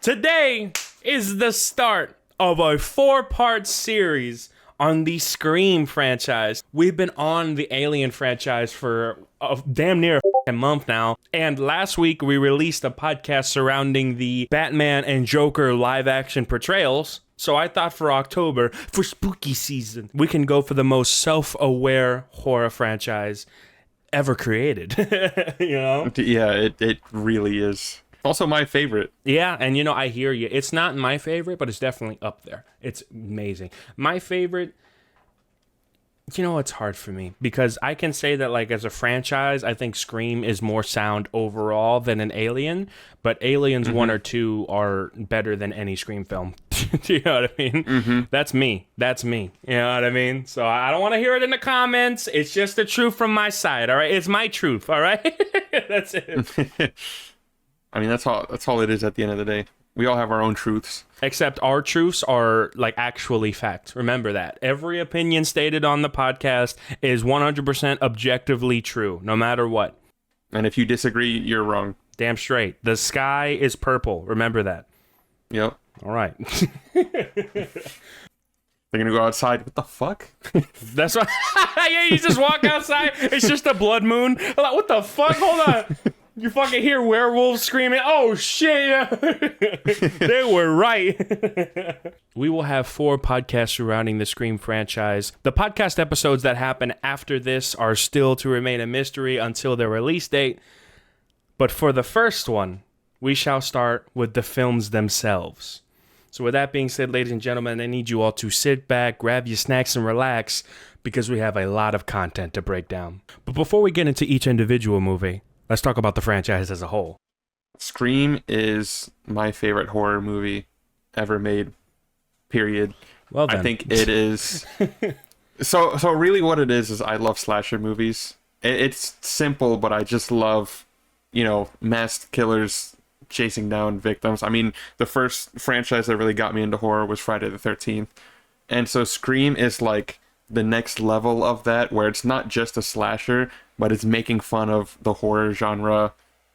Today is the start of a 4-part series on the Scream franchise. We've been on the Alien franchise for damn near a month now. And last week we released a podcast surrounding the Batman and Joker live action portrayals. So I thought for October, for spooky season, we can go for the most self-aware horror franchise ever created. You know? Yeah, it really is. Also my favorite. Yeah, and you know, I hear you. It's not my favorite, but it's definitely up there. It's amazing. My favorite, you know, it's hard for me because I can say that, like, as a franchise, I think Scream is more sound overall than an Alien, but Aliens 1 or 2 are better than any Scream film. Do you know what I mean? That's me. You know what I mean? So I don't want to hear it in the comments. It's just the truth from my side, all right? It's my truth, all right? That's it. I mean, that's all it is at the end of the day. We all have our own truths. Except our truths are, like, actually fact. Remember that. Every opinion stated on the podcast is 100% objectively true, no matter what. And if you disagree, you're wrong. Damn straight. The sky is purple. Remember that. Yep. All right. They're going to go outside. What the fuck? That's what... Yeah, you just walk outside. It's just a blood moon. Like, what the fuck? Hold on. You fucking hear werewolves screaming. Oh, shit. Yeah. They were right. We will have 4 podcasts surrounding the Scream franchise. The podcast episodes that happen after this are still to remain a mystery until their release date. But for the first one, we shall start with the films themselves. So with that being said, ladies and gentlemen, I need you all to sit back, grab your snacks, and relax because we have a lot of content to break down. But before we get into each individual movie, let's talk about the franchise as a whole. Scream is my favorite horror movie ever made, period. Well done. I think it is. So really what it is I love slasher movies. It's simple, but I just love, you know, masked killers chasing down victims. I mean, the first franchise that really got me into horror was Friday the 13th. And so Scream is like the next level of that, where it's not just a slasher, but it's making fun of the horror genre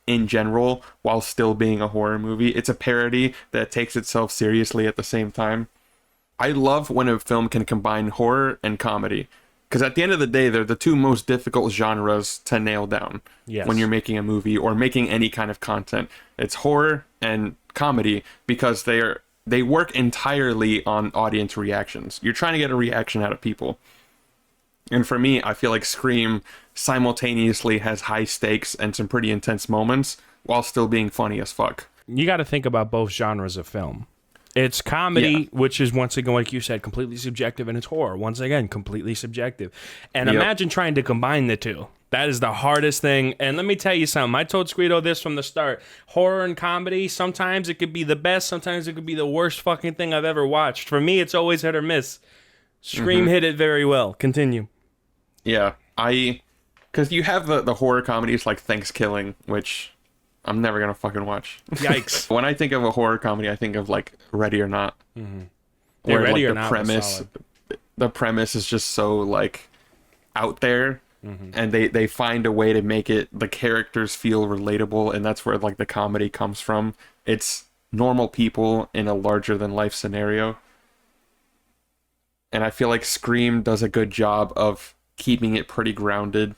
in general while still being a horror movie. It's a parody that takes itself seriously at the same time. I love when a film can combine horror and comedy, because at the end of the day, they're the two most difficult genres to nail down. Yes. When you're making a movie or making any kind of content. It's horror and comedy because they work entirely on audience reactions. You're trying to get a reaction out of people. And for me, I feel like Scream simultaneously has high stakes and some pretty intense moments while still being funny as fuck. You got to think about both genres of film. It's comedy, which is, once again, like you said, completely subjective, and it's horror, once again, completely subjective. And imagine trying to combine the two. That is the hardest thing. And let me tell you something. I told Squito this from the start. Horror and comedy, sometimes it could be the best, sometimes it could be the worst fucking thing I've ever watched. For me, it's always hit or miss. Scream hit it very well. Continue. Yeah, because you have the horror comedies like Thanksgiving, which I'm never gonna fucking watch. Yikes. When I think of a horror comedy, I think of like Ready or Not. Where Ready like, or Not the premise is just so like out there, and they find a way to make it, the characters feel relatable, and that's where like the comedy comes from. It's normal people in a larger than life scenario. And I feel like Scream does a good job of keeping it pretty grounded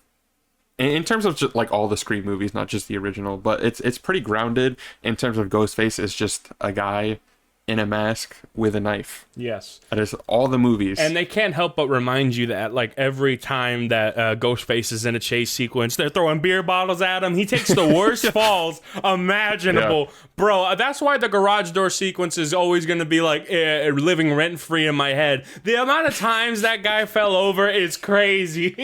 in terms of just like all the Scream movies, not just the original, but it's pretty grounded in terms of Ghostface is just a guy in a mask with a knife. Yes. That is all the movies. And they can't help but remind you that, like, every time that Ghostface is in a chase sequence, they're throwing beer bottles at him. He takes the worst falls imaginable. Yeah. Bro, that's why the garage door sequence is always going to be, like, living rent-free in my head. The amount of times that guy fell over is crazy.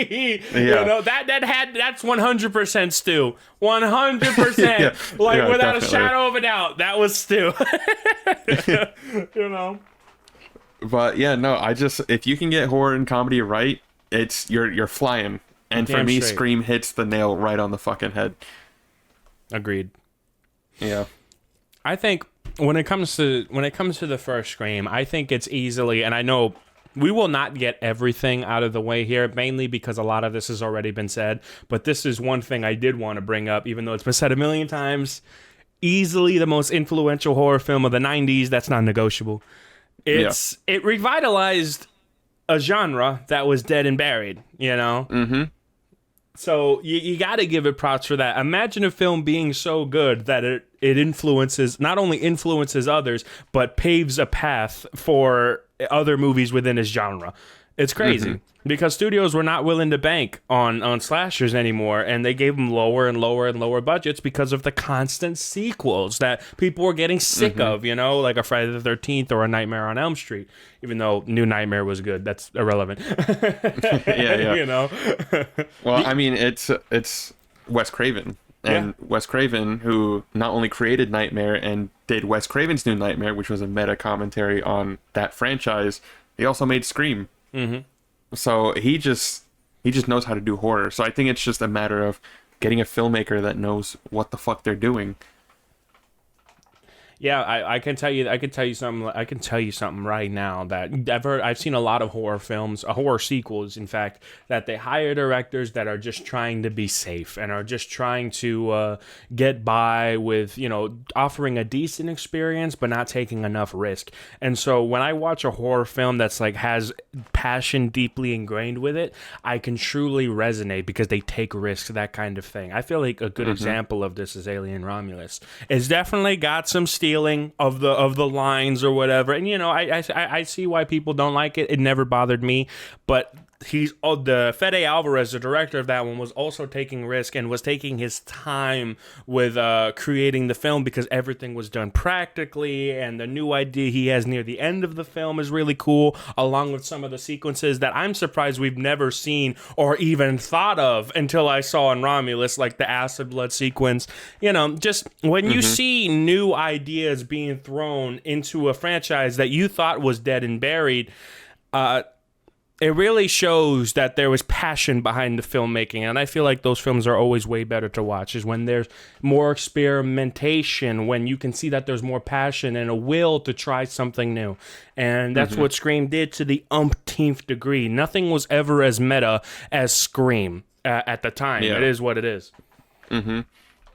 You know, that's 100% Stu. 100%. Yeah, without definitely. A shadow of a doubt, that was Stu. You know. But yeah, no, if you can get horror and comedy right, it's you're flying. And for me, straight. Scream hits the nail right on the fucking head. Agreed. Yeah. I think when it comes to the first Scream, I think it's easily, and I know we will not get everything out of the way here, mainly because a lot of this has already been said, but this is one thing I did want to bring up, even though it's been said a million times. easily the most influential horror film of the 90s. That's not negotiable. It revitalized a genre that was dead and buried, you know? Mm-hmm. So you got to give it props for that. Imagine a film being so good that it influences, not only influences others, but paves a path for other movies within its genre. It's crazy because studios were not willing to bank on slashers anymore, and they gave them lower and lower and lower budgets because of the constant sequels that people were getting sick of, you know, like a Friday the 13th or a Nightmare on Elm Street, even though New Nightmare was good. That's irrelevant. Yeah. You know? Well, I mean, it's Wes Craven. And Wes Craven, who not only created Nightmare and did Wes Craven's New Nightmare, which was a meta commentary on that franchise, he also made Scream. So he just knows how to do horror. So I think it's just a matter of getting a filmmaker that knows what the fuck they're doing. Yeah, I can tell you something right now that I've seen a lot of horror films, horror sequels, in fact, that they hire directors that are just trying to be safe and are just trying to get by with, you know, offering a decent experience but not taking enough risk. And so when I watch a horror film that's like has passion deeply ingrained with it, I can truly resonate because they take risks, that kind of thing. I feel like a good example of this is Alien Romulus. It's definitely got some stealing of the lines or whatever, and you know, I see why people don't like it. It never bothered me, but the Fede Alvarez, the director of that one, was also taking risk and was taking his time with creating the film because everything was done practically, and the new idea he has near the end of the film is really cool, along with some of the sequences that I'm surprised we've never seen or even thought of until I saw in Romulus, like the acid blood sequence. You know, just when you see new ideas being thrown into a franchise that you thought was dead and buried, it really shows that there was passion behind the filmmaking, and I feel like those films are always way better to watch, is when there's more experimentation, when you can see that there's more passion and a will to try something new. And that's what Scream did to the umpteenth degree. Nothing was ever as meta as Scream at the time. Yeah. It is what it is. And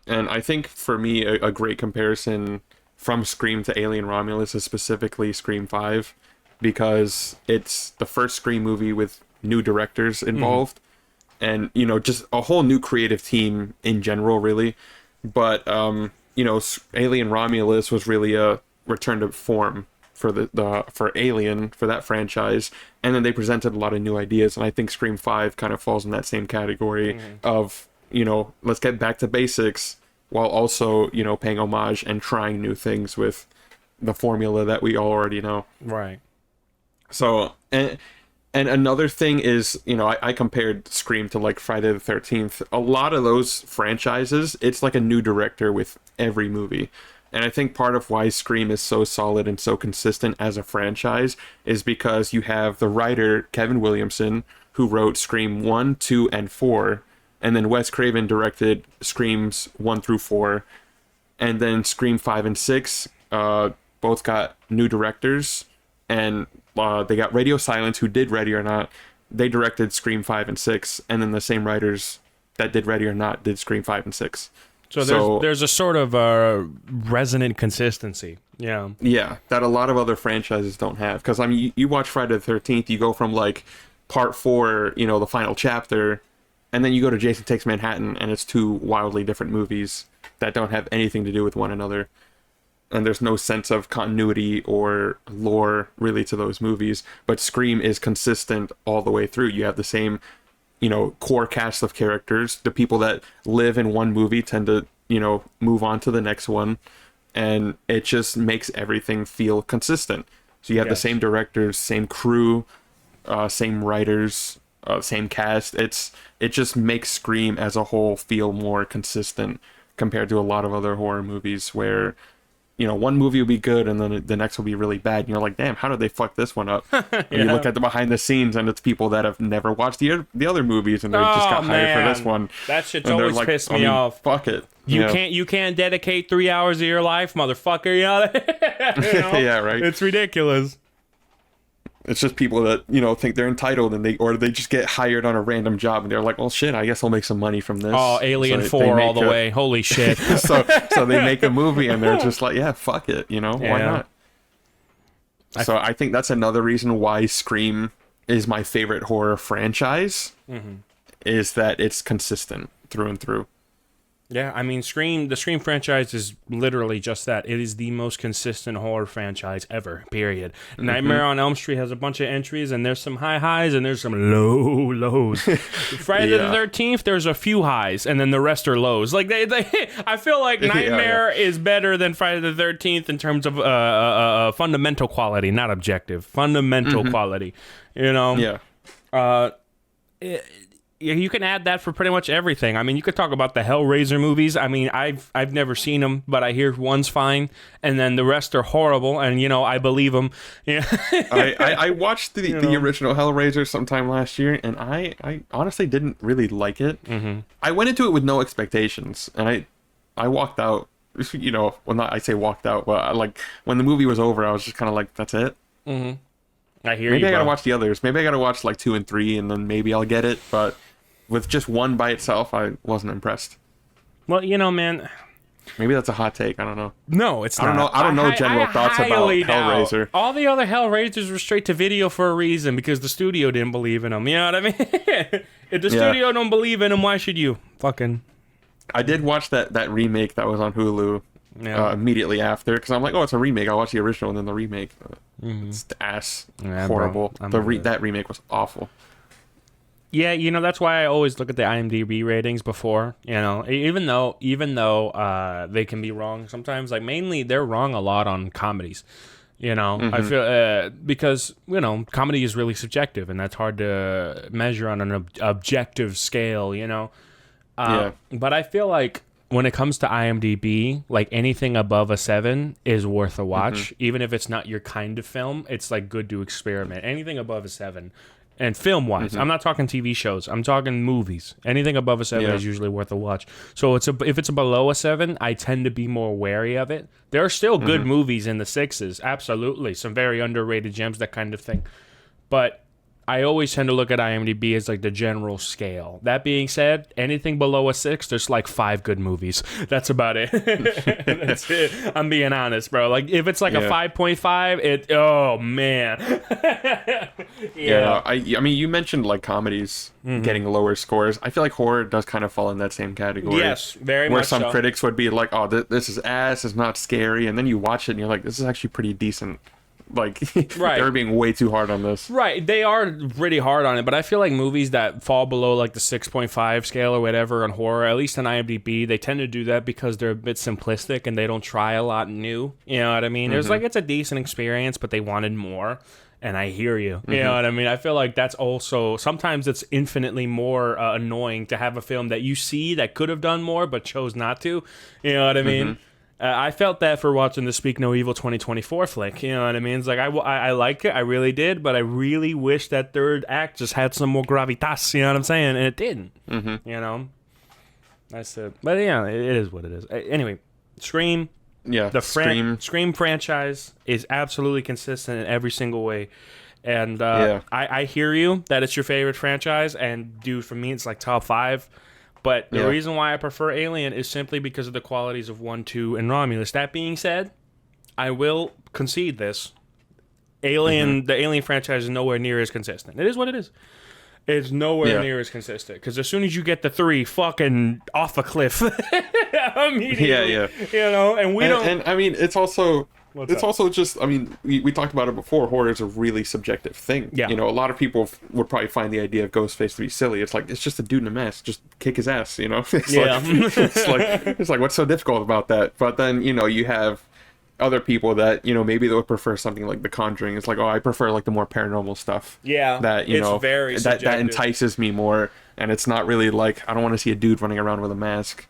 I think for me, a great comparison from Scream to Alien Romulus is specifically Scream 5. Because it's the first Scream movie with new directors involved, and you know, just a whole new creative team in general, really. But you know, Alien Romulus was really a return to form for for Alien, for that franchise, and then they presented a lot of new ideas, and I think Scream 5 kind of falls in that same category of, you know, let's get back to basics while also, you know, paying homage and trying new things with the formula that we all already know. Right. So, and another thing is, you know, I compared Scream to like Friday the 13th. A lot of those franchises, it's like a new director with every movie. And I think part of why Scream is so solid and so consistent as a franchise is because you have the writer, Kevin Williamson, who wrote Scream 1, 2, and 4. And then Wes Craven directed Screams 1 through 4. And then Scream 5 and 6 both got new directors. And they got Radio Silence, who did Ready or Not. They directed Scream 5 and 6, and then the same writers that did Ready or Not did Scream 5 and 6. So there's a sort of resonant consistency. Yeah. Yeah, that a lot of other franchises don't have. Because, I mean, you watch Friday the 13th, you go from, like, part 4, you know, the final chapter, and then you go to Jason Takes Manhattan, and it's two wildly different movies that don't have anything to do with one another. And there's no sense of continuity or lore really to those movies. But Scream is consistent all the way through. You have the same, you know, core cast of characters. The people that live in one movie tend to, you know, move on to the next one. And it just makes everything feel consistent. So you have the same directors, same crew, same writers, same cast. It just makes Scream as a whole feel more consistent compared to a lot of other horror movies where, you know, one movie will be good and then the next will be really bad. And you're like, damn, how did they fuck this one up? And you look at the behind the scenes and it's people that have never watched the other movies and they just got hired for this one. That shit's always like, pissed me off. Fuck it. You can't dedicate 3 hours of your life, motherfucker. You know? Yeah, right. It's ridiculous. It's just people that, you know, think they're entitled, and they just get hired on a random job, and they're like, well, shit, I guess I'll make some money from this. Oh, Alien So 4 all the way. Holy shit. so they make a movie, and they're just like, yeah, fuck it, you know, why not? So I think that's another reason why Scream is my favorite horror franchise, is that it's consistent through and through. Yeah, I mean, the Scream franchise is literally just that. It is the most consistent horror franchise ever, period. Nightmare on Elm Street has a bunch of entries, and there's some high highs, and there's some low lows. Friday the 13th, there's a few highs, and then the rest are lows. Like, I feel like Nightmare is better than Friday the 13th in terms of fundamental quality, not objective. Fundamental quality, you know? Yeah. You can add that for pretty much everything. I mean, you could talk about the Hellraiser movies. I mean, I've never seen them, but I hear one's fine, and then the rest are horrible. And you know, I believe them. Yeah. I watched the original Hellraiser sometime last year, and I honestly didn't really like it. I went into it with no expectations, and I walked out. You know, well, not I say walked out, but like when the movie was over, I was just kind of like, that's it. I hear maybe you. Maybe I gotta watch the others. Maybe I gotta watch like 2 and 3, and then maybe I'll get it. But with just one by itself, I wasn't impressed. Well, you know, man. Maybe that's a hot take. I don't know. No, it's not. I don't know general thoughts about Hellraiser. All the other Hellraisers were straight to video for a reason, because the studio didn't believe in them. You know what I mean? If the studio don't believe in them, why should you? Fucking. I did watch that remake that was on Hulu immediately after, because I'm like, oh, it's a remake. I'll watch the original and then the remake. It's ass. Yeah, horrible. That remake was awful. Yeah, you know, that's why I always look at the IMDb ratings before, you know, even though they can be wrong sometimes. Like, mainly they're wrong a lot on comedies, you know. I feel because, you know, comedy is really subjective, and that's hard to measure on an objective scale, you know. But I feel like when it comes to IMDb, like anything above a 7 is worth a watch. Even if it's not your kind of film, it's like good to experiment. Anything above a 7. And film-wise, I'm not talking TV shows. I'm talking movies. Anything above a 7 is usually worth a watch. So if it's below a 7, I tend to be more wary of it. There are still good movies in the 6s, absolutely. Some very underrated gems, that kind of thing. But I always tend to look at IMDb as like the general scale. That being said, anything below a 6, there's like 5 good movies. That's about it. That's it. I'm being honest, bro. Like if it's like a 5.5, oh man. I mean, you mentioned like comedies getting lower scores. I feel like horror does kind of fall in that same category. Yes, very where much some so. critics would be like, oh, this is ass, it's not scary, and then you watch it and you're like, this is actually pretty decent. Like, they're being way too hard on this. Right, they are pretty hard on it, but I feel like movies that fall below like the 6.5 scale or whatever on horror, at least on IMDb, they tend to do that because they're a bit simplistic and they don't try a lot new. You know what I mean? There's like, it's a decent experience, but they wanted more. And I hear you. You know what I mean? I feel like that's also, sometimes it's infinitely more annoying to have a film that you see that could have done more but chose not to. You know what I mean? I felt that for watching the Speak No Evil 2024 flick. You know what I mean? It's like, I like it. I really did. But I really wish that third act just had some more gravitas. You know what I'm saying? And it didn't. You know? That's it. But yeah, it is what it is. Anyway, Scream. Yeah, The Scream franchise is absolutely consistent in every single way. And I hear you that it's your favorite franchise. And dude, for me, it's like top 5. But the reason why I prefer Alien is simply because of the qualities of 1, 2, and Romulus. That being said, I will concede this. The Alien franchise is nowhere near as consistent. It is what it is. It's nowhere near as consistent. Because as soon as you get the 3 fucking off a cliff, immediately, you know, and we don't... And I mean, it's also... also just, I mean, we talked about it before, horror is a really subjective thing. Yeah. You know, a lot of people would probably find the idea of Ghostface to be silly. It's like, it's just a dude in a mask, just kick his ass, you know? It's like, what's so difficult about that? But then, you know, you have other people that, you know, maybe they would prefer something like The Conjuring. It's like, oh, I prefer like the more paranormal stuff. Yeah. That, you know, very that entices me more. And it's not really like, I don't want to see a dude running around with a mask.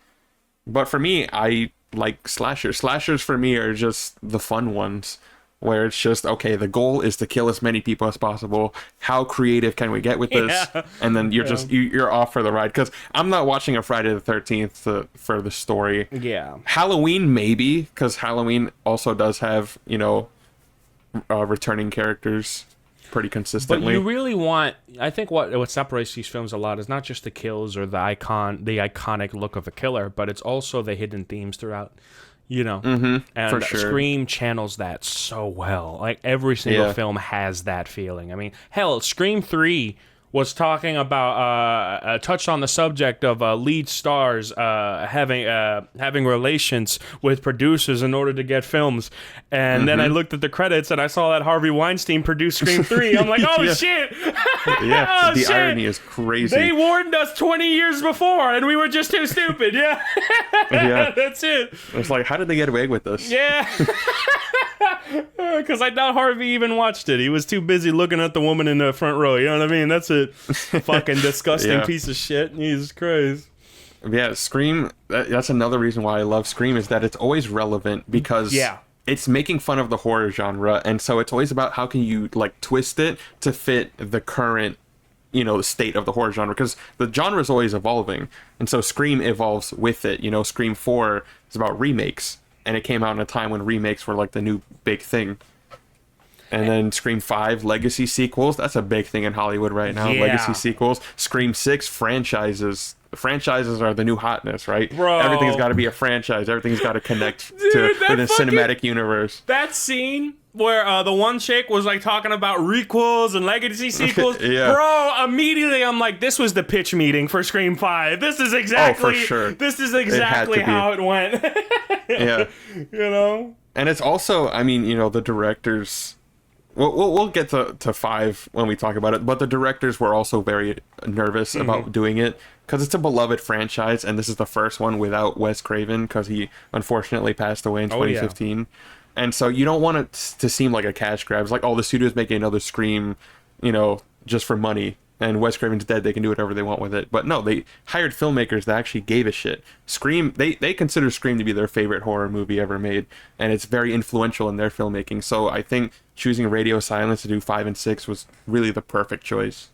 But for me, I like slashers. Slashers for me are just the fun ones, where it's just, okay, the goal is to kill as many people as possible. How creative can we get with this? And then you're just you're off for the ride. Because I'm not watching a Friday the 13th for the story. Yeah. Halloween maybe, because Halloween also does have, you know, returning characters. pretty But consistently. you really want, I think what separates these films a lot is not just the kills or the iconic look of a killer, but it's also the hidden themes throughout. And for sure. Scream channels that so well. Like every single film has that feeling. I mean, hell, Scream 3 was talking about touched on the subject of lead stars having relations with producers in order to get films, and then I looked at the credits and I saw that Harvey Weinstein produced Scream 3. I'm like, oh shit! Yeah, the irony is crazy. They warned us 20 years before, and we were just too stupid. Yeah, Yeah. that's it. It's like, how did they get away with this? Yeah. Because I doubt Harvey even watched it. He was too busy looking at the woman in the front row. You know what I mean? That's a fucking disgusting piece of shit. Jesus Christ. Yeah, Scream, that's another reason why I love Scream, is that it's always relevant because it's making fun of the horror genre. And so it's always about how can you like twist it to fit the current, state of the horror genre, because the genre is always evolving. And so Scream evolves with it. Scream 4 is about remakes. And it came out in a time when remakes were like the new big thing. And then Scream 5, legacy sequels. That's a big thing in Hollywood right now. Yeah. Legacy sequels. Scream 6, franchises. Franchises are the new hotness, right? Bro. Everything's got to be a franchise. Everything's got to connect Dude, with a cinematic universe. That scene where the one chick was like talking about requels and legacy sequels. Yeah. Bro, immediately I'm like, this was the pitch meeting for Scream 5. This is exactly, for sure. This is exactly how it went. Yeah. And it's also, I mean, the directors... We'll get to 5 when we talk about it, but the directors were also very nervous about doing it because it's a beloved franchise, and this is the first one without Wes Craven because he unfortunately passed away in 2015. And so you don't want it to seem like a cash grab. It's like, the studio's making another Scream, just for money. And Wes Craven's dead, they can do whatever they want with it. But no, they hired filmmakers that actually gave a shit. Scream, they consider Scream to be their favorite horror movie ever made, and it's very influential in their filmmaking. So I think choosing Radio Silence to do 5 and 6 was really the perfect choice.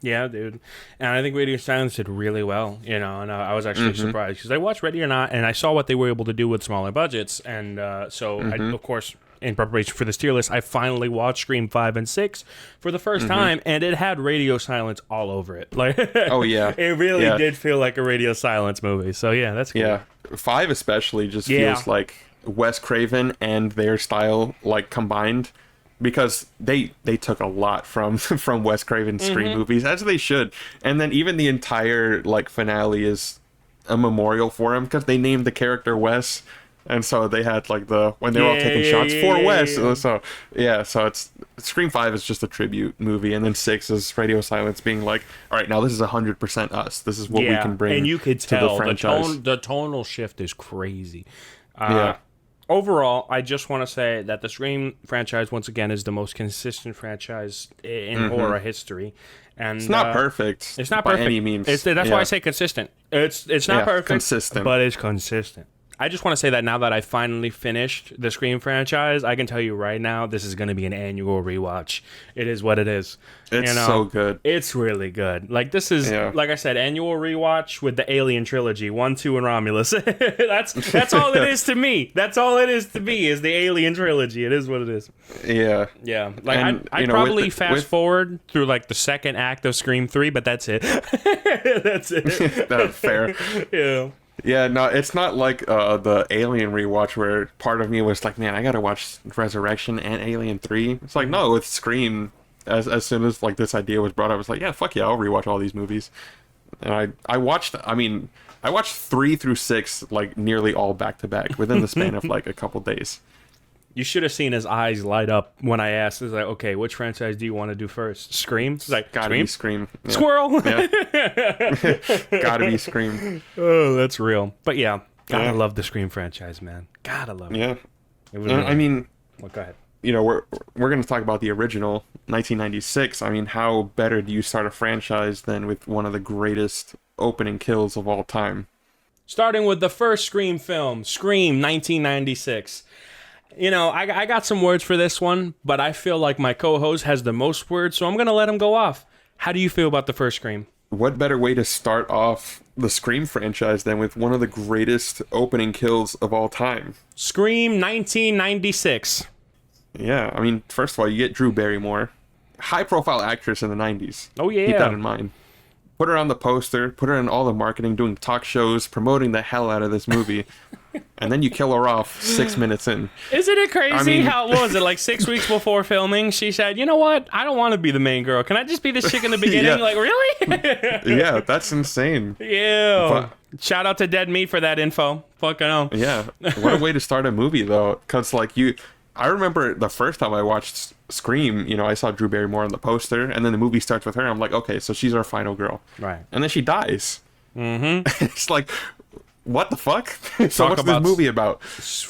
Yeah, dude. And I think Radio Silence did really well, and I was actually surprised because I watched Ready or Not, and I saw what they were able to do with smaller budgets, and so I, of course, in preparation for this tier list, I finally watched Scream 5 and 6 for the first time, and it had Radio Silence all over it. Like, oh yeah, it really did feel like a Radio Silence movie. So yeah, that's cool. Yeah, 5 especially just feels like Wes Craven and their style like combined, because they took a lot from Wes Craven's Scream movies, as they should. And then even the entire like finale is a memorial for him because they named the character Wes. And so they had like when they were all taking shots for Wes. So it's Scream 5 is just a tribute movie, and then 6 is Radio Silence being like, all right, now this is 100% us. This is what we can bring. And you could tell to the franchise. the tonal shift is crazy. Yeah. Overall, I just want to say that the Scream franchise, once again, is the most consistent franchise in horror history. And it's not perfect. It's not by perfect. any means. That's why I say consistent. It's not perfect, consistent, but it's consistent. I just want to say that now that I finally finished the Scream franchise, I can tell you right now, this is going to be an annual rewatch. It is what it is. It's so good. It's really good. Like, this is, like I said, annual rewatch with the Alien trilogy, 1, 2, and Romulus. That's all it is to me. That's all it is to me, is the Alien trilogy. It is what it is. Yeah. Yeah. Like, I'd probably fast forward through, like, the second act of Scream 3, but that's it. That's it. That's fair. Yeah. Yeah, no, it's not like the Alien rewatch where part of me was like, man, I gotta watch Resurrection and Alien 3. It's like, no, with Scream, as soon as like this idea was brought up, I was like, yeah, fuck yeah, I'll rewatch all these movies. And I watched 3 through 6 like nearly all back to back within the span of like a couple days. You should have seen his eyes light up when I asked. He's like, okay, which franchise do you want to do first? Scream? He's like, gotta Scream? be Scream. Yeah. Squirrel! Yeah. Gotta be Scream. Oh, that's real. But yeah, gotta love the Scream franchise, man. Gotta love it. Yeah. It was I mean... Well, go ahead. We're going to talk about the original 1996. I mean, how better do you start a franchise than with one of the greatest opening kills of all time? Starting with the first Scream film, Scream 1996. I got some words for this one, but I feel like my co-host has the most words, so I'm going to let him go off. How do you feel about the first Scream? What better way to start off the Scream franchise than with one of the greatest opening kills of all time? Scream 1996. Yeah, I mean, first of all, you get Drew Barrymore high profile actress in the 90s. Oh, yeah. Keep that in mind. Put her on the poster, put her in all the marketing, doing talk shows, promoting the hell out of this movie. And then you kill her off 6 minutes in. Isn't it crazy I mean, how, what was it, like 6 weeks before filming, she said, you know what? I don't want to be the main girl. Can I just be this chick in the beginning? Yeah. Like, really? Yeah, that's insane. Yeah. Shout out to Dead Meat for that info. Fucking hell. Yeah. What a way to start a movie, though. Because, like, I remember the first time I watched Scream, you know, I saw Drew Barrymore on the poster, and then the movie starts with her. I'm like, okay, so she's our final girl. Right. And then she dies. Mm-hmm. It's like, what the fuck? So Talk what's about this movie about?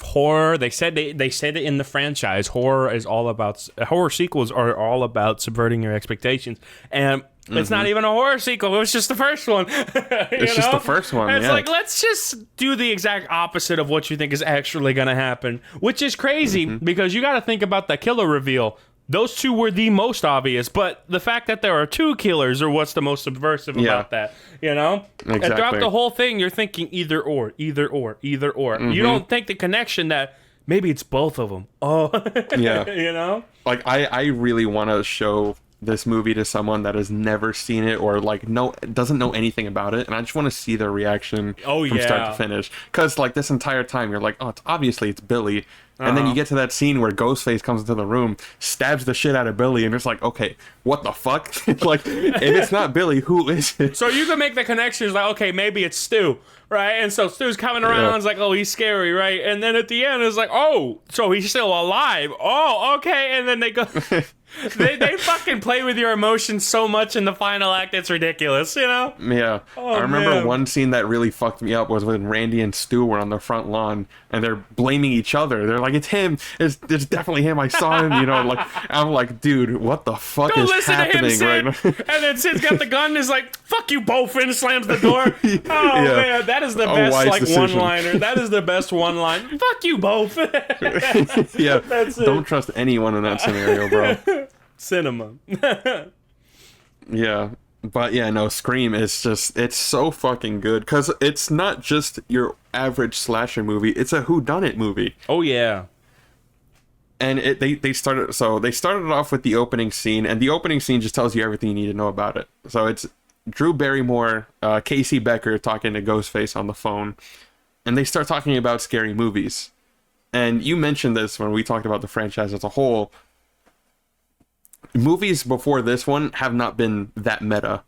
Horror. They said it in the franchise. Horror sequels are all about subverting your expectations. And it's not even a horror sequel. It was just the first one. It's just the first one. And it's yeah. like, let's just do the exact opposite of what you think is actually going to happen, which is crazy because you got to think about the killer reveal. Those two were the most obvious, but the fact that there are two killers are what's the most subversive about that, you know? Exactly. And throughout the whole thing, you're thinking either or, either or, either or. You don't think the connection that maybe it's both of them. Oh, Yeah. You know? Like, I really want to show this movie to someone that has never seen it or, like, doesn't know anything about it, and I just want to see their reaction from start to finish. Because, like, this entire time, you're like, oh, it's Billy. And then you get to that scene where Ghostface comes into the room, stabs the shit out of Billy, and it's like, okay, what the fuck? Like, if it's not Billy, who is it? So you can make the connections like, okay, maybe it's Stu, right? And so Stu's coming around, it's like, oh, he's scary, right? And then at the end, it's like, oh, so he's still alive. Oh, okay. And then they go... they fucking play with your emotions so much in the final act, it's ridiculous, you know? Yeah. Oh, I remember man. one scene that really fucked me up was when Randy and Stu were on the front lawn and they're blaming each other. They're like, it's him. It's definitely him. I saw him, you know, like, I'm like, dude, what the fuck Don't is listen happening to him, Sid. right now? And then Sid's got the gun and is like, fuck you both, and slams the door. Oh, Yeah. man, that is the A best, wise like, decision. one-liner. That is the best one-line. Fuck you both. Yeah. That's it. Don't trust anyone in that scenario, bro. Cinema. Yeah. But yeah, no, Scream is just, it's so fucking good. Because it's not just your average slasher movie, it's a whodunit movie. Oh, yeah. And they started off with the opening scene, and the opening scene just tells you everything you need to know about it. So it's Drew Barrymore, Casey Becker talking to Ghostface on the phone, and they start talking about scary movies. And you mentioned this when we talked about the franchise as a whole. Movies before this one have not been that meta.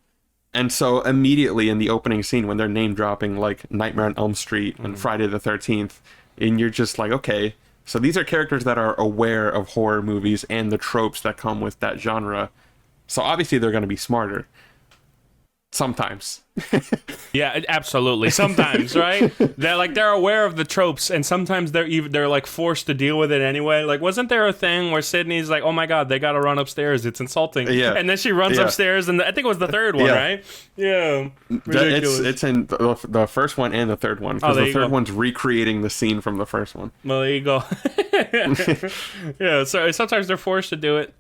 And so immediately in the opening scene when they're name dropping like Nightmare on Elm Street and Friday the 13th, and you're just like, okay, so these are characters that are aware of horror movies and the tropes that come with that genre. So obviously they're going to be smarter. Sometimes. Yeah, absolutely. Sometimes, right? They're aware of the tropes, and sometimes they're like forced to deal with it anyway. Like, wasn't there a thing where Sydney's like, "Oh my God, they got to run upstairs. It's insulting." Yeah. And then she runs upstairs, and I think it was the third one, right? Yeah. Ridiculous. It's in the first one and the third one, because the third one's recreating the scene from the first one. Well, there you go. Yeah, so sometimes they're forced to do it.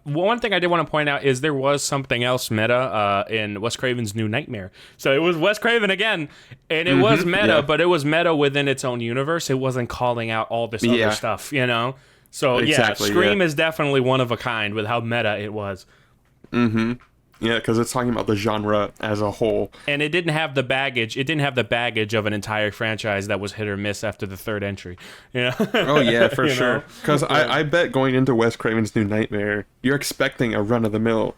One thing I did want to point out is there was something else meta in Wes Craven's New Nightmare. So it was Wes Craven again, and it was meta, but it was meta within its own universe. It wasn't calling out all this other stuff, you know? So Exactly, Scream is definitely one of a kind with how meta it was. Mm-hmm. Yeah, because it's talking about the genre as a whole. And it didn't have the baggage. It didn't have the baggage of an entire franchise that was hit or miss after the third entry. You know? Oh, yeah, for sure. know? Because I bet going into Wes Craven's New Nightmare, you're expecting a run-of-the-mill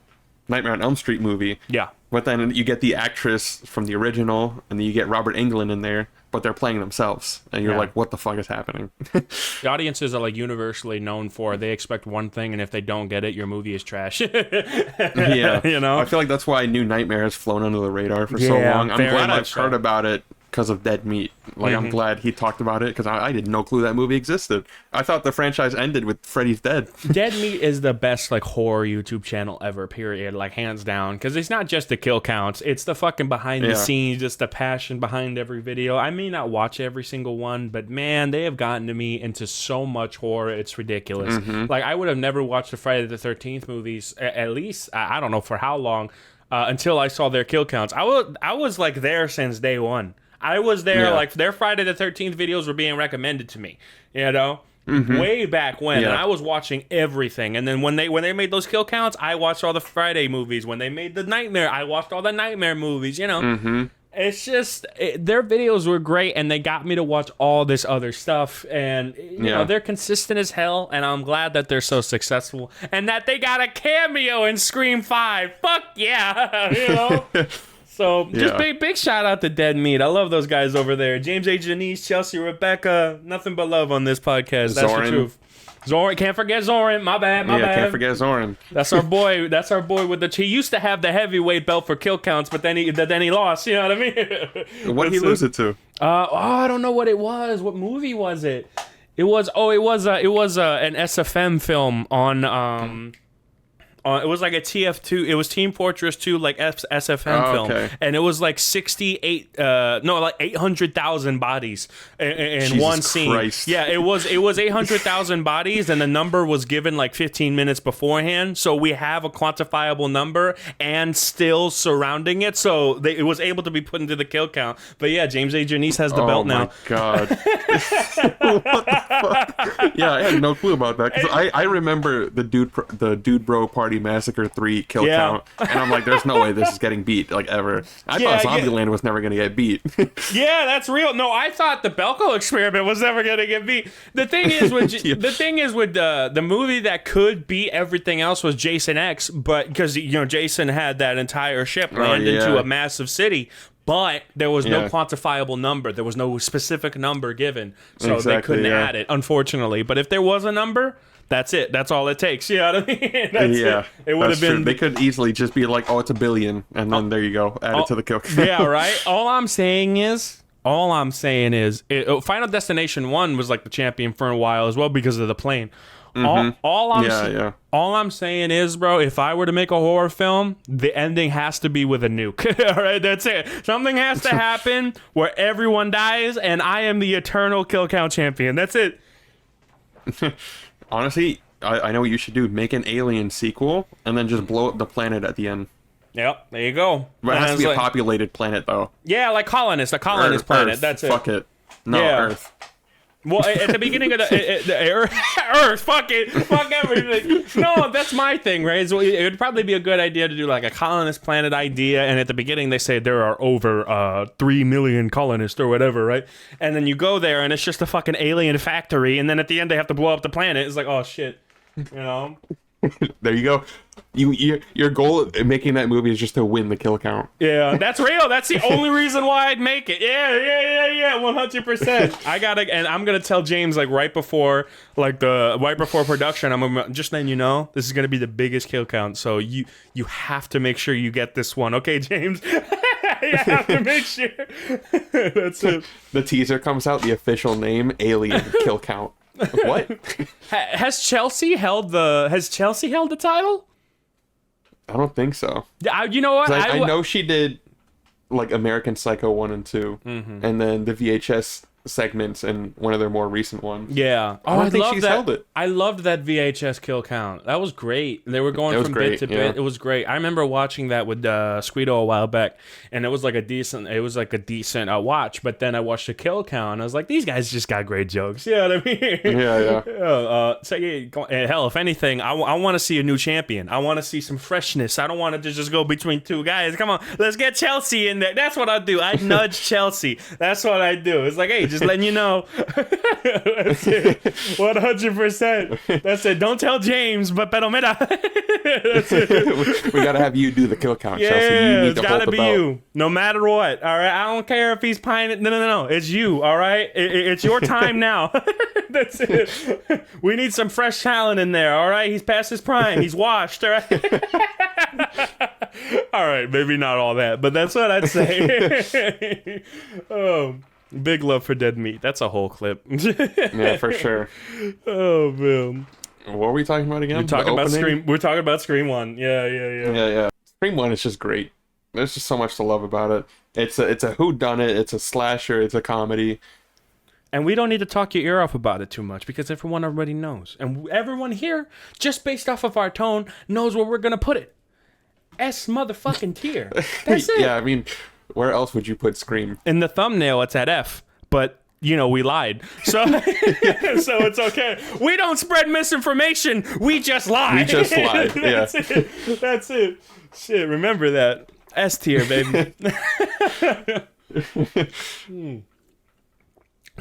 Nightmare on Elm Street movie. Yeah. But then you get the actress from the original, and then you get Robert Englund in there, but they're playing themselves. And you're like, what the fuck is happening? The audiences are like universally known for, they expect one thing, and if they don't get it, your movie is trash. Yeah. You know? I feel like that's why New Nightmare has flown under the radar for so Yeah, long. I'm very glad I've much so. heard about it because of Dead Meat. Like, I'm glad he talked about it, because I had no clue that movie existed. I thought the franchise ended with Freddy's Dead. Dead Meat is the best like horror YouTube channel ever, period, like hands down, because it's not just the kill counts, it's the fucking behind the scenes, just the passion behind every video. I may not watch every single one, but man, they have gotten to me into so much horror, it's ridiculous. Like, I would have never watched the Friday the 13th movies, at least I don't know for how long, until I saw their kill counts. I was like there since day one. I was there, like, their Friday the 13th videos were being recommended to me, you know? way back when, and Yeah. I was watching everything. And then when they made those kill counts, I watched all the Friday movies. When they made the Nightmare, I watched all the Nightmare movies. You know, it's just their videos were great, and they got me to watch all this other stuff. And you know, they're consistent as hell, and I'm glad that they're so successful and that they got a cameo in Scream 5. Fuck yeah, you know. So just big shout out to Dead Meat. I love those guys over there. James A. Janice, Chelsea, Rebecca. Nothing but love on this podcast. That's the truth. Zoran, can't forget Zoran. My bad. Can't forget Zoran. That's our boy. That's our boy with the. He used to have the heavyweight belt for kill counts, but then he lost. You know what I mean? What did he lose it to? I don't know what it was. What movie was it? It was an SFM film on it was like a TF2. It was Team Fortress 2, like SFM film, and it was like 800,000 bodies in one scene. Christ. Yeah, it was 800,000 bodies, and the number was given like 15 minutes beforehand. So we have a quantifiable number and still surrounding it, so it was able to be put into the kill count. But yeah, James A. Janice has the belt now. Oh my god! What the fuck? Yeah, I had no clue about that because I remember the Dude Bro Party Massacre 3 kill count, and I'm like, there's no way this is getting beat like ever. I thought Zombieland was never gonna get beat. Yeah, that's real. No, I thought the Belko experiment was never gonna get beat. The thing is with the movie that could beat everything else was Jason X, but because Jason had that entire ship land into a massive city. But there was no quantifiable number. There was no specific number given. So they couldn't add it, unfortunately. But if there was a number, that's it. That's all it takes. You know what I mean? That's it. It would have been. True. They could easily just be like, oh, it's 1 billion. And then there you go. Add it to the kill count. Yeah, right? All I'm saying is, Final Destination 1 was like the champion for a while as well because of the plane. All I'm saying is, bro, if I were to make a horror film, the ending has to be with a nuke. All right, that's it. Something has to happen where everyone dies, and I am the eternal kill count champion. That's it. Honestly, I know what you should do. Make an Alien sequel, and then just blow up the planet at the end. Yep, there you go. But it has to be a populated planet, though. Yeah, like a colonist planet. Earth. That's it. Fuck it. No, Earth. Well, at the beginning of the Earth, fuck it, fuck everything. No, that's my thing, right? So it would probably be a good idea to do like a colonist planet idea, and at the beginning they say there are over 3 million colonists or whatever, right? And then you go there, and it's just a fucking alien factory, and then at the end they have to blow up the planet. It's like, oh shit, you know? There you go. Your goal in making that movie is just to win the kill count. Yeah, that's real. That's the only reason why I'd make it. Yeah, 100%. I'm gonna tell James like right before production. I'm gonna just letting you know this is gonna be the biggest kill count. So you have to make sure you get this one, okay, James? You have to make sure. That's it. The teaser comes out. The official name: Alien Kill Count. What? Has Chelsea held the title? I don't think so. You know what? I know she did like American Psycho 1 and 2, and then the VHS segments in one of their more recent ones. Yeah. I think she's held it. I loved that VHS kill count. That was great. They were going from bit to bit. It was great. I remember watching that with Squeedo a while back, and it was like a decent watch. But then I watched the kill count, and I was like, these guys just got great jokes. You know what I mean? Yeah. Hell, if anything, I want to see a new champion. I want to see some freshness. I don't want to just go between two guys. Come on, let's get Chelsea in there. That's what I do. I nudge Chelsea. That's what I do. It's like, hey, just letting you know. That's it. 100%. That's it. Don't tell James, but pero mira. That's it. We gotta have you do the kill count, Chelsea. You need it's gotta be you, no matter what. All right, I don't care if he's pining. No. It's you. All right, it's your time now. That's it. We need some fresh talent in there. All right, he's past his prime. He's washed. All right. All right, maybe not all that, but that's what I'd say. Oh. Big love for Dead Meat. That's a whole clip. Yeah, for sure. Oh man. What were we talking about again? We're talking about Scream 1. Yeah. Scream 1 is just great. There's just so much to love about it. It's a whodunit. It's a slasher. It's a comedy. And we don't need to talk your ear off about it too much because everyone already knows. And everyone here, just based off of our tone, knows where we're gonna put it. S motherfucking tier. That's it. Yeah, I mean, where else would you put Scream? In the thumbnail, it's at F. But we lied. So, so it's okay. We don't spread misinformation. We just lie. We just lied. Yeah. That's it. Shit, remember that. S tier, baby.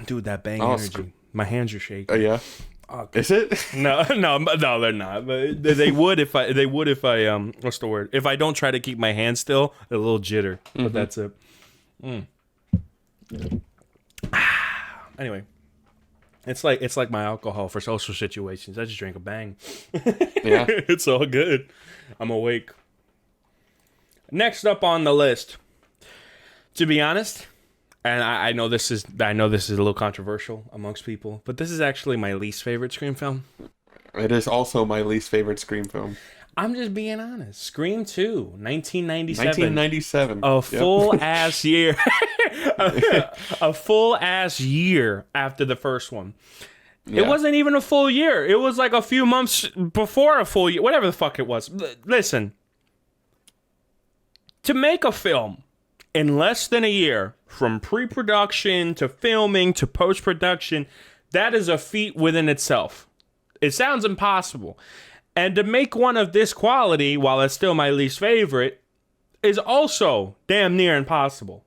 Dude, that bang energy. My hands are shaking. Oh yeah. Okay. Is it? No, they're not. But they would if I. What's the word? If I don't try to keep my hands still, a little jitter. But that's it. Anyway, it's like my alcohol for social situations. I just drank a bang. Yeah. It's all good. I'm awake. Next up on the list, to be honest, and I know this is a little controversial amongst people, but this is actually my least favorite Scream film. It is also my least favorite Scream film. I'm just being honest. Scream 2, 1997. 1997. A full-ass year. A full-ass year after the first one. Yeah. It wasn't even a full year. It was like a few months before a full year. Whatever the fuck it was. Listen. To make a film in less than a year, from pre-production to filming to post-production, that is a feat within itself. It sounds impossible. And to make one of this quality, while it's still my least favorite, is also damn near impossible.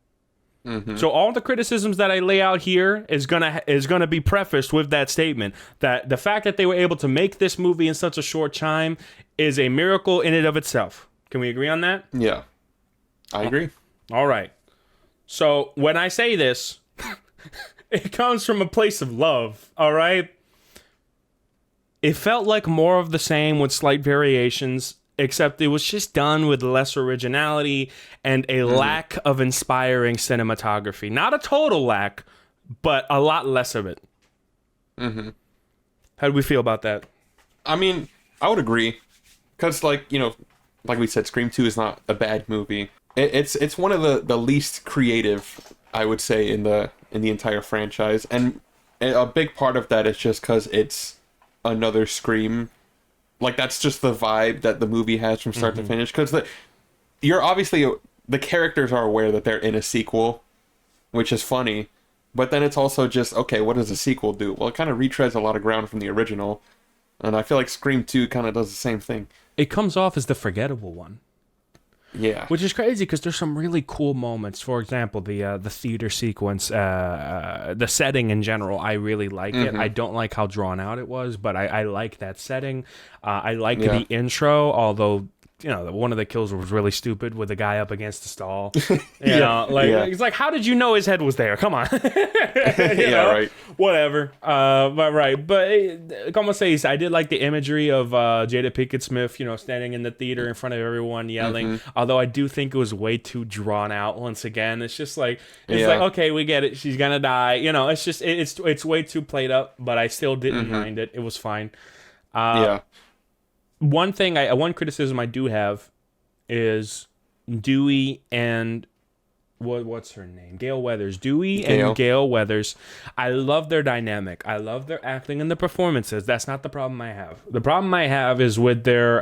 Mm-hmm. So all the criticisms that I lay out here is gonna be prefaced with that statement, that the fact that they were able to make this movie in such a short time is a miracle in and of itself. Can we agree on that? Yeah, I agree. All right. So when I say this, it comes from a place of love. All right. It felt like more of the same with slight variations, except it was just done with less originality and a lack of inspiring cinematography. Not a total lack, but a lot less of it. Mm-hmm. How do we feel about that? I mean, I would agree. Because, like we said, Scream 2 is not a bad movie. It's one of the least creative, I would say, in the entire franchise. And a big part of that is just because it's another Scream. Like, that's just the vibe that the movie has from start to finish. Because the characters are aware that they're in a sequel, which is funny. But then it's also just, okay, what does a sequel do? Well, it kind of retreads a lot of ground from the original. And I feel like Scream 2 kind of does the same thing. It comes off as the forgettable one. Yeah. Which is crazy because there's some really cool moments. For example, the theater sequence, the setting in general, I really like it. I don't like how drawn out it was, but I like that setting. I like the intro, although one of the kills was really stupid with the guy up against the stall. It's like, how did you know his head was there? Come on. Right. Whatever. But right. But como se dice, I did like the imagery of Jada Pinkett Smith, standing in the theater in front of everyone yelling. Although I do think it was way too drawn out once again. It's just like, like, okay, we get it. She's gonna die. It's just, it's way too played up, but I still didn't mind it. It was fine. One criticism I do have is Dewey and what's her name? Gale Weathers. And Gale Weathers. I love their dynamic. I love their acting and the performances. That's not the problem I have. The problem I have is with their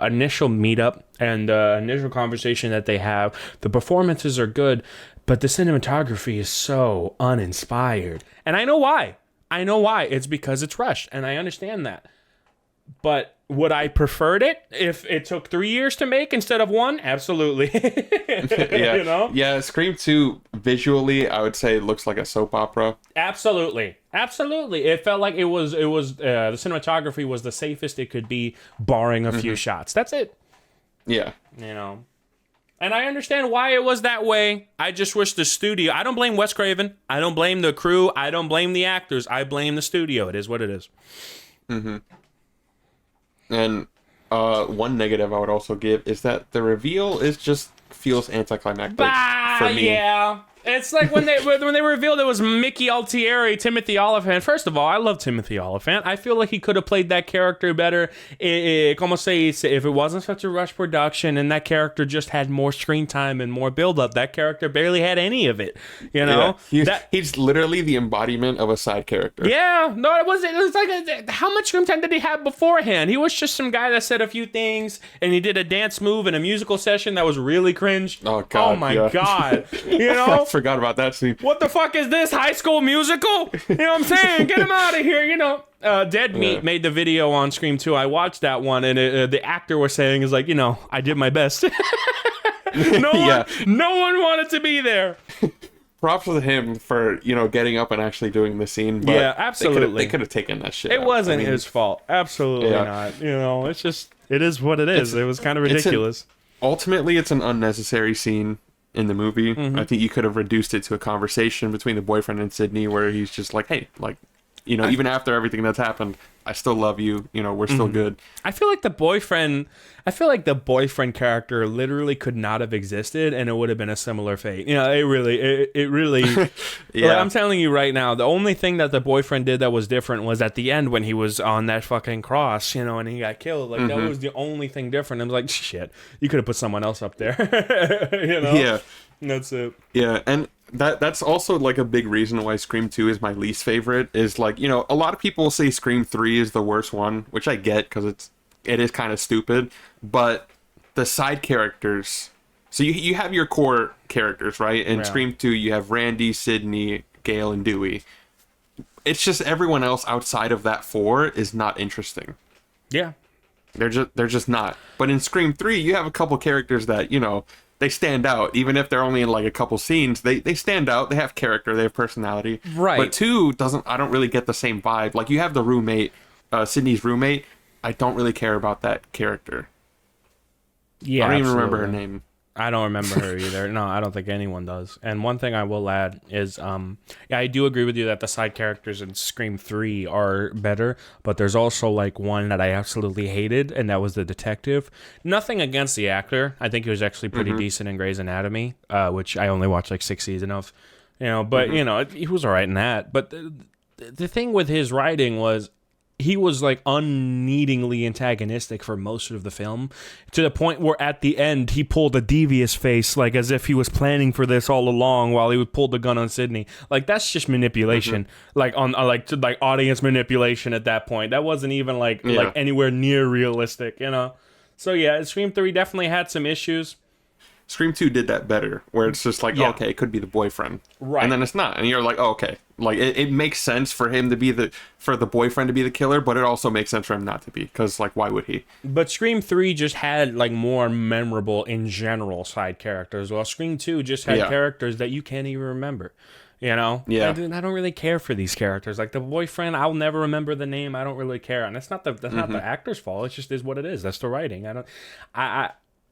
initial meetup and initial conversation that they have. The performances are good, but the cinematography is so uninspired. And I know why. It's because it's rushed, and I understand that. But would I preferred it if it took 3 years to make instead of 1? Absolutely. Yeah, Scream 2 visually, I would say, looks like a soap opera. Absolutely. It felt like it was the cinematography was the safest it could be, barring a few shots. That's it. Yeah. And I understand why it was that way. I just wish the studio... I don't blame Wes Craven. I don't blame the crew. I don't blame the actors. I blame the studio. It is what it is. And one negative I would also give is that the reveal feels anticlimactic for me. Yeah. It's like when they revealed it was Mickey Altieri, Timothy Olyphant. First of all, I love Timothy Olyphant. I feel like he could have played that character better. Como se dice, if it wasn't such a rush production and that character just had more screen time and more build-up, that character barely had any of it. He's literally the embodiment of a side character. Yeah. No, it was like, how much screen time did he have beforehand? He was just some guy that said a few things and he did a dance move in a musical session that was really cringe. Oh, God. Oh, my God. forgot about that scene. What the fuck is this? High School Musical? You know what I'm saying? Get him out of here, you know. Dead Meat made the video on Scream 2. I watched that one, and the actor was saying, is like, you know, I did my best. No one wanted to be there. Props to him for, you know, getting up and actually doing the scene. But yeah, absolutely. They could have taken that shit It out. wasn't his fault. Absolutely not. You know, it's just, it is what it is. It was kind of ridiculous. Ultimately, it's an unnecessary scene in the movie. I think you could have reduced it to a conversation between the boyfriend and Sydney where he's just like, hey, like, you know, even after everything that's happened, I still love you. You know, we're still good. I feel like the boyfriend character literally could not have existed, and it would have been a similar fate. You know, it really. Yeah. Like, I'm telling you right now, the only thing that the boyfriend did that was different was at the end when he was on that fucking cross, you know, and he got killed. Like that was the only thing different. I'm like, shit, you could have put someone else up there. You know? Yeah. That's it. Yeah, and that's also like a big reason why Scream 2 is my least favorite. Is like, you know, a lot of people say Scream 3 is the worst one, which I get because it is kind of stupid. But the side characters, so you have your core characters, right? In Scream 2, you have Randy, Sydney, Gale, and Dewey. It's just everyone else outside of that four is not interesting. Yeah, they're just not. But in Scream 3, you have a couple characters that, you know, they stand out. Even if they're only in like a couple scenes, they stand out. They have character. They have personality. Right. But 2 doesn't. I don't really get the same vibe. Like you have the roommate, Sydney's roommate. I don't really care about that character. Yeah, I don't even remember her name. I don't remember her either. No, I don't think anyone does. And one thing I will add is, yeah, I do agree with you that the side characters in Scream 3 are better, but there's also like one that I absolutely hated, and that was the detective. Nothing against the actor. I think he was actually pretty decent in Grey's Anatomy, which I only watched like 6 seasons of, you know, but you know, he was all right in that. But the thing with his writing was, he was like unneedingly antagonistic for most of the film, to the point where at the end he pulled a devious face, like as if he was planning for this all along while he would pull the gun on Sydney. Like that's just manipulation, like on like audience manipulation at that point. That wasn't even like anywhere near realistic, you know. So yeah, Scream 3 definitely had some issues. Scream 2 did that better, where it's just like, okay, it could be the boyfriend. Right. And then it's not. And you're like, oh, okay. Like, it makes sense for him to be for the boyfriend to be the killer, but it also makes sense for him not to be, because, like, why would he? But Scream 3 just had, like, more memorable, in general, side characters, while Scream 2 just had characters that you can't even remember. You know? Yeah. I don't really care for these characters. Like, the boyfriend, I'll never remember the name. I don't really care. And that's not the actor's fault. It just is what it is. That's the writing.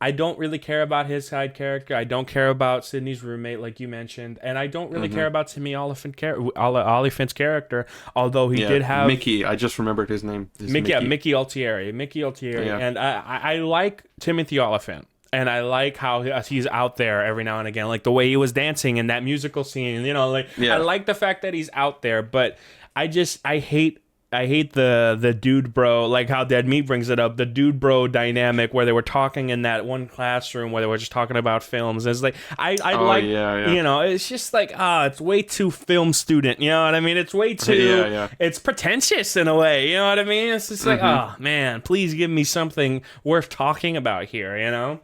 I don't really care about his side character. I don't care about Sydney's roommate, like you mentioned, and I don't really care about Timmy Oliphant's character. Although he did have Mickey. I just remembered his name. Mickey Altieri. And I like Timothy Olyphant, and I like how he's out there every now and again, like the way he was dancing in that musical scene. You know, like I like the fact that he's out there, but I hate the dude bro, like how Dead Meat brings it up, the dude bro dynamic where they were talking in that one classroom where they were just talking about films. It's like you know, it's just like it's way too film student, you know what I mean? It's way too it's pretentious in a way, you know what I mean? It's just like, oh man, please give me something worth talking about here, you know?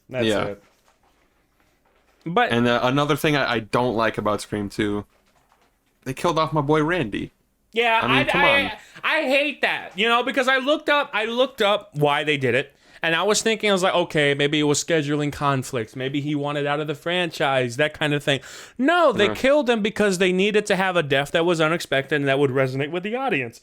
That's it. But another thing I don't like about Scream 2, they killed off my boy Randy. Yeah, I mean, come on. I hate that, you know, because I looked up why they did it, and I was thinking, I was like, okay, maybe it was scheduling conflicts, maybe he wanted out of the franchise, that kind of thing. No, they killed him because they needed to have a death that was unexpected and that would resonate with the audience.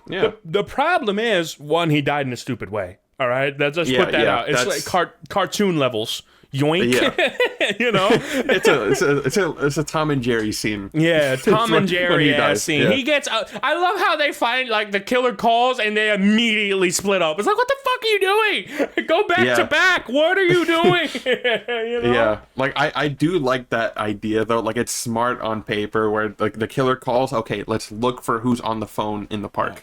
Yeah. The problem is, one, he died in a stupid way. All right, let's just put that out. It's like cartoon levels. Yoink. Yeah. You know, it's a Tom and Jerry scene. Yeah, Tom and Jerry ass scene. Yeah. He gets I love how they find, like, the killer calls and they immediately split up. It's like, what the fuck are you doing? Go back to back. What are you doing? You know? Yeah, like I do like that idea though. Like, it's smart on paper where like the killer calls, okay, let's look for who's on the phone in the park. Yeah.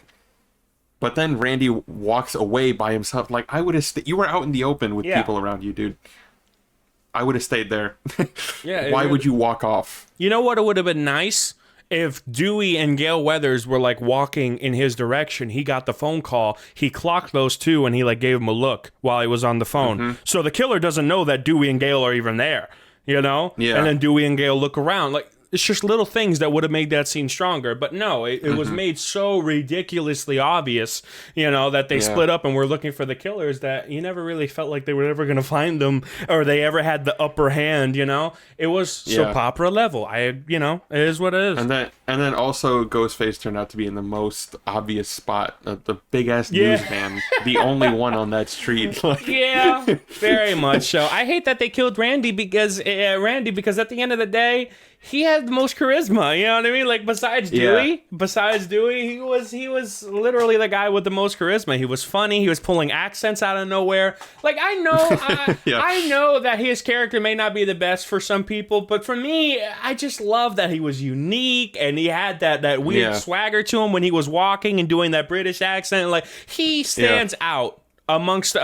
But then Randy walks away by himself. Like, I would have you were out in the open with people around you, dude. I would have stayed there. Why would you walk off? You know what? It would have been nice if Dewey and Gale Weathers were like walking in his direction. He got the phone call. He clocked those two and he like gave him a look while he was on the phone. So the killer doesn't know that Dewey and Gale are even there. you know? Yeah. And then Dewey and Gale look around. Like, it's just little things that would have made that scene stronger. But no, it was made so ridiculously obvious, you know, that they split up and were looking for the killers that you never really felt like they were ever going to find them or they ever had the upper hand, you know? It was soap opera level. You know, it is what it is. And then also Ghostface turned out to be in the most obvious spot, the big ass newsman, the only one on that street. Like, yeah, very much so. I hate that they killed Randy because at the end of the day, he had the most charisma, you know what I mean? Like besides Dewey, he was literally the guy with the most charisma. He was funny. He was pulling accents out of nowhere. Like I know that his character may not be the best for some people, but for me, I just love that he was unique and he had that weird swagger to him when he was walking and doing that British accent. Like he stands out amongst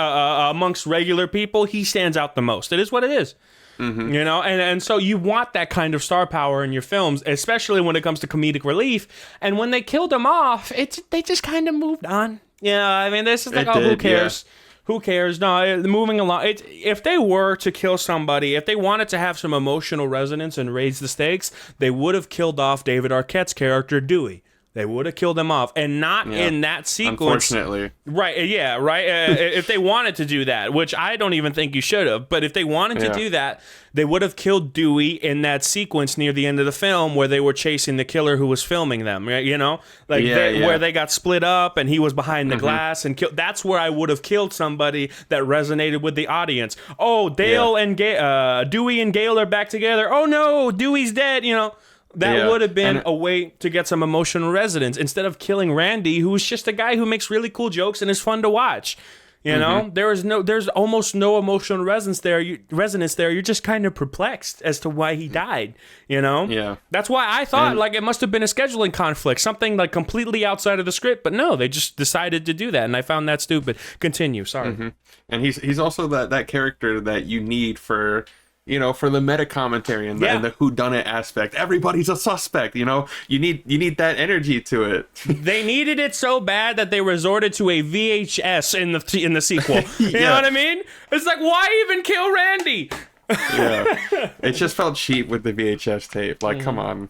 regular people. He stands out the most. It is what it is. Mm-hmm. You know, and so you want that kind of star power in your films, especially when it comes to comedic relief. And when they killed him off, they just kind of moved on. Yeah, I mean, this is like, who cares? Yeah. Who cares? No, moving along. If they were to kill somebody, if they wanted to have some emotional resonance and raise the stakes, they would have killed off David Arquette's character, Dewey. They would have killed him off, and not in that sequence. Unfortunately. Right, yeah, right. If they wanted to do that, which I don't even think you should have, but if they wanted to do that, they would have killed Dewey in that sequence near the end of the film where they were chasing the killer who was filming them, right? You know? Like, where they got split up and he was behind the glass and killed. That's where I would have killed somebody that resonated with the audience. Oh, Dale and Dewey and Gale are back together. Oh, no, Dewey's dead, you know? That would have been a way to get some emotional resonance instead of killing Randy, who is just a guy who makes really cool jokes and is fun to watch. You know, there's almost no emotional resonance there. You're just kind of perplexed as to why he died. You know, that's why I thought like it must have been a scheduling conflict, something like completely outside of the script. But no, they just decided to do that, and I found that stupid. Continue, sorry. And he's also that character that you need for. You know, for the meta commentary and the whodunit aspect, everybody's a suspect. You know, you need that energy to it. They needed it so bad that they resorted to a VHS in the sequel. You know what I mean? It's like, why even kill Randy? It just felt cheap with the VHS tape. Like, come on.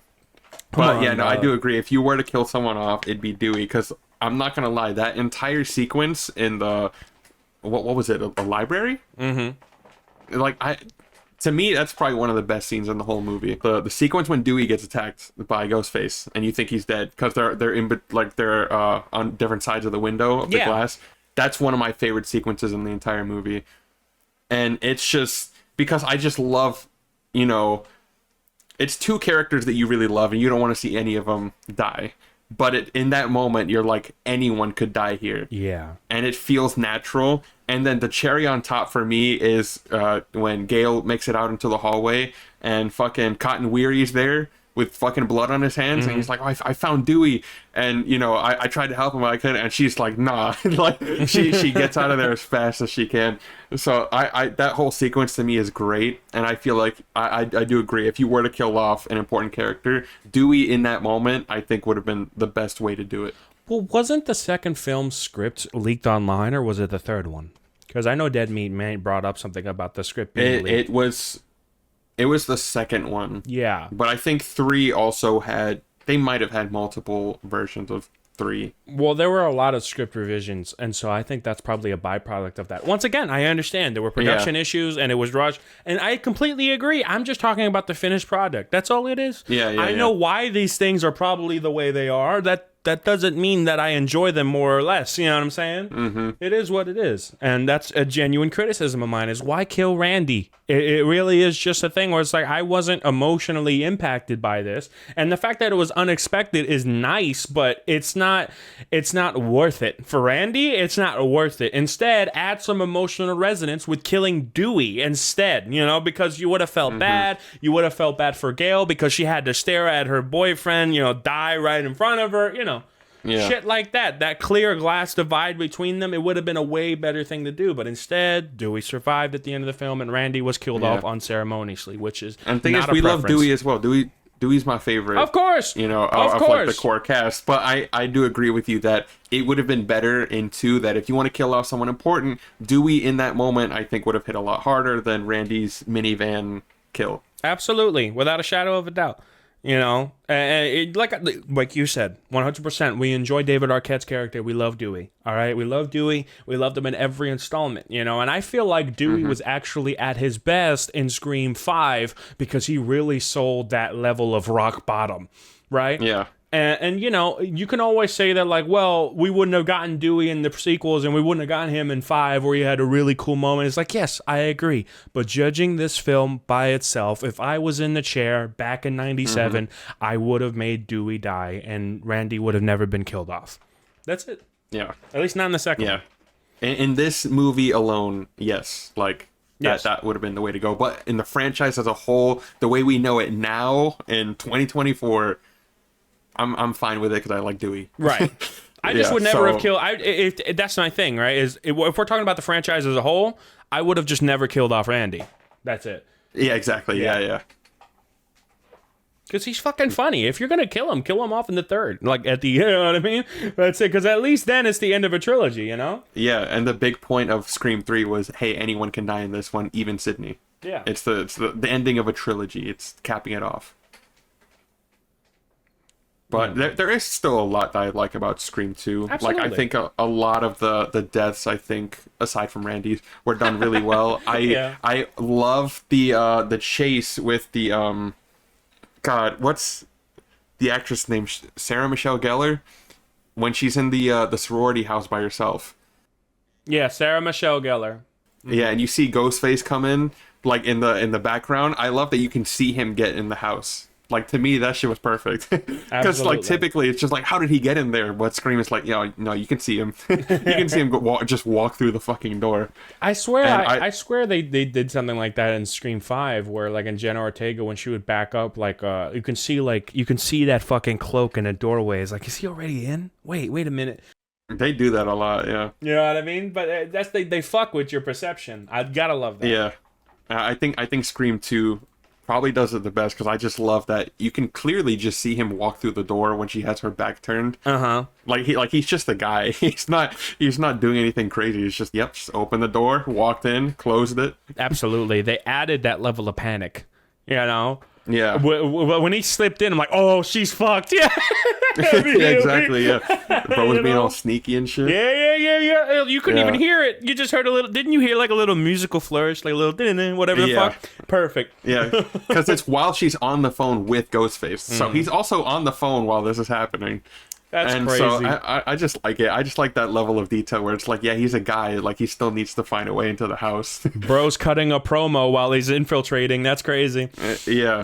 But I do agree. If you were to kill someone off, it'd be Dewey. Because I'm not gonna lie, that entire sequence in the what was it? A library? Mm-hmm. Like To me, that's probably one of the best scenes in the whole movie. The sequence when Dewey gets attacked by Ghostface, and you think he's dead because they're on different sides of the window of the glass. That's one of my favorite sequences in the entire movie, and it's just because I just love, you know, it's two characters that you really love, and you don't want to see any of them die. But in that moment, you're like, anyone could die here. Yeah. And it feels natural. And then the cherry on top for me is when Gale makes it out into the hallway and fucking Cotton Weary's there with fucking blood on his hands. And he's like, oh, I found Dewey. And, you know, I tried to help him, but I couldn't. And she's like, nah. Like, she gets out of there as fast as she can. So I that whole sequence to me is great. And I feel like I do agree. If you were to kill off an important character, Dewey in that moment, I think would have been the best way to do it. Well, wasn't the second film's script leaked online, or was it the third one? Because I know Dead Meat Man brought up something about the script being leaked. It was the second one. Yeah. But I think 3 also they might have had multiple versions of 3. Well, there were a lot of script revisions, and so I think that's probably a byproduct of that. Once again, I understand there were production issues, and it was rushed, and I completely agree. I'm just talking about the finished product. That's all it is. I know why these things are probably the way they are. That doesn't mean that I enjoy them more or less. You know what I'm saying? Mm-hmm. It is what it is. And that's a genuine criticism of mine is why kill Randy? It really is just a thing where it's like I wasn't emotionally impacted by this. And the fact that it was unexpected is nice, but it's not worth it. For Randy, it's not worth it. Instead, add some emotional resonance with killing Dewey instead, you know, because you would have felt bad. You would have felt bad for Gale because she had to stare at her boyfriend, you know, die right in front of her, you know. Yeah. Shit like that clear glass divide between them, it would have been a way better thing to do. But instead, Dewey survived at the end of the film, and Randy was killed off unceremoniously, which is and the thing is, we love Dewey as well. Dewey's my favorite, of course. You know, of like the core cast. But I do agree with you that it would have been better in 2 that if you want to kill off someone important, Dewey in that moment I think would have hit a lot harder than Randy's minivan kill. Absolutely, without a shadow of a doubt. You know, like you said, 100%. We enjoy David Arquette's character. We love Dewey. All right, we love Dewey. We loved him in every installment. You know, and I feel like Dewey was actually at his best in Scream 5 because he really sold that level of rock bottom, right? Yeah. And you know, you can always say that, like, well, we wouldn't have gotten Dewey in the sequels and we wouldn't have gotten him in 5 where he had a really cool moment. It's like, yes, I agree. But judging this film by itself, if I was in the chair back in 97, I would have made Dewey die and Randy would have never been killed off. That's it. Yeah. At least not in the second one. In this movie alone, yes. Like, that would have been the way to go. But in the franchise as a whole, the way we know it now in 2024... I'm fine with it because I like Dewey. Right. I just would never have killed. If that's my thing, right? If we're talking about the franchise as a whole, I would have just never killed off Randy. That's it. Yeah, exactly. Yeah. Because he's fucking funny. If you're gonna kill him off in the third. Like at the, you know what I mean? That's it. Because at least then it's the end of a trilogy, you know? Yeah, and the big point of Scream 3 was, hey, anyone can die in this one, even Sydney. Yeah. It's the ending of a trilogy. It's capping it off. But there is still a lot that I like about Scream 2. Absolutely. Like, I think a lot of the deaths, I think, aside from Randy's, were done really well. I love the chase with the, God, what's the actress name? Sarah Michelle Gellar? When she's in the sorority house by herself. Yeah, Sarah Michelle Gellar. Yeah, and you see Ghostface come in, like, in the background. I love that you can see him get in the house. Like, to me, that shit was perfect. Because, like, typically it's just like, how did he get in there? But Scream is like, no, you can see him. You can see him just walk through the fucking door. I swear, I swear they did something like that in Scream 5, where, like, in Jenna Ortega, when she would back up, like, you can see that fucking cloak in a doorway. It's like, is he already in? Wait a minute. They do that a lot, yeah. You know what I mean? But they fuck with your perception. I gotta love that. Yeah. I think Scream 2 probably does it the best because I just love that you can clearly just see him walk through the door when she has her back turned. He's just a guy. He's not doing anything crazy. He's just just opened the door, walked in, closed it. Absolutely, they added that level of panic. You know. Yeah. When he slipped in, I'm like, oh, she's fucked. Yeah. Yeah, exactly. Yeah. Bro was being all sneaky and shit. Yeah. You couldn't even hear it. You just heard a little. Didn't you hear like a little musical flourish, like a little whatever the fuck? Perfect. Yeah. Because it's while she's on the phone with Ghostface, so he's also on the phone while this is happening. That's crazy. So I just like it. I just like that level of detail where it's like, yeah, he's a guy. Like, he still needs to find a way into the house. Bro's cutting a promo while he's infiltrating. That's crazy. Yeah.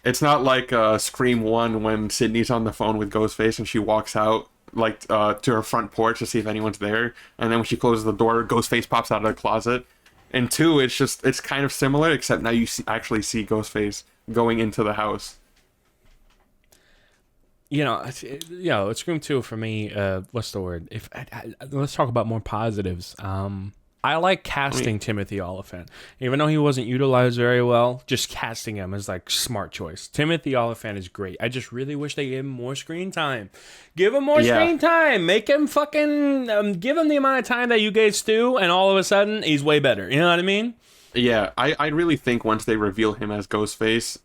It's not like Scream 1 when Sydney's on the phone with Ghostface and she walks out like to her front porch to see if anyone's there. And then when she closes the door, Ghostface pops out of the closet. And 2, it's kind of similar, except now you actually see Ghostface going into the house. You know, Scream 2 for me, what's the word? Let's talk about more positives. I like casting Timothy Olyphant. Even though he wasn't utilized very well, just casting him is like smart choice. Timothy Olyphant is great. I just really wish they gave him more screen time. Give him more screen time. Make him fucking give him the amount of time that you gave Stu, and all of a sudden he's way better. You know what I mean? Yeah, I really think once they reveal him as Ghostface,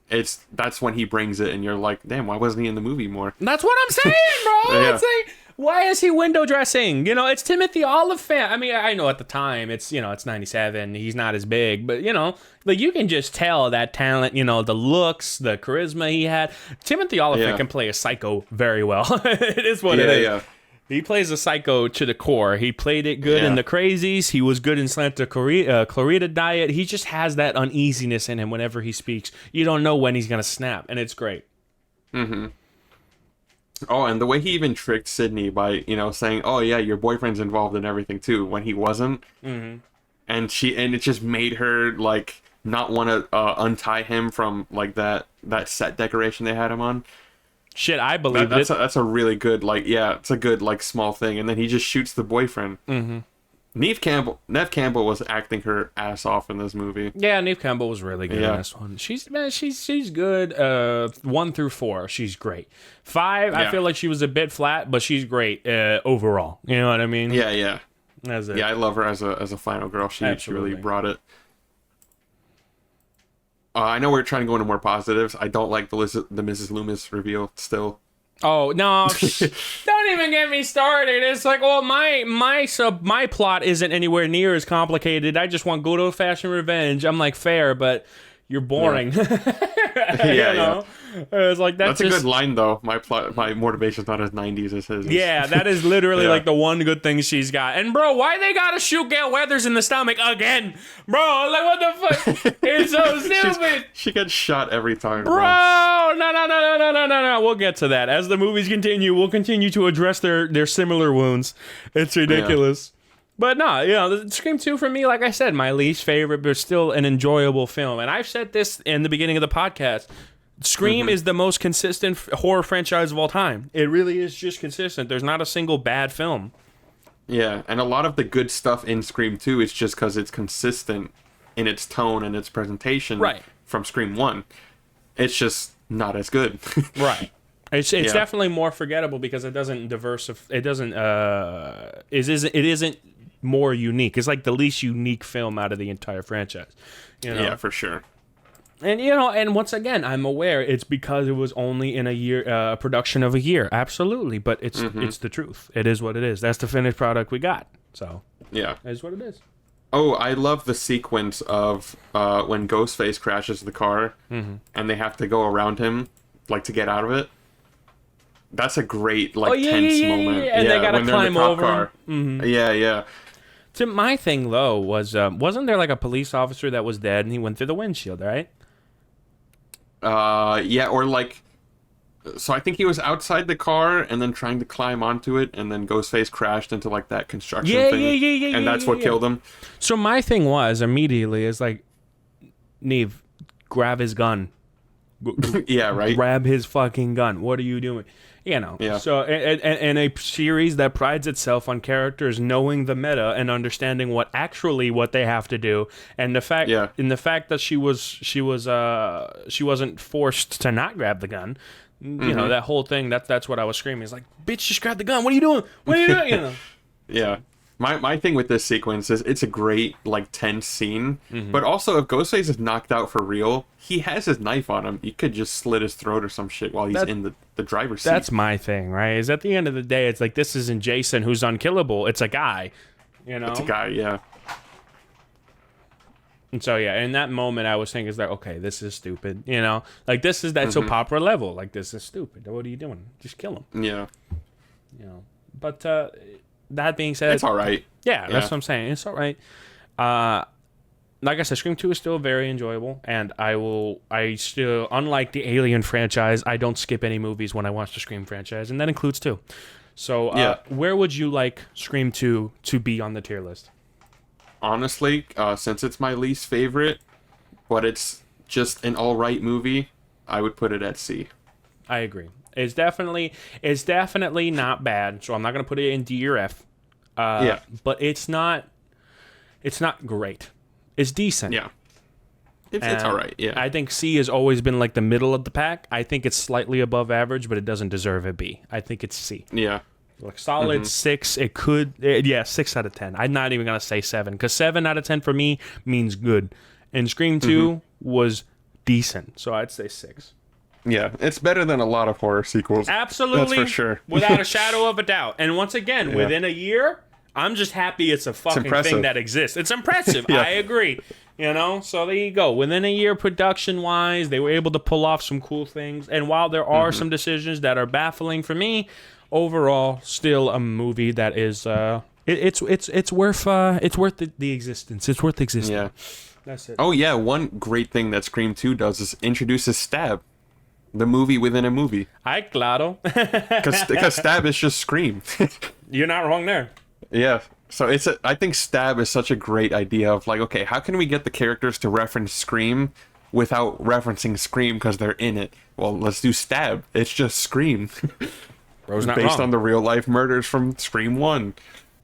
that's when he brings it, and you're like, damn, why wasn't he in the movie more? That's what I'm saying, bro. Yeah. It's like, why is he window dressing? You know, it's Timothy Olyphant. I mean, I know at the time it's 97, he's not as big, but like you can just tell that talent, the looks, the charisma he had. Timothy Olyphant can play a psycho very well. It is what it is. Yeah. He plays a psycho to the core. He played it good in The Crazies. He was good in Santa Clarita Diet. He just has that uneasiness in him whenever he speaks. You don't know when he's going to snap, and it's great. Mm-hmm. Oh, and the way he even tricked Sydney by, saying, oh, yeah, your boyfriend's involved in everything, too, when he wasn't. Mm-hmm. And it just made her, like, not want to untie him from, like, that set decoration they had him on. Shit, I believe it. That's a really good, it's a good, small thing. And then he just shoots the boyfriend. Mm-hmm. Neve Campbell was acting her ass off in this movie. Yeah, Neve Campbell was really good in this one. She's good. 1 through 4, she's great. 5, I feel like she was a bit flat, but she's great overall. You know what I mean? Yeah. That's it. Yeah, I love her as a final girl. She really brought it. I know we're trying to go into more positives. I don't like the Mrs. Loomis reveal still. Oh no! Don't even get me started. It's like, well, my plot isn't anywhere near as complicated. I just want good old fashioned revenge. I'm like, fair, but you're boring. Yeah, Yeah. It's like that's a good line though. My motivation's not as 90s as his. Yeah, that is literally like the one good thing she's got. And bro, why they gotta shoot Gail Weathers in the stomach again, bro? Like what the fuck? It's so stupid. She gets shot every time, bro. No. We'll get to that as the movies continue. We'll continue to address their similar wounds. It's ridiculous. Yeah. But no, Scream 2 for me, like I said, my least favorite, but still an enjoyable film. And I've said this in the beginning of the podcast. Scream is the most consistent horror franchise of all time. It really is just consistent. There's not a single bad film. Yeah, and a lot of the good stuff in Scream 2 is just because it's consistent in its tone and its presentation from Scream 1. It's just not as good. Right. It's definitely more forgettable because it doesn't it isn't more unique. It's like the least unique film out of the entire franchise. Yeah, for sure. And and once again, I'm aware it's because it was only in a year, production of a year. Absolutely, but it's the truth. It is what it is. That's the finished product we got. So yeah, it is what it is. Oh, I love the sequence of when Ghostface crashes the car and they have to go around him, like to get out of it. That's a great tense moment. Yeah. And they gotta climb over. Yeah. So my thing though was, wasn't there like a police officer that was dead and he went through the windshield, right? Yeah, or like, so I think he was outside the car and then trying to climb onto it, and then Ghostface crashed into like that construction thing, and that's what killed him. So my thing was immediately is like, Neve, grab his gun. Yeah, right. Grab his fucking gun. What are you doing? Yeah. So, and a series that prides itself on characters knowing the meta and understanding what they have to do, and the fact, that she wasn't forced to not grab the gun. You know, that whole thing. That's what I was screaming. It's like, bitch, just grab the gun. What are you doing? What are you doing? Yeah. My thing with this sequence is it's a great, tense scene, but also if Ghostface is knocked out for real, he has his knife on him. He could just slit his throat or some shit while he's in the driver's seat. That's my thing, right? Is at the end of the day, it's like, this isn't Jason who's unkillable. It's a guy, It's a guy, yeah. And so, in that moment, I was thinking, is like, okay, this is stupid, Like, this is that soap opera level. Like, this is stupid. What are you doing? Just kill him. Yeah. But, that being said, it's all right. Yeah, that's what I'm saying. It's all right. Like I said, Scream 2 is still very enjoyable, and I still, unlike the Alien franchise, I don't skip any movies when I watch the Scream franchise, and that includes 2. So, where would you like Scream 2 to be on the tier list? Honestly, since it's my least favorite, but it's just an all right movie, I would put it at C. I agree. It's definitely not bad, so I'm not gonna put it in D or F. But it's not great. It's decent. Yeah. It's all right. Yeah. I think C has always been like the middle of the pack. I think it's slightly above average, but it doesn't deserve a B. I think it's C. Yeah. Like solid 6. It could 6 out of 10. I'm not even gonna say 7 because 7 out of 10 for me means good, and Scream 2 was decent, so I'd say 6. Yeah, it's better than a lot of horror sequels. Absolutely. That's for sure. Without a shadow of a doubt. And once again, within a year, I'm just happy it's a fucking thing that exists. It's impressive. I agree. So there you go. Within a year, production-wise, they were able to pull off some cool things. And while there are some decisions that are baffling for me, overall, still a movie that is it's worth the existence. It's worth existing. Yeah. That's it. Oh yeah, one great thing that Scream 2 does is introduces Stab. The movie within a movie. Ay, claro. Because Stab is just Scream. You're not wrong there. Yeah. So I think Stab is such a great idea of like, okay, how can we get the characters to reference Scream without referencing Scream because they're in it? Well, let's do Stab. It's just Scream. Bro's not based wrong. on the real life murders from Scream 1.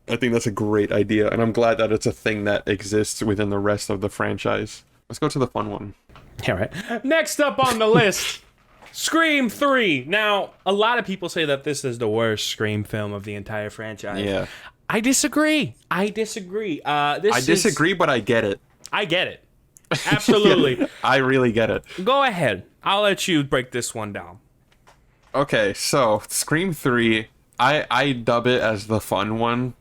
I think that's a great idea, and I'm glad that it's a thing that exists within the rest of the franchise. Let's go to the fun one. All right. Next up on the list, Scream 3. Now, a lot of people say that this is the worst Scream film of the entire franchise. Yeah. I disagree. I disagree, but I get it. Absolutely. I really get it. Go ahead. I'll let you break this one down. Okay, so Scream 3, I dub it as the fun one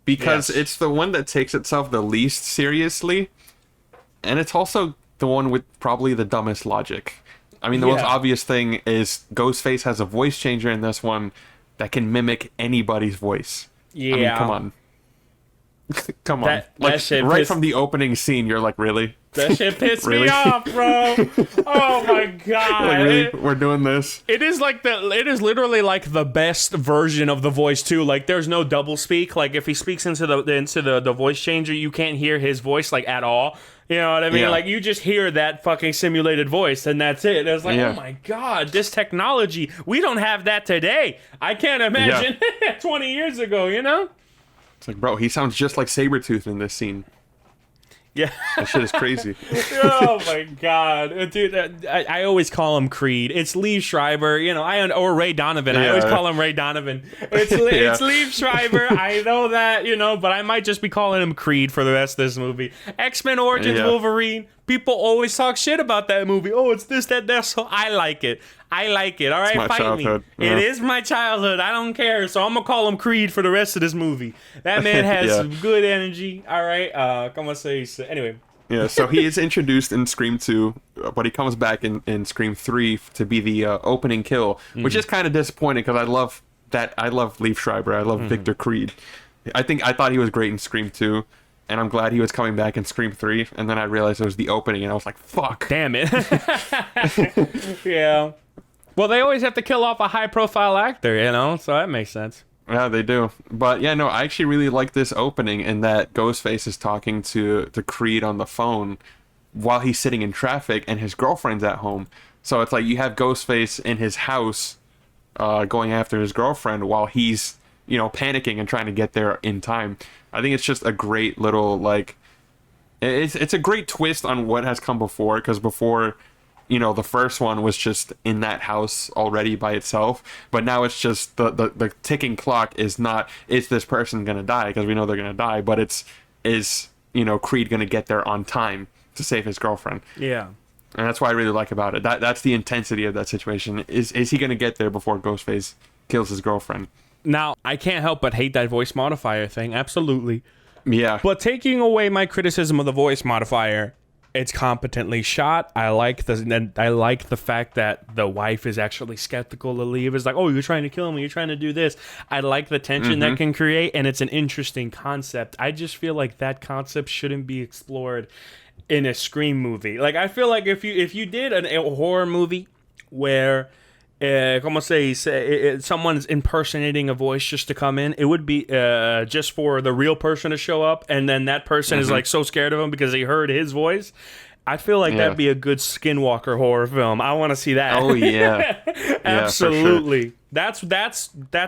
because Yes. it's the one that takes itself the least seriously, and it's also the one with probably the dumbest logic. I mean, the most Yeah. obvious thing is Ghostface has a voice changer in this one that can mimic anybody's voice. Yeah. I mean, come on. Come on. That Like, shit right pissed- from the opening scene, you're like, really? That shit pissed Really? me off, bro. Oh my god. Like, really? We're doing this? It is literally like the best version of the voice too. Like there's no double speak. Like if he speaks into the voice changer, you can't hear his voice like at all. You know what I mean? Yeah. Like you just hear that fucking simulated voice and that's it. It's like, Yeah. oh my god, this technology. We don't have that today. I can't imagine 20 years ago, you know? It's like, bro, he sounds just like Sabretooth in this scene. Yeah. That shit is crazy. Oh my god, dude! I always call him Creed. It's Lee Schreiber, you know. Or Ray Donovan. I always Yeah. call him Ray Donovan. It's Yeah. it's Lee Schreiber. I know that, you know, but I might just be calling him Creed for the rest of this movie. X-Men Origins Yeah. Wolverine. People always talk shit about that movie. Oh, it's this, that. So I like it. I like it. All right, my fight childhood. me. Yeah. It is my childhood. I don't care. So I'm gonna call him Creed for the rest of this movie. That man has Yeah. some good energy. All right. Come on, say anyway. Yeah, so he is introduced in Scream 2, but he comes back in Scream 3 to be the opening kill, which is kind of disappointing because I love that. I love Leif Schreiber. I love Victor Creed. I thought he was great in Scream 2, and I'm glad he was coming back in Scream 3, and then I realized it was the opening, and I was like, fuck. Damn it. Yeah. Well, they always have to kill off a high-profile actor, you know, so that makes sense. Yeah, they do. But yeah, no, I actually really like this opening in that Ghostface is talking to Creed on the phone while he's sitting in traffic and his girlfriend's at home. So it's like you have Ghostface in his house going after his girlfriend while he's, you know, panicking and trying to get there in time. I think it's just a great little, like, it's a great twist on what has come before, because before, you know, the first one was just in that house already by itself, but now it's just the ticking clock is not, is this person gonna die, because we know they're gonna die, but is you know, Creed gonna get there on time to save his girlfriend. Yeah. And that's what I really like about it. That's the intensity of that situation. Is he gonna get there before Ghostface kills his girlfriend? Now, I can't help but hate that voice modifier thing, absolutely. Yeah. But taking away my criticism of the voice modifier, it's competently shot. I like the fact that the wife is actually skeptical to leave. It's like, oh, you're trying to kill me. You're trying to do this. I like the tension that can create, and it's an interesting concept. I just feel like that concept shouldn't be explored in a Scream movie. Like, I feel like if you did a horror movie where someone's impersonating a voice just to come in, it would be just for the real person to show up, and then that person is like so scared of him because they heard his voice. I feel like that'd be a good Skinwalker horror film. I want to see that. Oh yeah. Absolutely. That's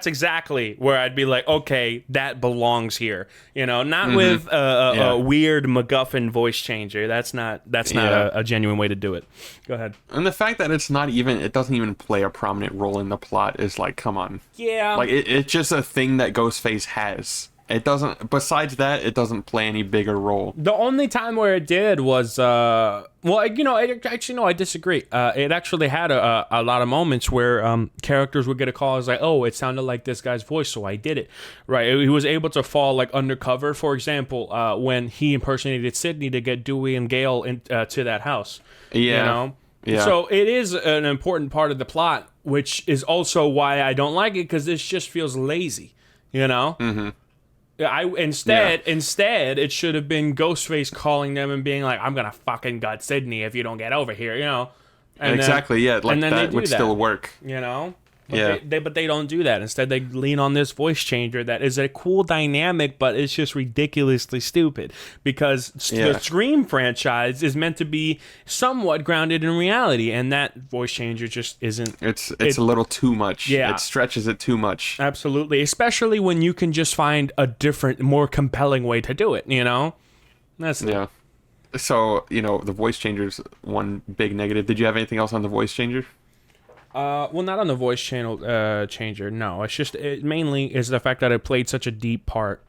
exactly where I'd be like, okay, that belongs here. You know, not with a weird MacGuffin voice changer. That's not a genuine way to do it. Go ahead. And the fact that it doesn't even play a prominent role in the plot is like, come on. Yeah. Like it's just a thing that Ghostface has. It doesn't. Besides that, it doesn't play any bigger role. The only time where it did was, I disagree. It actually had a lot of moments where characters would get a call. It's like, oh, it sounded like this guy's voice, so I did it. Right? He was able to fall like undercover. For example, when he impersonated Sydney to get Dewey and Gale to that house. Yeah. You know. Yeah. So it is an important part of the plot, which is also why I don't like it, because this just feels lazy. You know. Mm-hmm. Instead, it should have been Ghostface calling them and being like, "I'm gonna fucking gut Sydney if you don't get over here," you know. And exactly. then, Yeah. Like and then that would still work. You know. But they don't do that. Instead, they lean on this voice changer that is a cool dynamic, but it's just ridiculously stupid, because the Scream franchise is meant to be somewhat grounded in reality, and that voice changer just isn't. It's a little too much. Yeah. It stretches it too much. Absolutely, especially when you can just find a different, more compelling way to do it. You know, Yeah. So, you know, the voice changer's one big negative. Did you have anything else on the voice changer? Well, not on the voice channel changer. No, it's just it mainly is the fact that it played such a deep part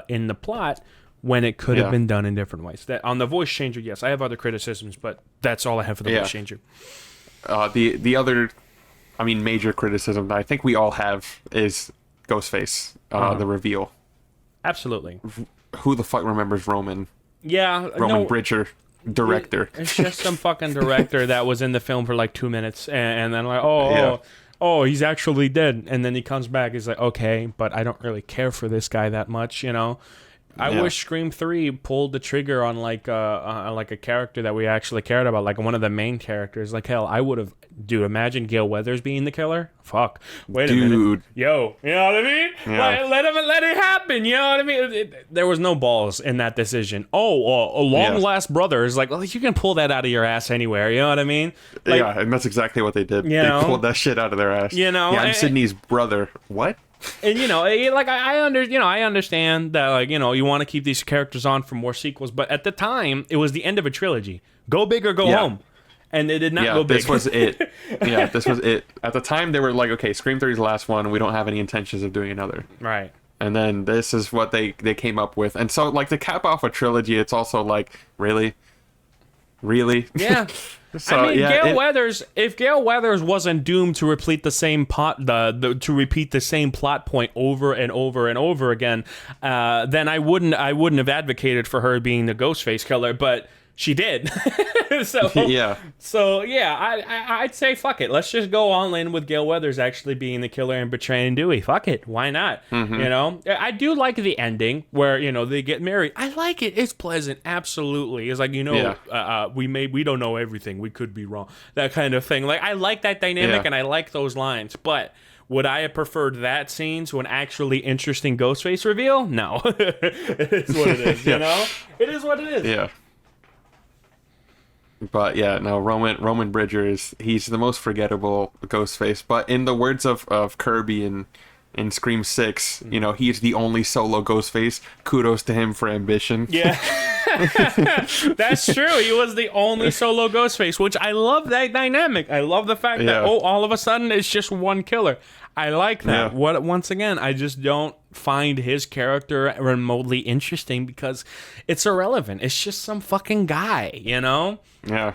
in the plot, when it could have Yeah. been done in different ways. That on the voice changer, yes, I have other criticisms, but that's all I have for the Yeah. voice changer. The other, I mean, major criticism that I think we all have is Ghostface, the reveal. Absolutely. Who the fuck remembers Roman Yeah, Roman Bridger, director? It's just some fucking director that was in the film for like 2 minutes, and then like, Yeah. oh, he's actually dead, and then he comes back. He's like, okay, but I don't really care for this guy that much, you know. I Yeah. wish Scream 3 pulled the trigger on like a character that we actually cared about, like one of the main characters. Like hell, I would have. Dude, imagine Gale Weathers being the killer. Fuck. Wait a minute. Dude. Yo, you know what I mean? Yeah. Let it happen. You know what I mean? There was no balls in that decision. Oh, a long last brother is like, well, you can pull that out of your ass anywhere. You know what I mean? Like, Yeah, and that's exactly what they did. You They know? pulled that shit out of their ass. You know, Yeah, I'm and- Sydney's brother. What? And like I understand that, like, you want to keep these characters on for more sequels, but at the time it was the end of a trilogy. Go big or go Yeah. home, and they did not Yeah, go big. this was it. Yeah, this was it. At the time, they were like, okay, Scream 3 is the last one. We don't have any intentions of doing another. Right. And then this is what they came up with. And so, like, to cap off a trilogy, it's also like, really? Yeah. So, I mean, yeah, Gale Weathers. If Gale Weathers wasn't doomed to repeat the same to repeat the same plot point over and over and over again, then I wouldn't have advocated for her being the Ghostface killer. But she did. So Yeah. So yeah, I'd say fuck it. Let's just go all in with Gale Weathers actually being the killer and betraying Dewey. Fuck it. Why not? Mm-hmm. You know, I do like the ending where they get married. I like it. It's pleasant. Absolutely. It's like we don't know everything. We could be wrong. That kind of thing. Like I like that dynamic Yeah. and I like those lines, but. Would I have preferred that scene to an actually interesting Ghostface reveal? No. It is what it is, you know? It is what it is. Yeah. But yeah, no, Roman Bridger he's the most forgettable Ghostface. But in the words of Kirby in Scream 6, he's the only solo Ghostface. Kudos to him for ambition. Yeah. That's true. He was the only solo Ghostface, which I love that dynamic. I love the fact that, all of a sudden it's just one killer. I like that. Yeah. Once again, I just don't find his character remotely interesting because it's irrelevant. It's just some fucking guy, you know? Yeah.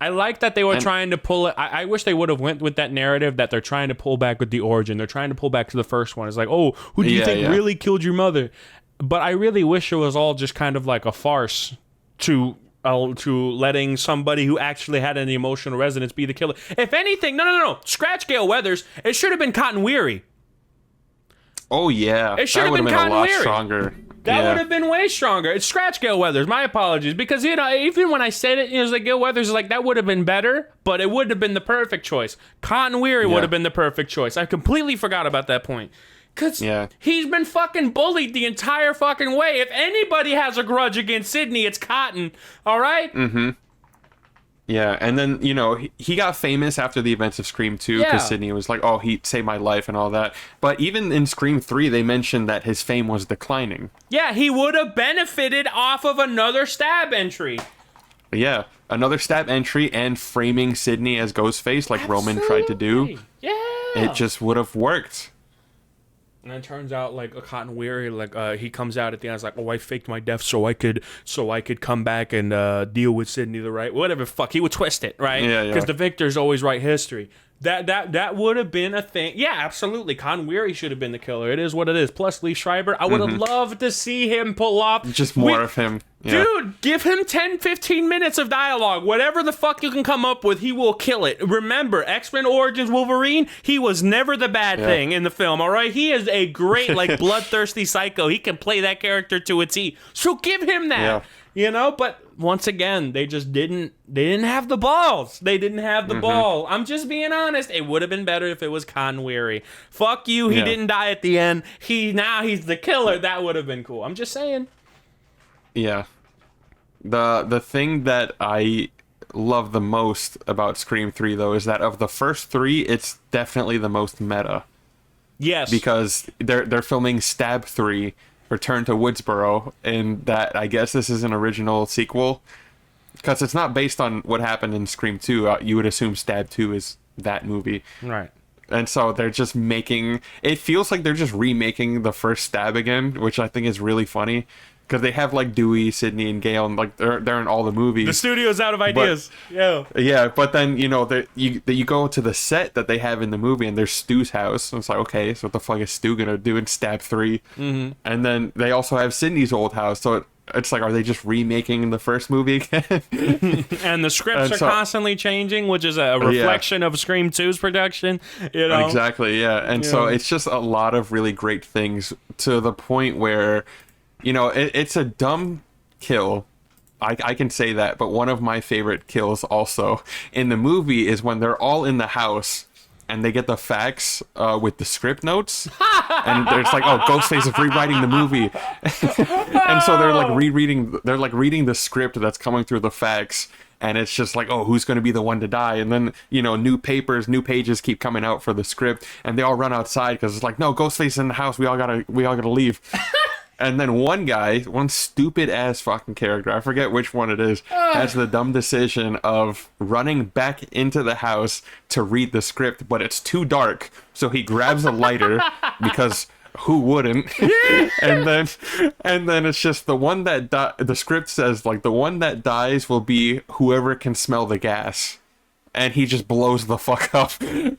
I like that they were trying to pull it. I wish they would have went with that narrative that they're trying to pull back with the origin. They're trying to pull back to the first one. It's like, oh, who do you think really killed your mother? But I really wish it was all just kind of like a farce to letting somebody who actually had an emotional resonance be the killer. If anything, no. Scratch Gale Weathers. It should have been Cotton Weary. Oh yeah. It should have been a Cotton lot Weary. stronger. That would have been way stronger. It's Scratch Gale Weathers. My apologies. Because, even when I said it, it was like Gale Weathers is like, that would have been better, but it wouldn't have been the perfect choice. Cotton Weary would have been the perfect choice. I completely forgot about that point. Because he's been fucking bullied the entire fucking way. If anybody has a grudge against Sydney, it's Cotton. All right? Mm-hmm. Yeah, and then, he got famous after the events of Scream 2 because Sydney was like, oh, he saved my life and all that. But even in Scream 3, they mentioned that his fame was declining. Yeah, he would have benefited off of another stab entry. Yeah, another stab entry and framing Sydney as Ghostface like Roman tried to do. Yeah. It just would have worked. And then it turns out, like, a Cotton Weary, like, he comes out at the end, it's like, oh, I faked my death so I could come back and deal with Sydney the right, whatever, fuck, he would twist it, right? Yeah. Because the victors always write history. That would have been a thing. Yeah, absolutely. Cotton Weary should have been the killer. It is what it is. Plus, Lee Schreiber, I would have loved to see him pull off. Just more of him. Yeah. Dude, give him 10, 15 minutes of dialogue. Whatever the fuck you can come up with, he will kill it. Remember, X-Men Origins Wolverine, he was never the bad thing in the film, all right? He is a great, like, bloodthirsty psycho. He can play that character to a T. So give him that. Yeah. But once again, they didn't have the balls. They didn't have the ball. I'm just being honest. It would have been better if it was Cotton Weary. Fuck you, he didn't die at the end. He's the killer. That would have been cool. I'm just saying. Yeah. The thing that I love the most about Scream 3, though, is that of the first three, it's definitely the most meta. Yes. Because they're filming Stab 3, Return to Woodsboro, and that, I guess this is an original sequel. Because it's not based on what happened in Scream 2. You would assume Stab 2 is that movie. Right. And so they're just it feels like they're just remaking the first Stab again, which I think is really funny. because they have like Dewey, Sidney, and Gale, and like they're in all the movies. The studio's out of ideas. Yeah, but then you go to the set that they have in the movie, and there's Stu's house. And it's like, okay, so what the fuck is Stu gonna do in Stab 3? Mm-hmm. And then they also have Sidney's old house. So it's like, are they just remaking the first movie again? And the scripts are constantly changing, which is a reflection of Scream 2's production. Exactly, yeah. And so it's just a lot of really great things, to the point where, it's a dumb kill. I can say that, but one of my favorite kills also in the movie is when they're all in the house and they get the facts with the script notes, and it's like, oh, Ghostface is rewriting the movie, and so they're like reading the script that's coming through the facts, and it's just like, oh, who's going to be the one to die? And then new pages keep coming out for the script, and they all run outside because it's like, no, Ghostface in the house, we all gotta leave. And then one stupid ass fucking character, I forget which one it is, has the dumb decision of running back into the house to read the script, but it's too dark. So he grabs a lighter because who wouldn't? and then it's just the one that the script says, like, the one that dies will be whoever can smell the gas. And he just blows the fuck up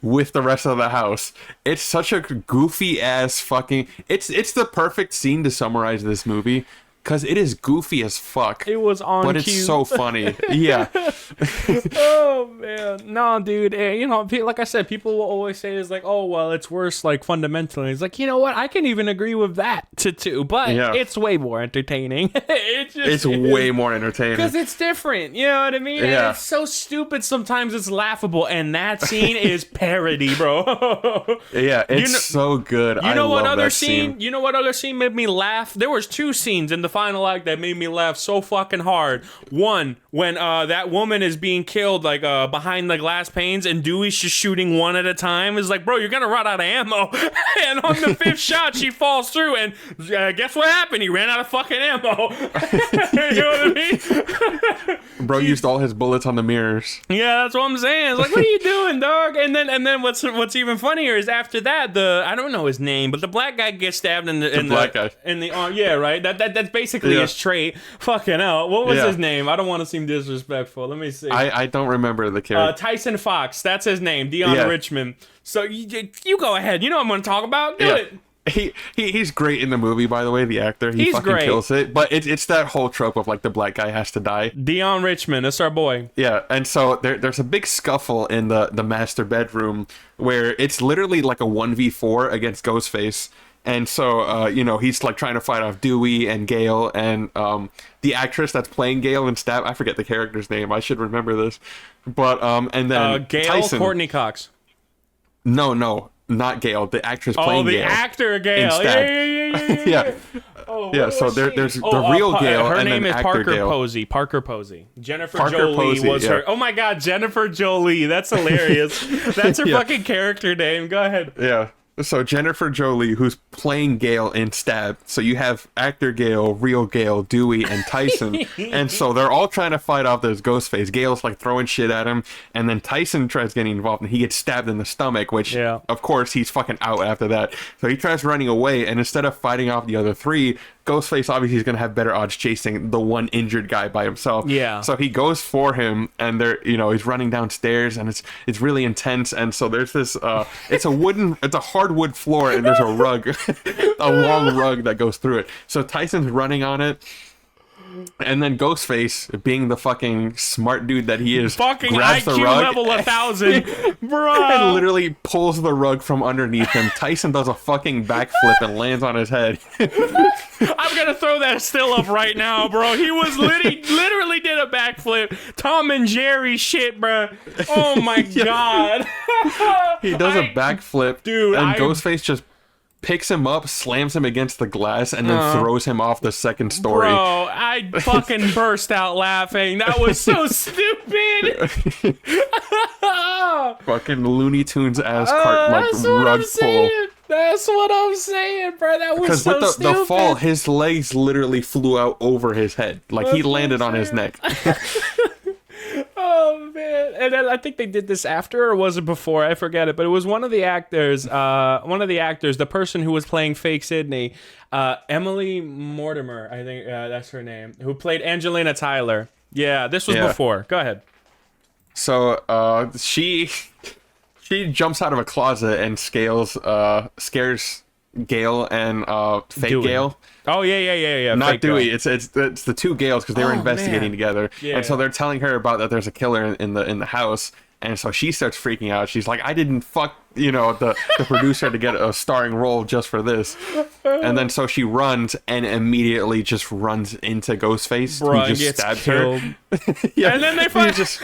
with the rest of the house. It's such a goofy ass fucking... It's the perfect scene to summarize this movie, because it is goofy as fuck. It was on but cue. It's so funny. Yeah. Oh, man. No, dude. Like I said, people will always say it's like, oh, well, it's worse, like, fundamentally. It's like, you know what? I can even agree with that, too. But it's way more entertaining. It's way more entertaining. Because it's different. You know what I mean? Yeah. And it's so stupid. Sometimes it's laughable. And that scene is parody, bro. Yeah, it's so good. You know what other scene? You know what other scene made me laugh? There was 2 scenes in the final act that made me laugh so fucking hard. One, when that woman is being killed, like, behind the glass panes, and Dewey's just shooting one at a time. It's like, bro, you're gonna run out of ammo. And on the 5th shot, she falls through, and guess what happened? He ran out of fucking ammo. You know what I mean? Bro used all his bullets on the mirrors. Yeah, that's what I'm saying. It's like, what are you doing, dog? And then what's even funnier is after that, I don't know his name, but the black guy gets stabbed in the arm. Yeah, right. That's basically his trait. Fucking hell. What was his name? I don't want to seem disrespectful. Let me see. I don't remember the character. Tyson Fox. That's his name. Dion Richmond. So you go ahead. You know what I'm going to talk about. Do it. He's great in the movie, by the way. The actor, he's fucking great. Kills it. But it's that whole trope of like the black guy has to die. Dion Richmond, that's our boy. Yeah, and so there's a big scuffle in the master bedroom where it's literally like a 1v4 against Ghostface. And so, he's like trying to fight off Dewey and Gale, and the actress that's playing Gale in Stab, I forget the character's name. I should remember this. But and then Gale, Tyson, Courtney Cox. No, not Gale. The actress playing Gale. Oh, the actor Gale. Yeah. Yeah. So there's the real Gale, her and name then is actor Parker Gale. Posey. Parker Posey. Jennifer Parker Jolie Posey, was her. Oh my God, Jennifer Jolie. That's hilarious. That's her fucking character name. Go ahead. Yeah. So Jennifer Jolie, who's playing Gale in Stab. So you have actor Gale, real Gale, Dewey, and Tyson. And so they're all trying to fight off this Ghostface. Gale's like throwing shit at him. And then Tyson tries getting involved and he gets stabbed in the stomach, which of course he's fucking out after that. So he tries running away, and instead of fighting off the other 3, Ghostface obviously is going to have better odds chasing the one injured guy by himself. Yeah. So he goes for him, and he's running downstairs, and it's really intense. And so there's this it's a hardwood floor, and there's a rug, a long rug that goes through it. So Tyson's running on it. And then Ghostface, being the fucking smart dude that he is, fucking grabs IQ the rug, level 1,000, bro, and literally pulls the rug from underneath him. Tyson does a fucking backflip and lands on his head. I'm gonna throw that still up right now, bro. He was literally did a backflip, Tom and Jerry shit, bro. Oh my God. He does a backflip, dude, and Ghostface just picks him up, slams him against the glass, and then throws him off the second story. Bro, I fucking burst out laughing. That was so stupid. Fucking Looney Tunes ass cart rug pull. That's what I'm saying, bro. That was so with stupid. The fall, his legs literally flew out over his head. Like he landed on his neck. Oh man. man. And then I think they did this after, or was it before? I forget it. But it was one of the actors, the person who was playing fake Sydney, Emily Mortimer, I think that's her name, who played Angelina Tyler. Yeah, this was before. Go ahead. So she jumps out of a closet and scares Gale and fake Dewey. Gale. Oh yeah. Not fake Dewey. girl. It's the two Gales because they were investigating man. together, Yeah. and so they're telling her about that there's a killer in the house, and so she starts freaking out. She's like, I didn't fuck the producer to get a starring role just for this, and then so she runs and immediately just runs into Ghostface, Bruh, who just gets stabs killed. her. Yeah, And then they he find. just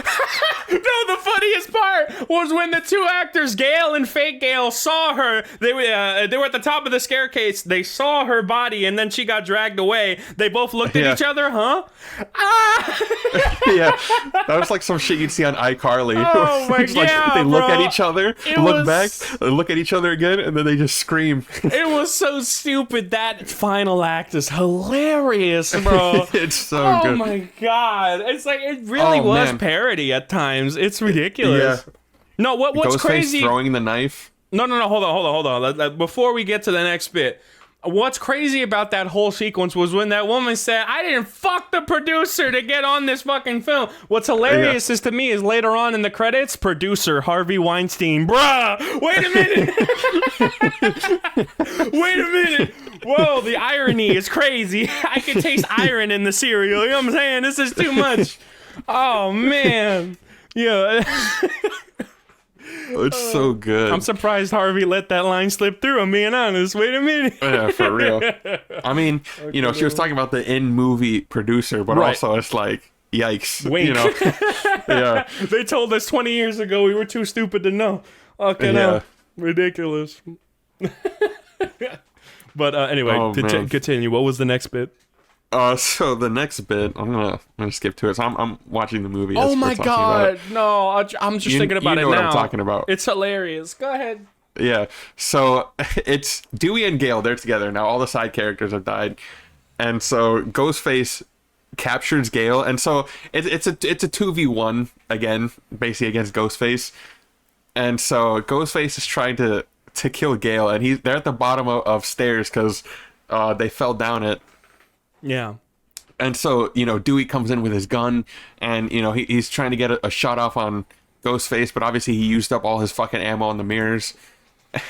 No, the funniest part was when the two actors, Gale and fake Gale, saw her. They were at the top of the staircase. They saw her body, and then she got dragged away. They both looked at each other, huh? Ah! yeah, that was like some shit you'd see on iCarly. Oh my It's like, God, they look bro. at each other, It look was- back, they look at each other again, and then they just scream. It was so stupid. That final act is hilarious, bro. It's so Oh good. my God! It's like it really Oh, was man. parody at times. It's ridiculous. Yeah. No, what's Ghostface crazy? throwing the knife. No, hold on. Before we get to the next bit, what's crazy about that whole sequence was when that woman said, I didn't fuck the producer to get on this fucking film. What's hilarious is to me is later on in the credits, producer Harvey Weinstein. Bruh, wait a minute. Wait a minute. Whoa, the irony is crazy. I can taste iron in the cereal. You know what I'm saying? This is too much. Oh, man. Yeah. It's so good. I'm surprised Harvey let that line slip through. I'm being honest. Wait a minute. Yeah, for real. I mean, she was talking about the in-movie producer, but Right. also it's like, yikes. Wink. Yeah. They told us 20 years ago we were too stupid to know. Okay, Yeah. ridiculous. But anyway, Oh, man. continue. What was the next bit? So the next bit, I'm gonna skip to it. So I'm watching the movie. Oh as my we're talking about it. God! No, I'm just thinking about you know it what now. I'm talking about. It's hilarious. Go ahead. Yeah. So it's Dewey and Gale. They're together now. All the side characters have died, and so Ghostface captures Gale, and so it's a 2v1 again, basically against Ghostface, and so Ghostface is trying to kill Gale, and they're at the bottom of stairs because they fell down it. Yeah. And so, Dewey comes in with his gun, and, he's trying to get a shot off on Ghostface, but obviously he used up all his fucking ammo on the mirrors.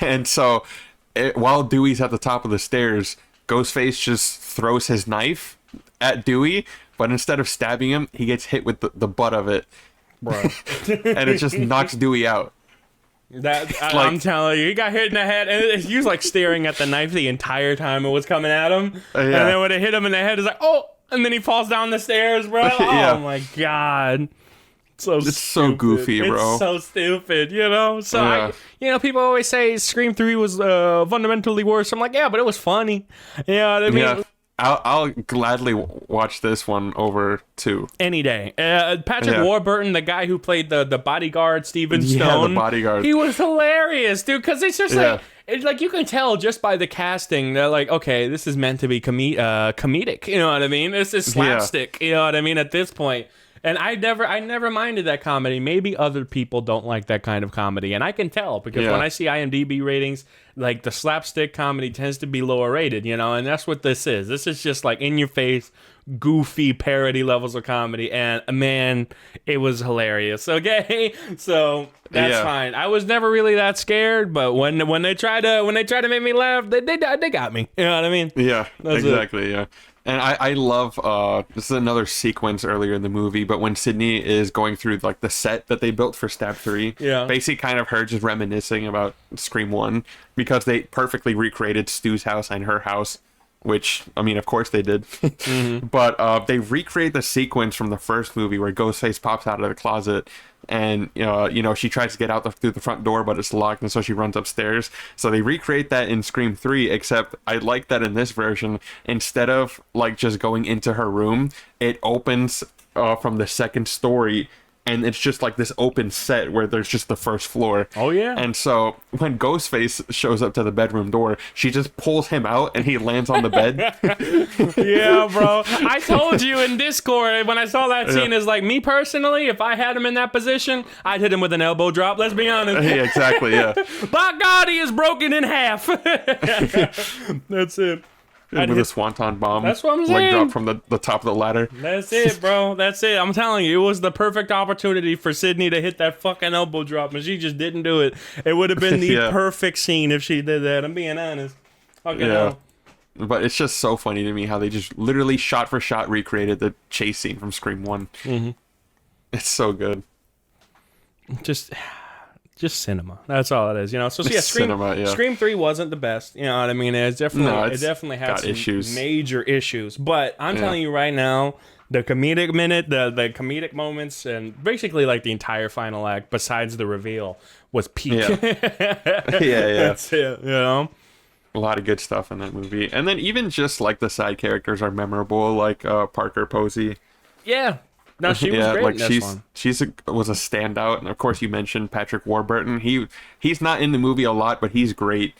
And so, while Dewey's at the top of the stairs, Ghostface just throws his knife at Dewey, but instead of stabbing him, he gets hit with the butt of it. Bro. And it just knocks Dewey out. I'm telling you, he got hit in the head, and he was like staring at the knife the entire time it was coming at him. Yeah. And then when it hit him in the head, it's like, oh, and then he falls down the stairs, bro. Yeah. Oh my God. It's so goofy, bro. It's so stupid, So, Yeah. people always say Scream 3 was fundamentally worse. I'm like, yeah, but it was funny. You know what I mean? Yeah. I'll gladly watch this one over 2. Any day. Patrick Yeah. Warburton, the guy who played the bodyguard, Stephen Yeah, Stone. the bodyguard. He was hilarious, dude, because it's just Yeah. like, it's like you can tell just by the casting, they're like, okay, this is meant to be comedic. You know what I mean? This is slapstick. You know what I mean? At this point. And I never minded that comedy. Maybe other people don't like that kind of comedy. And I can tell because Yeah. when I see IMDb ratings, like the slapstick comedy tends to be lower rated, and that's what this is. This is just like in your face, goofy parody levels of comedy. And man, it was hilarious. Okay. So that's fine. I was never really that scared, but when they try to make me laugh, they got me. You know what I mean? Yeah, That's exactly. Yeah, and I love this is another sequence earlier in the movie, but when Sydney is going through like the set that they built for Stab 3, basically kind of her just reminiscing about Scream 1 because they perfectly recreated Stu's house and her house, which I mean, of course they did, but they recreate the sequence from the first movie where Ghostface pops out of the closet. And she tries to get out through the front door, but it's locked, and so she runs upstairs. So they recreate that in Scream 3, except I like that in this version, instead of like just going into her room, it opens from the second story, and it's just like this open set where there's just the first floor. Oh yeah. And so when Ghostface shows up to the bedroom door, she just pulls him out and he lands on the bed. Yeah, bro. I told you in Discord when I saw that scene, is like, me personally, if I had him in that position, I'd hit him with an elbow drop. Let's be honest. Yeah, exactly. Yeah. By God, he is broken in half. That's it. With a swanton bomb. That's what I'm Like saying. drop from the top of the ladder. That's it, bro. That's it. I'm telling you, it was the perfect opportunity for Sydney to hit that fucking elbow drop, and she just didn't do it. It would have been the Yeah. perfect scene if she did that. I'm being honest. Fucking hell. But it's just so funny to me how they just literally shot for shot recreated the chase scene from Scream 1. Mm-hmm. It's so good. Just cinema. That's all it is, you know. So yeah, Cinema, yeah. Scream 3 wasn't the best. You know what I mean? It definitely had got some issues. major issues. But I'm telling you right now, the comedic minute, the comedic moments, and basically like the entire final act, besides the reveal, was peak. Yeah. Yeah. That's it. You know. A lot of good stuff in that movie. And then even just like the side characters are memorable, like Parker Posey. Yeah. No, she was great like in this one. was a standout, and of course you mentioned Patrick Warburton. He's not in the movie a lot, but he's great.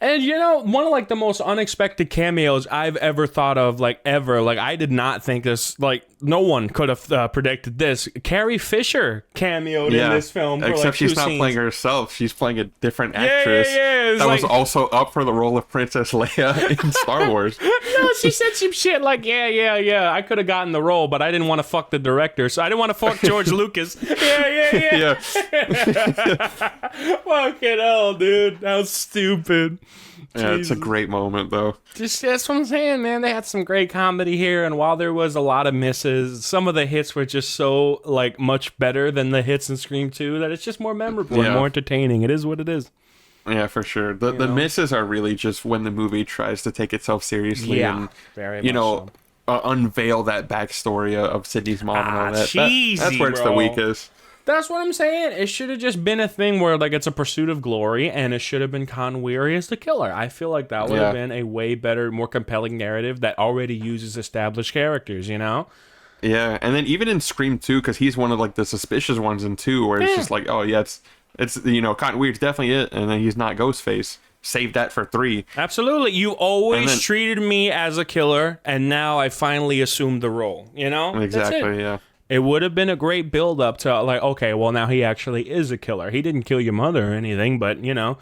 And you know, one of like the most unexpected cameos I've ever thought of, like ever. Like I did not think this. Like no one could have predicted this. Carrie Fisher cameoed in this film. For Except like she's 2 not scenes. playing herself. She's playing a different actress yeah. that was also up for the role of Princess Leia in Star Wars. No, she said some shit like, yeah. I could have gotten the role, but I didn't want to fuck the director, so I didn't want to fuck George Lucas. Yeah. Fucking hell, dude. How stupid. Yeah, it's a Jesus. great moment though. Just that's what I'm saying, man. They had some great comedy here, and while there was a lot of misses, some of the hits were just so like much better than the hits in Scream 2 that it's just more memorable and more entertaining. It is what it is. Yeah, for sure. The misses are really just when the movie tries to take itself seriously and very you much know so. Unveil that backstory of Sydney's mom and all that. Cheesy, That's where it's the bro. weakest. That's what I'm saying. It should have just been a thing where like it's a pursuit of glory, and it should have been Con Weary as the killer. I feel like that would have been a way better, more compelling narrative that already uses established characters, you know? Yeah, and then even in Scream 2, because he's one of like the suspicious ones in 2, where it's just like, oh yeah, it's you know, Cotton Weird's definitely it, and then he's not Ghostface. Save that for 3. Absolutely. You always treated me as a killer, and now I finally assumed the role, you know? Exactly, That's it. yeah. It would have been a great build up to like, okay, well now he actually is a killer. He didn't kill your mother or anything, but you know,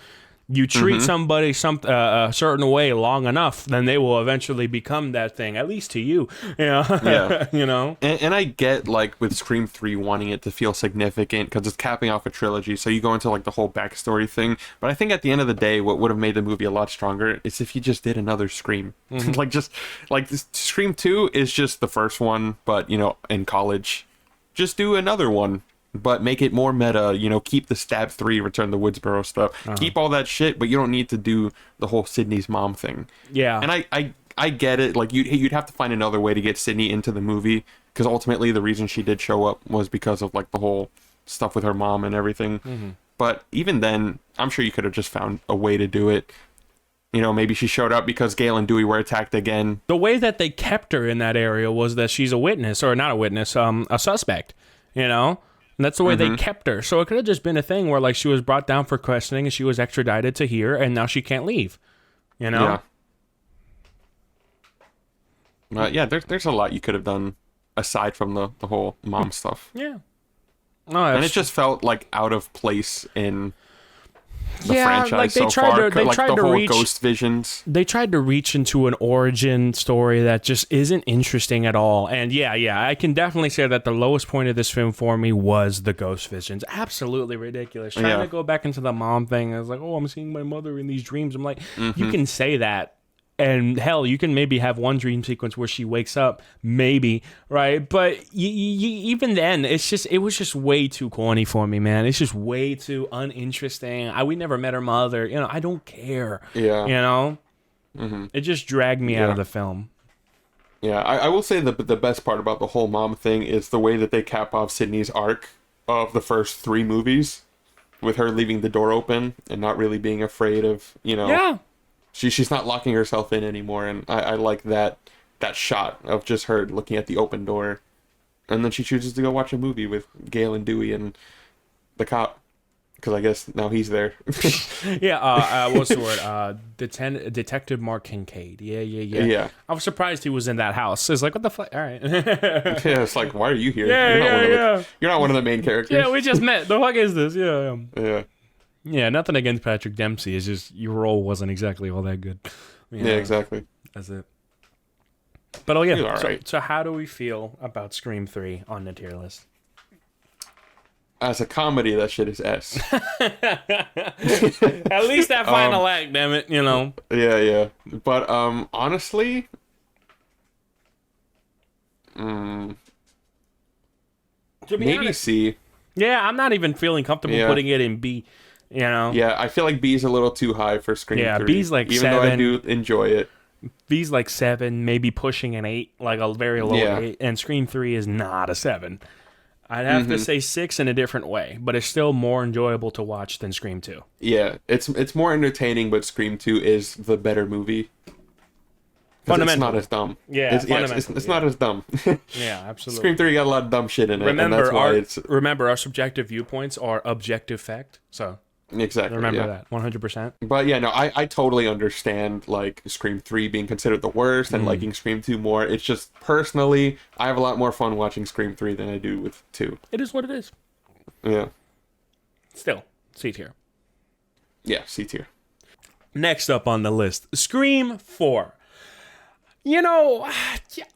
you treat somebody a certain way long enough, then they will eventually become that thing, at least to you. Yeah. You know. And I get like with Scream 3 wanting it to feel significant because it's capping off a trilogy, so you go into like the whole backstory thing. But I think at the end of the day, what would have made the movie a lot stronger is if you just did another Scream. Scream 2 is just the first one, but you know, in college, just do another one. But make it more meta, you know, keep the Stab 3, Return to Woodsboro stuff. Keep all that shit, but you don't need to do the whole Sydney's mom thing. Yeah. And I get it. Like, you'd have to find another way to get Sydney into the movie, because ultimately the reason she did show up was because of, like, the whole stuff with her mom and everything. But even then, I'm sure you could have just found a way to do it. You know, maybe she showed up because Gale and Dewey were attacked again. The way that they kept her in that area was that she's a witness, or not a witness, a suspect, you know? And that's the way they kept her. So it could have just been a thing where like she was brought down for questioning and she was extradited to here and now she can't leave. You know? Yeah. There's a lot you could have done aside from the whole mom stuff. Yeah. No, And it just felt like out of place in the franchise like they so tried far. to they like tried the to whole reach Ghost Visions. they tried to reach into an origin story that just isn't interesting at all. And yeah, I can definitely say that the lowest point of this film for me was the Ghost Visions. Absolutely ridiculous. Trying to go back into the mom thing. I was like, oh, I'm seeing my mother in these dreams. I'm like, you can say that. And hell, you can maybe have one dream sequence where she wakes up, maybe, right? But even then, it was just way too corny for me, man. It's just way too uninteresting. We never met her mother. You know, I don't care. Yeah. You know? It just dragged me out of the film. Yeah, I will say the best part about the whole mom thing is the way that they cap off Sydney's arc of the first 3 movies, with her leaving the door open and not really being afraid of, you know... Yeah. She's not locking herself in anymore, and I like that shot of just her looking at the open door and then she chooses to go watch a movie with Gail and Dewey and the cop. Because I guess now he's there. Yeah, what's the word? Detective Mark Kincaid. Yeah. I was surprised he was in that house. It's like, what the fuck? All right. Yeah, it's like, why are you here? Yeah, You're not one of the main characters. Yeah, we just met. The fuck is this? Yeah. Yeah, nothing against Patrick Dempsey. It's just your role wasn't exactly all that good. Yeah, exactly. That's it. But oh yeah, All right. So how do we feel about Scream 3 on the tier list? As a comedy, that shit is S. At least that final act, damn it, you know. Yeah. But honestly, maybe honest, C. Yeah, I'm not even feeling comfortable putting it in B. You know. Yeah, I feel like B is a little too high for Scream 3. Yeah, B's like even 7. Though I do enjoy it. B's like 7, maybe pushing an 8, like a very low 8. And Scream 3 is not a 7. I'd have to say 6 in a different way, but it's still more enjoyable to watch than Scream 2. Yeah, it's more entertaining, but Scream 2 is the better movie. Fundamentally. It's not as dumb. Yeah, it's not as dumb. Yeah, absolutely. Scream 3 got a lot of dumb shit in it, and that's why remember, our subjective viewpoints are objective fact, so... Exactly. Remember that 100%. But yeah, no, I totally understand like Scream 3 being considered the worst and liking Scream 2 more. It's just personally, I have a lot more fun watching Scream 3 than I do with 2. It is what it is. Yeah. Still, C tier. Yeah, C tier. Next up on the list, Scream 4. You know,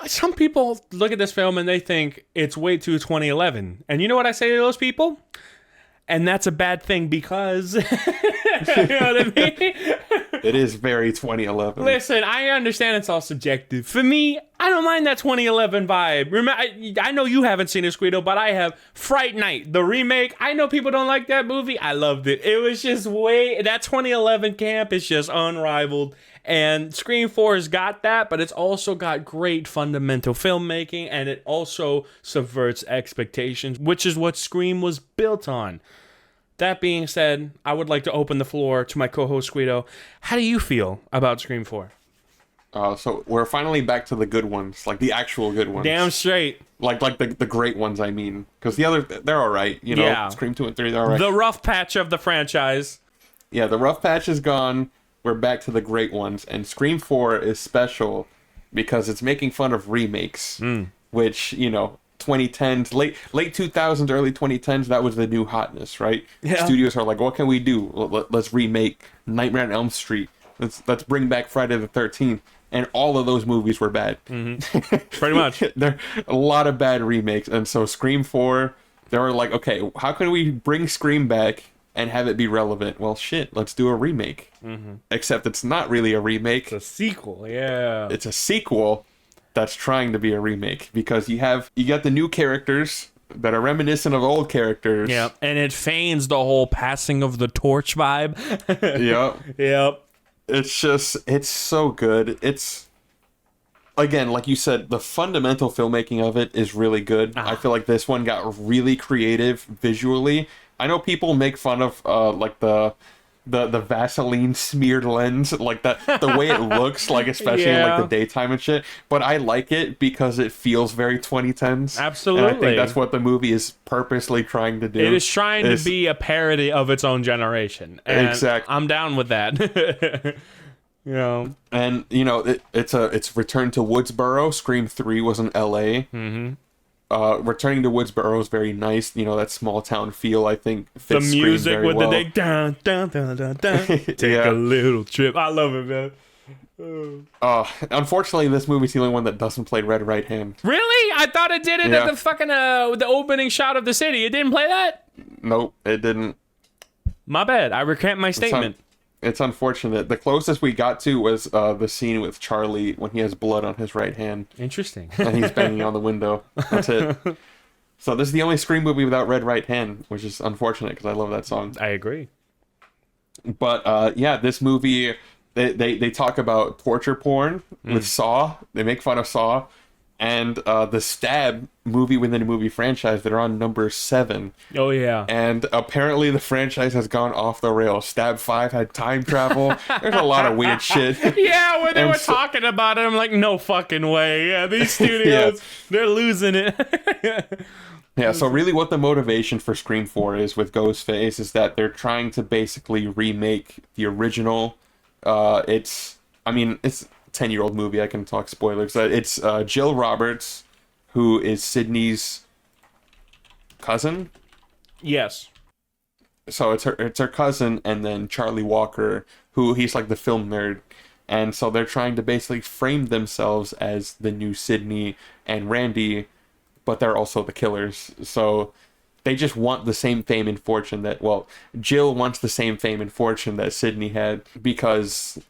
some people look at this film and they think it's way too 2011. And you know what I say to those people? And that's a bad thing because, you know what I mean? It is very 2011. Listen, I understand it's all subjective. For me, I don't mind that 2011 vibe. I know you haven't seen it, Squeedo, but I have. Fright Night, the remake. I know people don't like that movie. I loved it. It was just that 2011 camp is just unrivaled. And Scream 4 has got that, but it's also got great fundamental filmmaking, and it also subverts expectations, which is what Scream was built on. That being said, I would like to open the floor to my co-host Guido. How do you feel about Scream 4? So we're finally back to the good ones, like the actual good ones. Damn straight. Like the great ones, I mean. Because the other, they're all right. You know, Yeah. Scream 2 and 3, they're all right. The rough patch of the franchise. Yeah, the rough patch is gone. We're back to the great ones. And Scream 4 is special because it's making fun of remakes. Which, you know, 2010s, late 2000s, early 2010s, that was the new hotness, right? Yeah. Studios are like, what can we do? Let's remake Nightmare on Elm Street. Let's bring back Friday the 13th. And all of those movies were bad. Pretty much. There are a lot of bad remakes. And so Scream 4, they were like, okay, how can we bring Scream back and have it be relevant? Well, shit, let's do a remake. Except it's not really a remake. It's a sequel, yeah. It's a sequel that's trying to be a remake. Because you got the new characters that are reminiscent of old characters. Yeah, and it feigns the whole passing of the torch vibe. Yep. It's so good. It's, again, like you said, the fundamental filmmaking of it is really good. I feel like this one got really creative visually. I know people make fun of like the Vaseline smeared lens, like that, the way it looks, like especially in like the daytime and shit. But I like it because it feels very 2010s. Absolutely. And I think that's what the movie is purposely trying to do. It is trying to be a parody of its own generation. And exactly. I'm down with that. You know. And you know, it's Return to Woodsboro. Scream 3 was in LA. Returning to Woodsboro is very nice. You know, that small town feel, I think, fits the music Scream very with well. the dun dun dun dun dun. Take a little trip. I love it, man. Unfortunately, this movie's the only one that doesn't play Red Right Hand. Really? I thought it did it at the fucking the opening shot of the city. It didn't play that? Nope, it didn't. My bad. I recant my statement. It's unfortunate. The closest we got to was the scene with Charlie when he has blood on his right hand. Interesting. And he's banging on the window. That's it. So this is the only Scream movie without Red Right Hand, which is unfortunate because I love that song. I agree. But yeah, this movie, they talk about torture porn with Saw. They make fun of Saw. and the Stab movie within a movie franchise, they're on number 7. Oh yeah. And apparently the franchise has gone off the rails. Stab 5 had time travel. There's a lot of weird shit. Yeah, when they And were talking about it, I'm like, no fucking way. Yeah, these studios, they're losing it. Yeah, so really what the motivation for Scream 4 is with Ghostface is that they're trying to basically remake the original. It's a 10-year-old movie. I can talk spoilers. It's Jill Roberts, who is Sydney's cousin. Yes. So it's her cousin, and then Charlie Walker, who he's like the film nerd. And so they're trying to basically frame themselves as the new Sydney and Randy, but they're also the killers. So they just want the same fame and fortune Jill wants the same fame and fortune that Sydney had, because,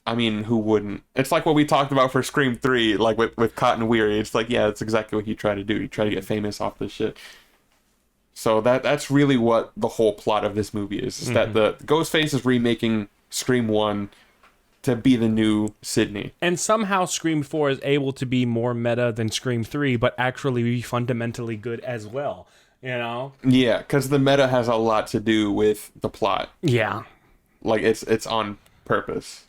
who wouldn't? It's like what we talked about for Scream 3, like with Cotton Weary. It's like, yeah, that's exactly what he tried to do. He tried to get famous off this shit. So that's really what the whole plot of this movie is that the Ghostface is remaking Scream 1 to be the new Sydney. And somehow Scream 4 is able to be more meta than Scream 3, but actually be fundamentally good as well, you know? Yeah, because the meta has a lot to do with the plot. Yeah. Like, it's on purpose.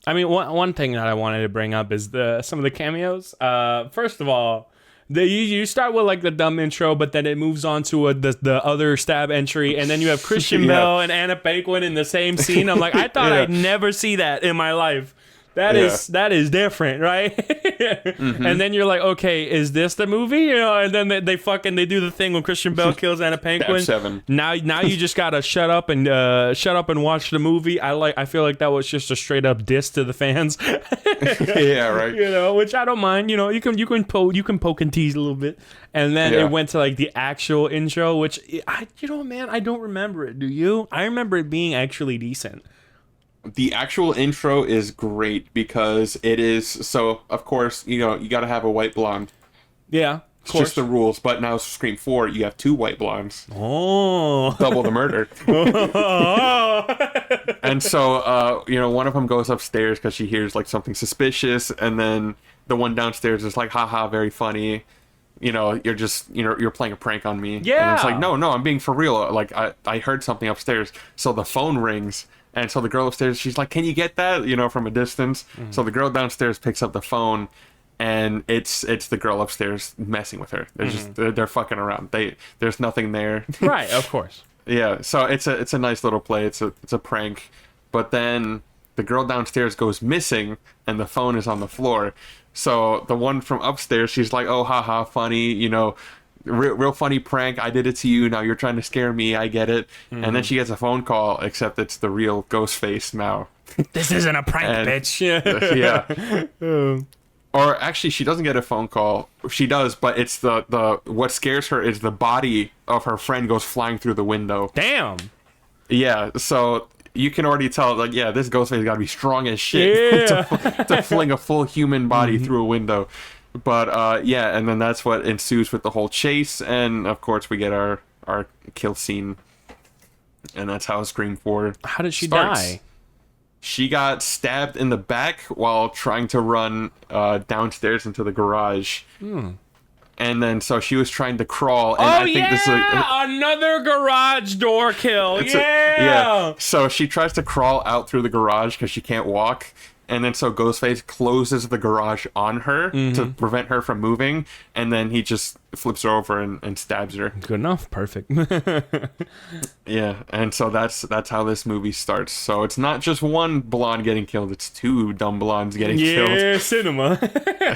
One thing that I wanted to bring up is some of the cameos. First of all, you start with like the dumb intro, but then it moves on to the other Stab entry, and then you have Christian Bale and Anna Paquin in the same scene. I'm like, I thought I'd never see that in my life. That is different, right? And then you're like, okay, is this the movie? You know, and then they do the thing when Christian Bale kills Anna Paquin. 7. Now you just gotta shut up and watch the movie. I feel like that was just a straight up diss to the fans. Yeah, right. You know, which I don't mind. You know, you can poke and tease a little bit. And then it went to like the actual intro, which I don't remember it. Do you? I remember it being actually decent. The actual intro is great because it is, so of course, you got to have a white blonde. Yeah, it's just the rules. But now Scream 4, you have 2 white blondes. Oh, double the murder. And so one of them goes upstairs because she hears like something suspicious, and then the one downstairs is like, haha, very funny, you're playing a prank on me. Yeah, and it's like, no, I'm being for real. Like I heard something upstairs. So the phone rings. And so the girl upstairs, she's like, can you get that? From a distance. So the girl downstairs picks up the phone, and it's the girl upstairs messing with her. They're they're fucking around. There's nothing there. Right, of course. Yeah, so it's a nice little play. It's a prank. But then the girl downstairs goes missing, and the phone is on the floor. So the one from upstairs, she's like, oh, haha, funny, real funny prank. I did it to you. Now you're trying to scare me. I get it. And then she gets a phone call, except it's the real Ghostface now. This isn't a prank, bitch. Yeah. Or actually, she doesn't get a phone call. She does, but it's the what scares her is the body of her friend goes flying through the window. Damn. Yeah. So you can already tell, like, yeah, this Ghostface got to be strong as shit to fling a full human body through a window. But and then that's what ensues with the whole chase, and of course we get our kill scene, and that's how Scream 4 How did she starts. die? She got stabbed in the back while trying to run downstairs into the garage. And then so she was trying to crawl, and I think this is another garage door kill. So she tries to crawl out through the garage because she can't walk. And then so Ghostface closes the garage on her to prevent her from moving, and then he just flips her over and stabs her. Good enough. Perfect. Yeah, and so that's how this movie starts. So it's not just one blonde getting killed, it's 2 dumb blondes getting killed. Yeah, cinema.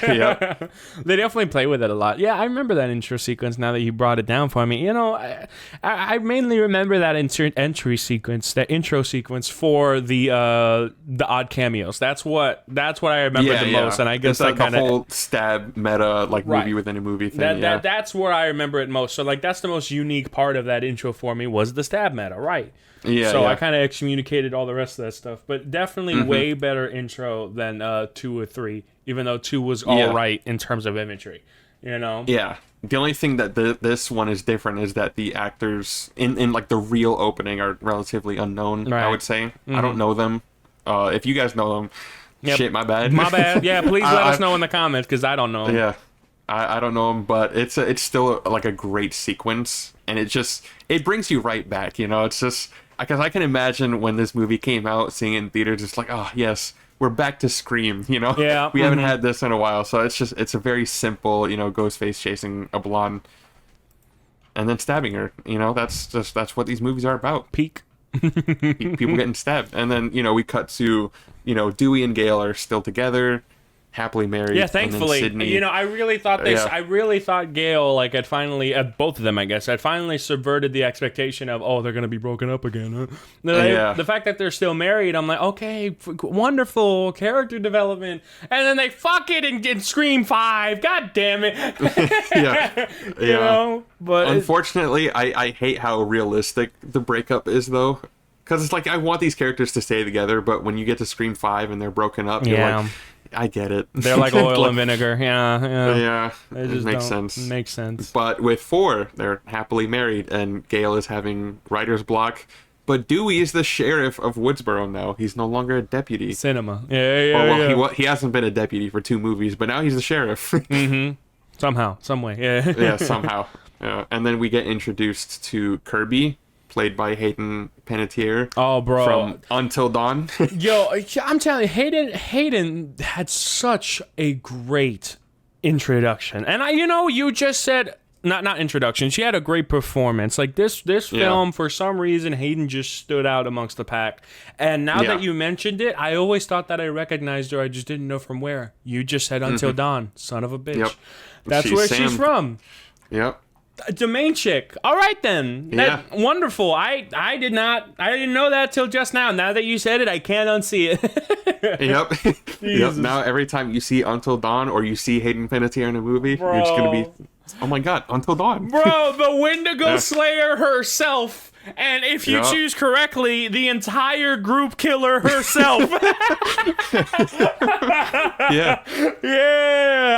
Yeah. They definitely play with it a lot. Yeah, I remember that intro sequence now that you brought it down for me. I mainly remember that intro sequence for the odd cameos. That's what I remember the most, and I guess it's that the whole stab meta movie within a movie thing. That's where I remember it most. So like that's the most unique part of that intro for me was the stab meta, right? Yeah. So I kind of excommunicated all the rest of that stuff, but definitely way better intro than 2 or 3, even though 2 was all right in terms of imagery. Yeah. The only thing that this one is different is that the actors in like the real opening are relatively unknown. Right. I would say I don't know them. If you guys know them, shit, my bad. My bad. Yeah, please let us know in the comments because I don't know. Yeah. I don't know him, but it's still like a great sequence, and it brings you right back. It's just because I can imagine when this movie came out, seeing it in theaters, it's like, oh yes, we're back to Scream. Yeah, we haven't had this in a while, so it's a very simple, Ghostface chasing a blonde and then stabbing her. That's what these movies are about. Peak. People getting stabbed, and then we cut to Dewey and Gale are still together, happily married. Yeah, thankfully. Sydney, I really thought I really thought Gale had finally, both of them, I guess, had finally subverted the expectation of, oh, they're gonna be broken up again. Huh? The fact that they're still married, I'm like, okay, wonderful character development, and then they fuck it and Scream 5. God damn it. yeah. But unfortunately, I hate how realistic the breakup is, though. Because it's like, I want these characters to stay together, but when you get to Scream 5 and they're broken up, you're like, I get it. They're like oil and vinegar. Yeah. It makes sense. Makes sense. But with 4, they're happily married, and Gale is having writer's block. But Dewey is the sheriff of Woodsboro now. He's no longer a deputy. Cinema. Yeah. He hasn't been a deputy for 2 movies, but now he's the sheriff. Mm-hmm. Somehow, some way. Yeah, somehow. And then we get introduced to Kirby, played by Hayden Panettiere. Oh, bro. From Until Dawn. Yo, I'm telling you, Hayden had such a great introduction. And you just said, not introduction, she had a great performance. Like this film, for some reason, Hayden just stood out amongst the pack. And now that you mentioned it, I always thought that I recognized her. I just didn't know from where. You just said Until Dawn, son of a bitch. Yep. That's where she's from. Yep. The main chick. All right then. Wonderful. I didn't know that till just now. Now that you said it, I can't unsee it. Yep. Now every time you see Until Dawn or you see Hayden Panettiere in a movie, you're just gonna be, oh my god, Until Dawn. Bro, the Wendigo Slayer herself. And if you choose correctly, the entire group killer herself. Yeah,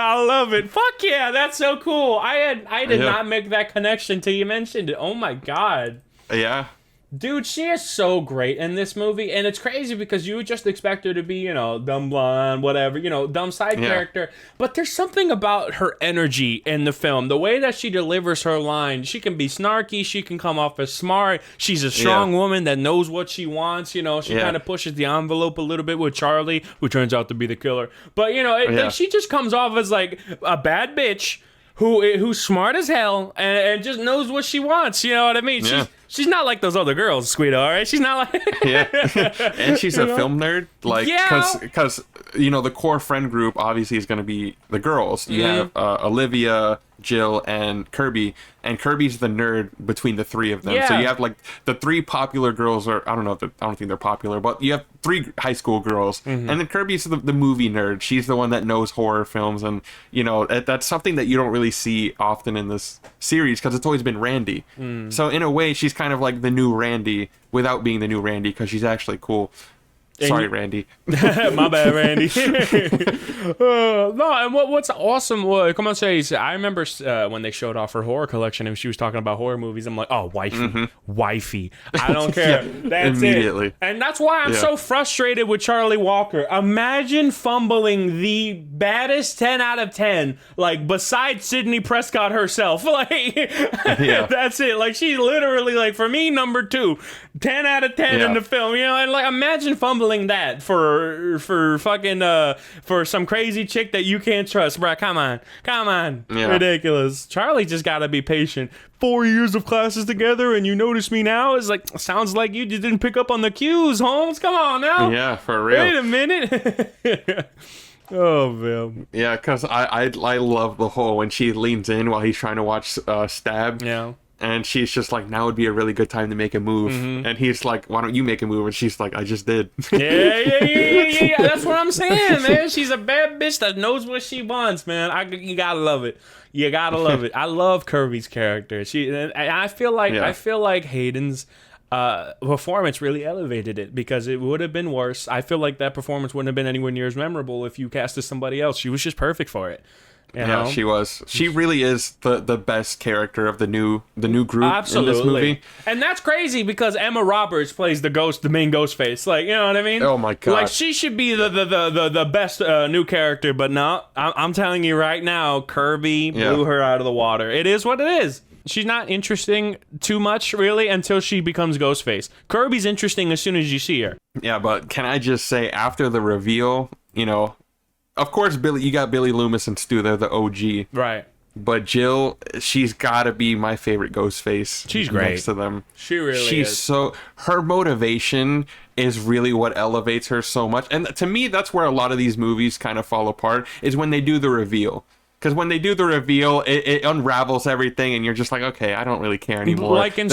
I love it. Fuck yeah, that's so cool. I did not make that connection till you mentioned it. Oh my god. Yeah. Dude, she is so great in this movie, and it's crazy because you would just expect her to be, dumb blonde, whatever, dumb side character. But there's something about her energy in the film, the way that she delivers her line. She can be snarky, she can come off as smart. She's a strong woman that knows what she wants. She kind of pushes the envelope a little bit with Charlie, who turns out to be the killer. But like, she just comes off as like a bad bitch who's smart as hell and just knows what she wants. You know what I mean? She's not like those other girls, Squeedo, all right? She's not like... And she's a film nerd. Like, because, the core friend group obviously is going to be the girls. You have Olivia, Jill, and Kirby. And Kirby's the nerd between the 3 of them. So you have, like, the 3 popular girls, or I don't think they're popular, but you have 3 high school girls. And then Kirby's the movie nerd. She's the one that knows horror films. And, that's something that you don't really see often in this series, because it's always been Randy. So in a way, she's kind of like the new Randy without being the new Randy, because she's actually cool. Sorry, Randy. My bad, Randy. No, and what's awesome, come on, say, I remember when they showed off her horror collection and she was talking about horror movies, I'm like, oh, wifey. I don't care. That's immediately. It. And that's why I'm so frustrated with Charlie Walker. Imagine fumbling the baddest 10 out of 10, like, besides Sidney Prescott herself. Like, that's it. Like, she's literally, like, for me, number 2. 10 out of 10 in the film, and like, imagine fumbling that for fucking for some crazy chick that you can't trust, bro. Come on, ridiculous. Charlie just gotta be patient. 4 years of classes together, and you notice me now? It's like, sounds like you just didn't pick up on the cues, Holmes. Come on now. Yeah, for real. Wait a minute. Oh man. Yeah, because I love the whole when she leans in while he's trying to watch Stab. Yeah. And she's just like, now would be a really good time to make a move. And he's like, why don't you make a move? And she's like, I just did. Yeah. That's what I'm saying, man. She's a bad bitch that knows what she wants, man. You gotta love it. You gotta love it. I love Kirby's character. I feel like Hayden's performance really elevated it, because it would have been worse. I feel like that performance wouldn't have been anywhere near as memorable if you casted somebody else. She was just perfect for it. You know? She was. She really is the best character of the new group Absolutely. in this movie. And that's crazy because Emma Roberts plays the main ghost face. Like, you know what I mean? Oh my god. Like, she should be the best new character, but no, I'm telling you right now, Kirby blew her out of the water. It is what it is. She's not interesting too much, really, until she becomes Ghostface. Kirby's interesting as soon as you see her. Yeah, but can I just say, after the reveal, you know, of course, you got Billy Loomis and Stu, they're the OG. Right. But Jill, she's got to be my favorite Ghostface. She's great. Next to them. She really She's is. her motivation is really what elevates her so much. And to me, that's where a lot of these movies kind of fall apart, is when they do the reveal. Because when they do the reveal, it unravels everything, and you're just like, okay, I don't really care anymore. Like in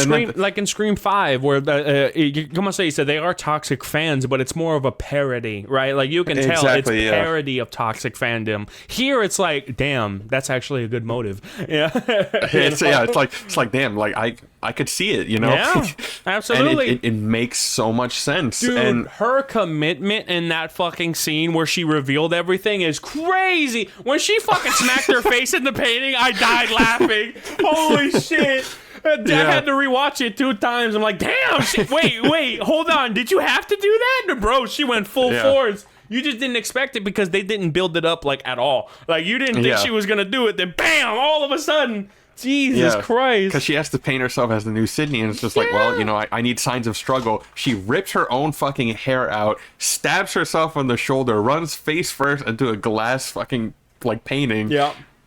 Scream 5, where come on, say they are toxic fans, but it's more of a parody, right? Like you can tell it's parody of toxic fandom. Here, it's like, damn, that's actually a good motive. Yeah, it's like damn, like I could see it, you know? Yeah, absolutely. And it makes so much sense. Dude, and her commitment in that fucking scene where she revealed everything is crazy. When she fucking smacked her face in the painting, I died laughing. Holy shit. I had to rewatch it 2 times. I'm like, damn, wait, hold on. Did you have to do that? Bro, she went full force. You just didn't expect it because they didn't build it up like at all. Like you didn't think she was going to do it. Then bam, all of a sudden. Jesus Christ. Because she has to paint herself as the new Sydney, and it's just like, well, you know, I need signs of struggle. She rips her own fucking hair out, stabs herself on the shoulder, runs face first into a glass fucking, like, painting,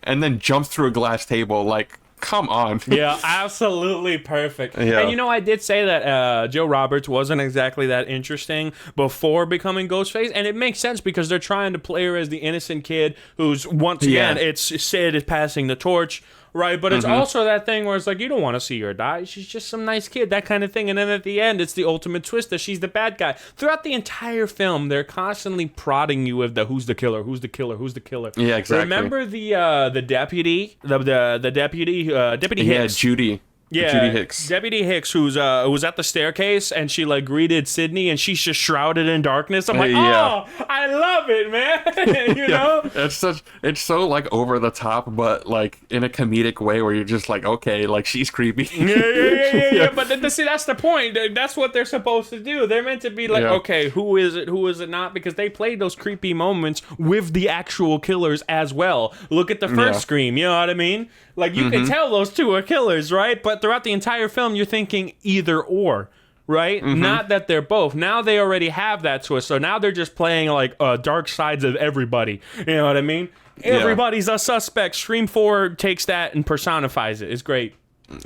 and then jumps through a glass table. Like, come on. Yeah, absolutely perfect. Yeah. And you know, I did say that Joe Roberts wasn't exactly that interesting before becoming Ghostface, and it makes sense because they're trying to play her as the innocent kid who's, once again, it's Sid is passing the torch. Right, but it's also that thing where it's like, you don't want to see her die. She's just some nice kid, that kind of thing. And then at the end, it's the ultimate twist that she's the bad guy. Throughout the entire film, they're constantly prodding you with the who's the killer, who's the killer, who's the killer. Yeah, exactly. Remember the deputy, the deputy Hicks? Yeah, Judy. Yeah, Judy Hicks. Deputy Hicks, who was at the staircase, and she like greeted Sydney, and she's just shrouded in darkness. I'm like, oh, I love it, man. You know, it's so like over the top, but like in a comedic way where you're just like, okay, like she's creepy. Yeah. But see, that's the point. That's what they're supposed to do. They're meant to be like, okay, who is it? Who is it not? Because they played those creepy moments with the actual killers as well. Look at the first Scream. You know what I mean? Like, you can tell those two are killers, right? But throughout the entire film, you're thinking either or, right? Not that they're both. Now they already have that twist. So now they're just playing, like, dark sides of everybody. You know what I mean? Everybody's a suspect. Scream 4 takes that and personifies it. It's great.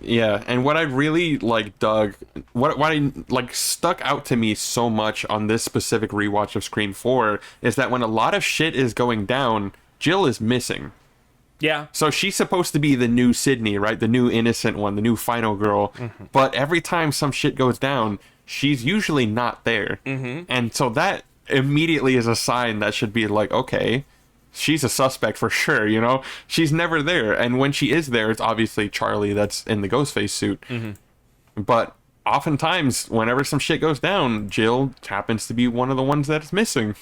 Yeah, and what I really, like, dug... What I, like, stuck out to me so much on this specific rewatch of Scream 4 is that when a lot of shit is going down, Jill is missing. Yeah. So she's supposed to be the new Sydney, right? The new innocent one, the new final girl. But every time some shit goes down, she's usually not there. And so that immediately is a sign that should be like, okay, she's a suspect for sure, you know? She's never there. And when she is there, it's obviously Charlie that's in the Ghostface suit. But oftentimes, whenever some shit goes down, Jill happens to be one of the ones that's missing.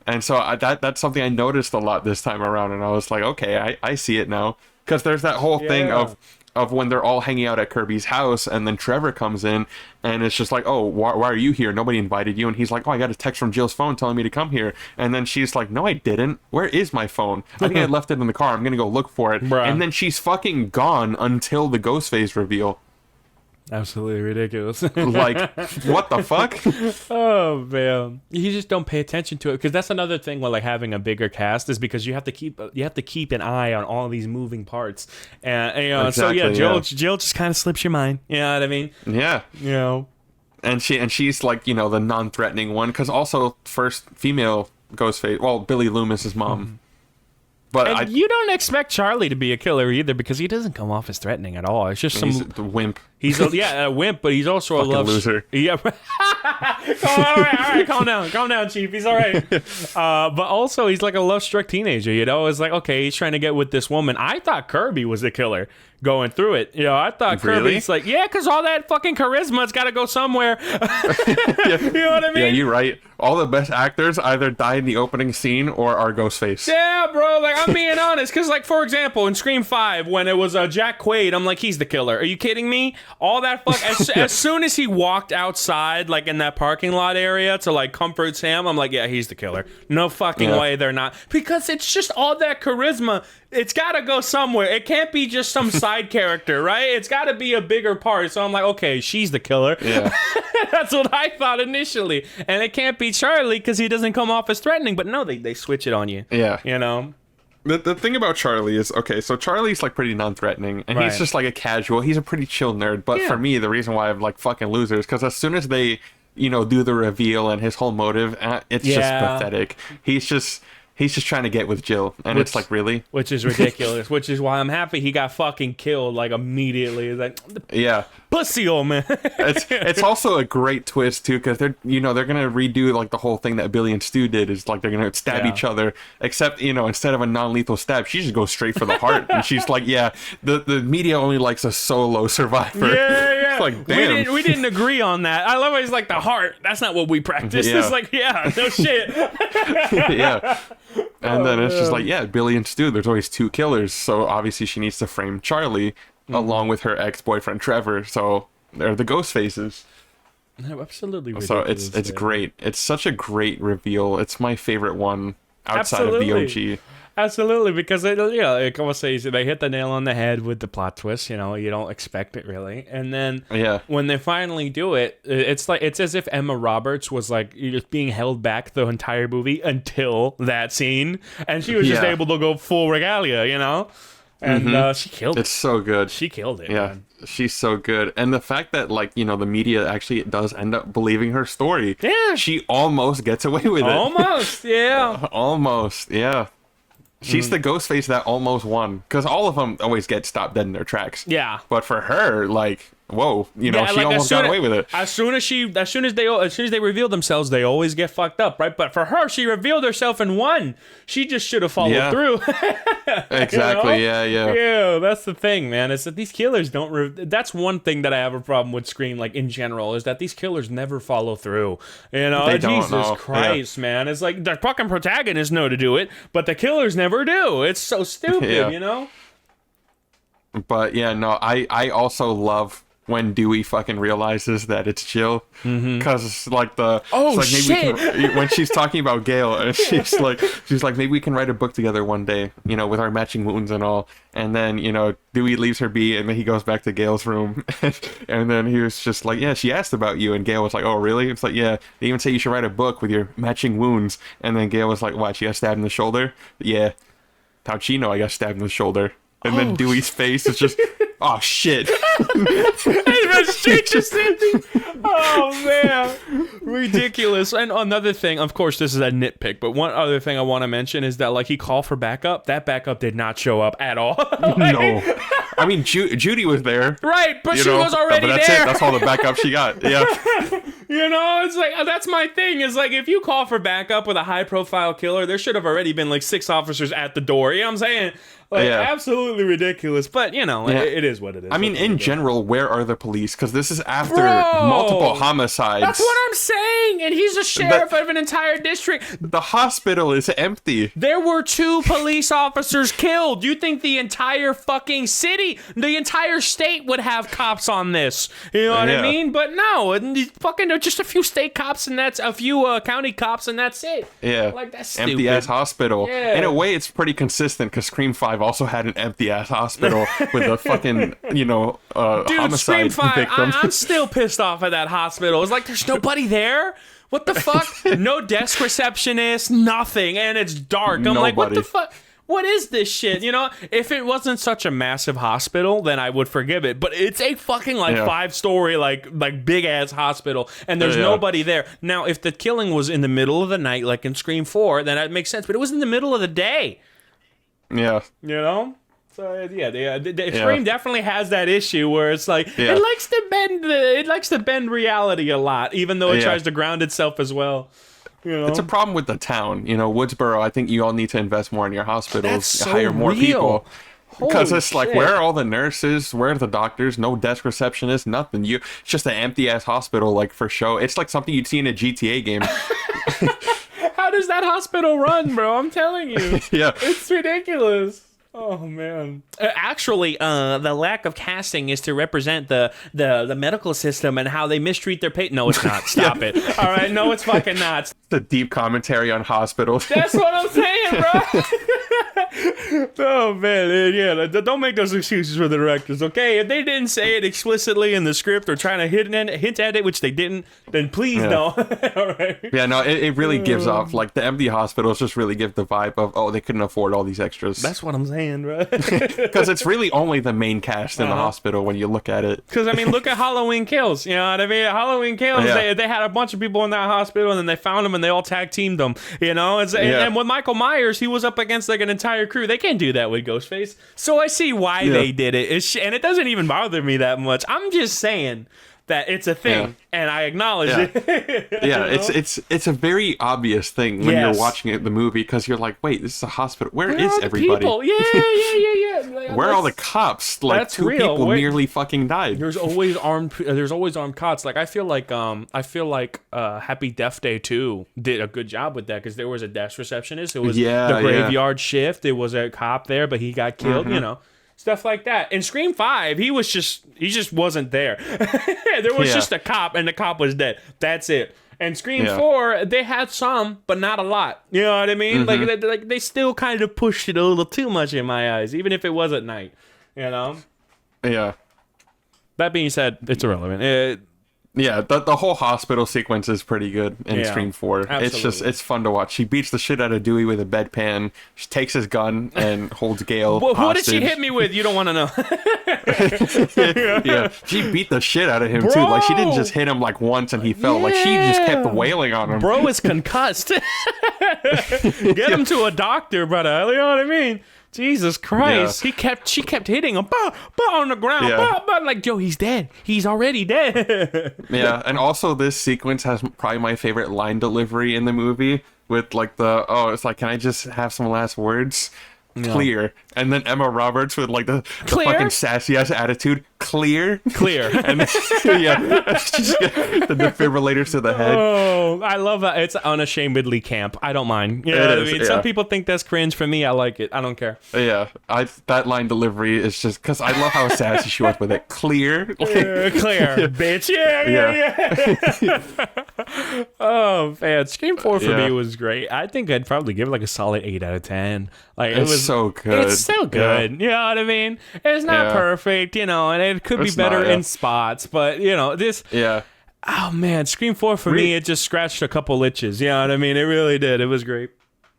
And so that's something I noticed a lot this time around, and I was like, okay, I see it now. Because there's that whole thing of when they're all hanging out at Kirby's house, and then Trevor comes in, and it's just like, oh, why are you here? Nobody invited you. And he's like, oh, I got a text from Jill's phone telling me to come here. And then she's like, no, I didn't. Where is my phone? I think I left it in the car. I'm going to go look for it. Bruh. And then she's fucking gone until the Ghostface reveal. Absolutely ridiculous. Like, what the fuck? Oh man, you just don't pay attention to it, because that's another thing with like having a bigger cast, is because you have to keep an eye on all these moving parts, and you know, exactly, Jill just kind of slips your mind. You know what I mean? Yeah. You know, and she's like, you know, the non-threatening one, because also first female Ghostface, well, Billy Loomis's mom. But you don't expect Charlie to be a killer either, because he doesn't come off as threatening at all. It's just he's the wimp. He's a wimp, but he's also a loser. Yeah. All right, calm down, Chief. He's all right. But also, he's like a love-struck teenager. You know, it's like, okay, he's trying to get with this woman. I thought Kirby was the killer going through it. You know, I thought Kirby's like, yeah, because all that fucking charisma's got to go somewhere. You know what I mean? Yeah, you're right. all the best actors either die in the opening scene or are Ghostface. Yeah, bro. Like, I'm being honest, because, like, for example, in Scream 5, when it was Jack Quaid, I'm like, he's the killer. Are you kidding me? All that fuck. As soon as he walked outside, like, in that parking lot area to, like, comfort Sam, I'm like, yeah, he's the killer. No fucking way they're not. Because it's just all that charisma. It's got to go somewhere. It can't be just some side character, right? It's got to be a bigger part. So I'm like, okay, she's the killer. Yeah. That's what I thought initially. And it can't be Charlie because he doesn't come off as threatening. But no, they switch it on you. Yeah. You know? The thing about Charlie is, okay, so Charlie's, like, pretty non-threatening, and he's just, like, a casual. He's a pretty chill nerd, but for me, the reason why I'm, like, fucking losers, because as soon as they, you know, do the reveal and his whole motive, it's just pathetic. He's just trying to get with Jill, and it's like, really? Which is ridiculous, which is why I'm happy he got fucking killed, like, immediately. It's like, yeah. Pussy old man. It's also a great twist, too, because they're gonna redo, like, the whole thing that Billy and Stu did, is, like, they're gonna stab each other, except, you know, instead of a non-lethal stab, she just goes straight for the heart, and she's like, yeah, the media only likes a solo survivor. Yeah. It's like, damn. We didn't agree on that. I love how he's like, the heart, that's not what we practice. It's like, yeah, no shit. Yeah. And then it's just like, yeah, Billy and Stu, there's always two killers, so obviously she needs to frame Charlie along with her ex-boyfriend Trevor, so they're the ghost faces. Absolutely ridiculous. So it's great. It's such a great reveal. It's my favorite one outside of the OG. Absolutely, because like I was saying, they hit the nail on the head with the plot twist. You know, you don't expect it really, and then when they finally do it, it's as if Emma Roberts was like just being held back the entire movie until that scene, and she was just able to go full regalia, you know, and she killed it. It's so good. She killed it. Yeah, man. She's so good, and the fact that, like, you know, the media actually does end up believing her story. Yeah, she almost gets away with it. Almost, yeah. Almost, yeah. She's the ghost face that almost won, because all of them always get stopped dead in their tracks. Yeah. But for her, like, whoa, you know, she almost got away with it. As soon as they reveal themselves, they always get fucked up, right? But for her, she revealed herself and won. She just should have followed through. Exactly. You know? Yeah. That's the thing, man. Is that these killers don't. That's one thing that I have a problem with Scream, like in general, is that these killers never follow through. You know, they Jesus don't, Christ, man. It's like the fucking protagonists know to do it, but the killers never do. It's so stupid, you know. But yeah, no, I also love when Dewey fucking realizes that it's Jill, because like maybe when she's talking about Gail, and she's like maybe we can write a book together one day, you know, with our matching wounds and all. And then, you know, Dewey leaves her be, and then he goes back to Gail's room, and then he was just like, yeah, she asked about you, and Gail was like, oh really? It's like, yeah, they even say you should write a book with your matching wounds. And then Gail was like, what, she got stabbed in the shoulder? Yeah. How'd she know I got stabbed in the shoulder? And then Dewey's face is just, oh shit. Oh man, ridiculous. And another thing, of course, this is a nitpick, but one other thing I want to mention is that, like, he called for backup. That backup did not show up at all. No, I mean Judy was there, right? But she was already but that's there. It. That's all the backup she got. Yeah. You know, it's like, that's my thing. Is like, if you call for backup with a high-profile killer, there should have already been like 6 officers at the door. You know what I'm saying? Like, absolutely ridiculous. But, you know, it is what it is. I mean, in general, where are the police? Because this is after multiple homicides. That's what I'm saying. And he's a sheriff of an entire district. The hospital is empty. There were 2 police officers killed. You think the entire fucking city, the entire state would have cops on this? You know what I mean? But no, fucking just a few state cops, and that's a few county cops, and that's it. Yeah. Like, that's stupid. Empty ass hospital. Yeah. In a way, it's pretty consistent, because Scream 5 also had an empty ass hospital with a fucking, you know, homicide Scream 5, victim. I'm still pissed off at that hospital. It's like, there's nobody there. What the fuck? No desk receptionist, nothing, and it's dark. I'm like, what the fuck? What is this shit? You know, if it wasn't such a massive hospital, then I would forgive it. But it's a fucking 5-story, like big ass hospital, and there's nobody there. Now, if the killing was in the middle of the night, like in Scream 4, then that makes sense. But it was in the middle of the day. Yeah. You know? So Scream definitely has that issue where it's like it likes to bend reality a lot, even though it tries to ground itself as well. You know? It's a problem with the town. You know, Woodsboro, I think you all need to invest more in your hospitals, so hire more people. Because it's like, shit. where are all the nurses? Where are the doctors? No desk receptionists, nothing. It's just an empty ass hospital, like, for show. It's like something you'd see in a GTA game. How does that hospital run, bro? I'm telling you. Yeah. It's ridiculous. Oh man. Actually, the lack of casting is to represent the medical system and how they mistreat their patients. No, it's not. Stop it. All right, no, it's fucking not. The deep commentary on hospitals. That's what I'm saying, bro. Oh man, yeah. Don't make those excuses for the directors, okay? If they didn't say it explicitly in the script or trying to hint at it, which they didn't, then please don't. All right. Yeah, no, it really gives off, like, the empty hospitals just really give the vibe of, oh, they couldn't afford all these extras. That's what I'm saying, bro. Because it's really only the main cast in the hospital when you look at it. Because, I mean, look at Halloween Kills. You know what I mean? Halloween Kills, they had a bunch of people in that hospital, and then they found them, and they all tag teamed them. You know? And with Michael Myers, he was up against, like, an entire crew. They can't do that with Ghostface. So I see why they did it. And it doesn't even bother me that much. I'm just saying that it's a thing, and I acknowledge it. Yeah, it's a very obvious thing when you're watching the movie, because you're like, wait, this is a hospital. Where is everybody? People? Yeah. Like, where are all the cops? Like, two people nearly fucking died. There's always armed cops. Like, I feel like Happy Death Day 2 did a good job with that, because there was a desk receptionist. It was the graveyard shift. There was a cop there, but he got killed. You know. Stuff like that. In Scream 5, he just wasn't there. There was just a cop, and the cop was dead. That's it. And Scream 4, they had some, but not a lot. You know what I mean? Like they still kind of pushed it a little too much in my eyes, even if it was at night. You know? Yeah. That being said, it's irrelevant. Yeah, the whole hospital sequence is pretty good in Scream 4. Absolutely. It's fun to watch. She beats the shit out of Dewey with a bedpan. She takes his gun and holds Gale hostage. What did she hit me with? You don't want to know. Yeah, she beat the shit out of him, too. Like, she didn't just hit him, like, once and he fell. Like, she just kept wailing on him. Bro is concussed. Get him to a doctor, brother. You know what I mean? Jesus Christ. She kept hitting him on the ground. Like, Joe, he's dead. He's already dead. Yeah, and also this sequence has probably my favorite line delivery in the movie, with like it's like, can I just have some last words? Clear. And then Emma Roberts with like the fucking sassy ass attitude. Clear. And then, just get the defibrillators to the head. Oh, I love that. It's unashamedly camp. I don't mind. You know what I mean? Some people think that's cringe. For me, I like it. I don't care. Yeah, that line delivery is just, because I love how sassy she was with it. Clear. Clear, bitch. Yeah. Oh man, Scream 4 for me was great. I think I'd probably give it like a solid 8 out of 10. Like, it was so good. It's so good. You know what I mean? It's not perfect, you know, and it could be better in spots, but you know, this. Yeah. Oh man, Scream 4 for me, it just scratched a couple itches. You know what I mean? It really did. It was great.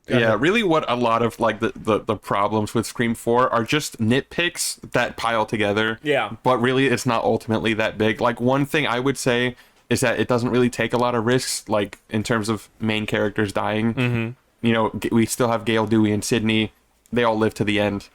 Really what a lot of like the problems with Scream 4 are just nitpicks that pile together. Yeah. But really it's not ultimately that big. Like, one thing I would say is that it doesn't really take a lot of risks, like in terms of main characters dying. Mm-hmm. You know, we still have Gale, Dewey, and Sydney. They all live to the end.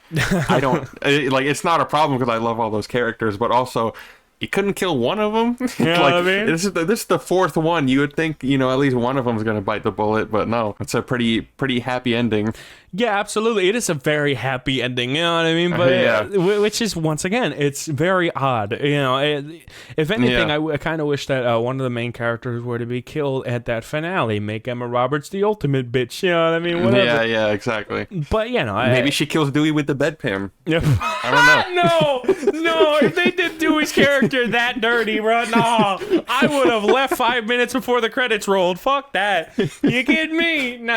I don't like, it's not a problem because I love all those characters, but also you couldn't kill one of them. You know what I mean? This is the fourth one. You would think, you know, at least one of them is going to bite the bullet, but no, it's a pretty happy ending. Yeah, absolutely. It is a very happy ending, you know what I mean? But which is, once again, it's very odd. You know, if anything, I kind of wish that one of the main characters were to be killed at that finale. Make Emma Roberts the ultimate bitch. You know what I mean? Whatever. Yeah, exactly. But you know, maybe she kills Dewey with the bedpan. I don't know. No, if they did Dewey's character that dirty, bro, no, I would have left 5 minutes before the credits rolled. Fuck that. You kidding me? No.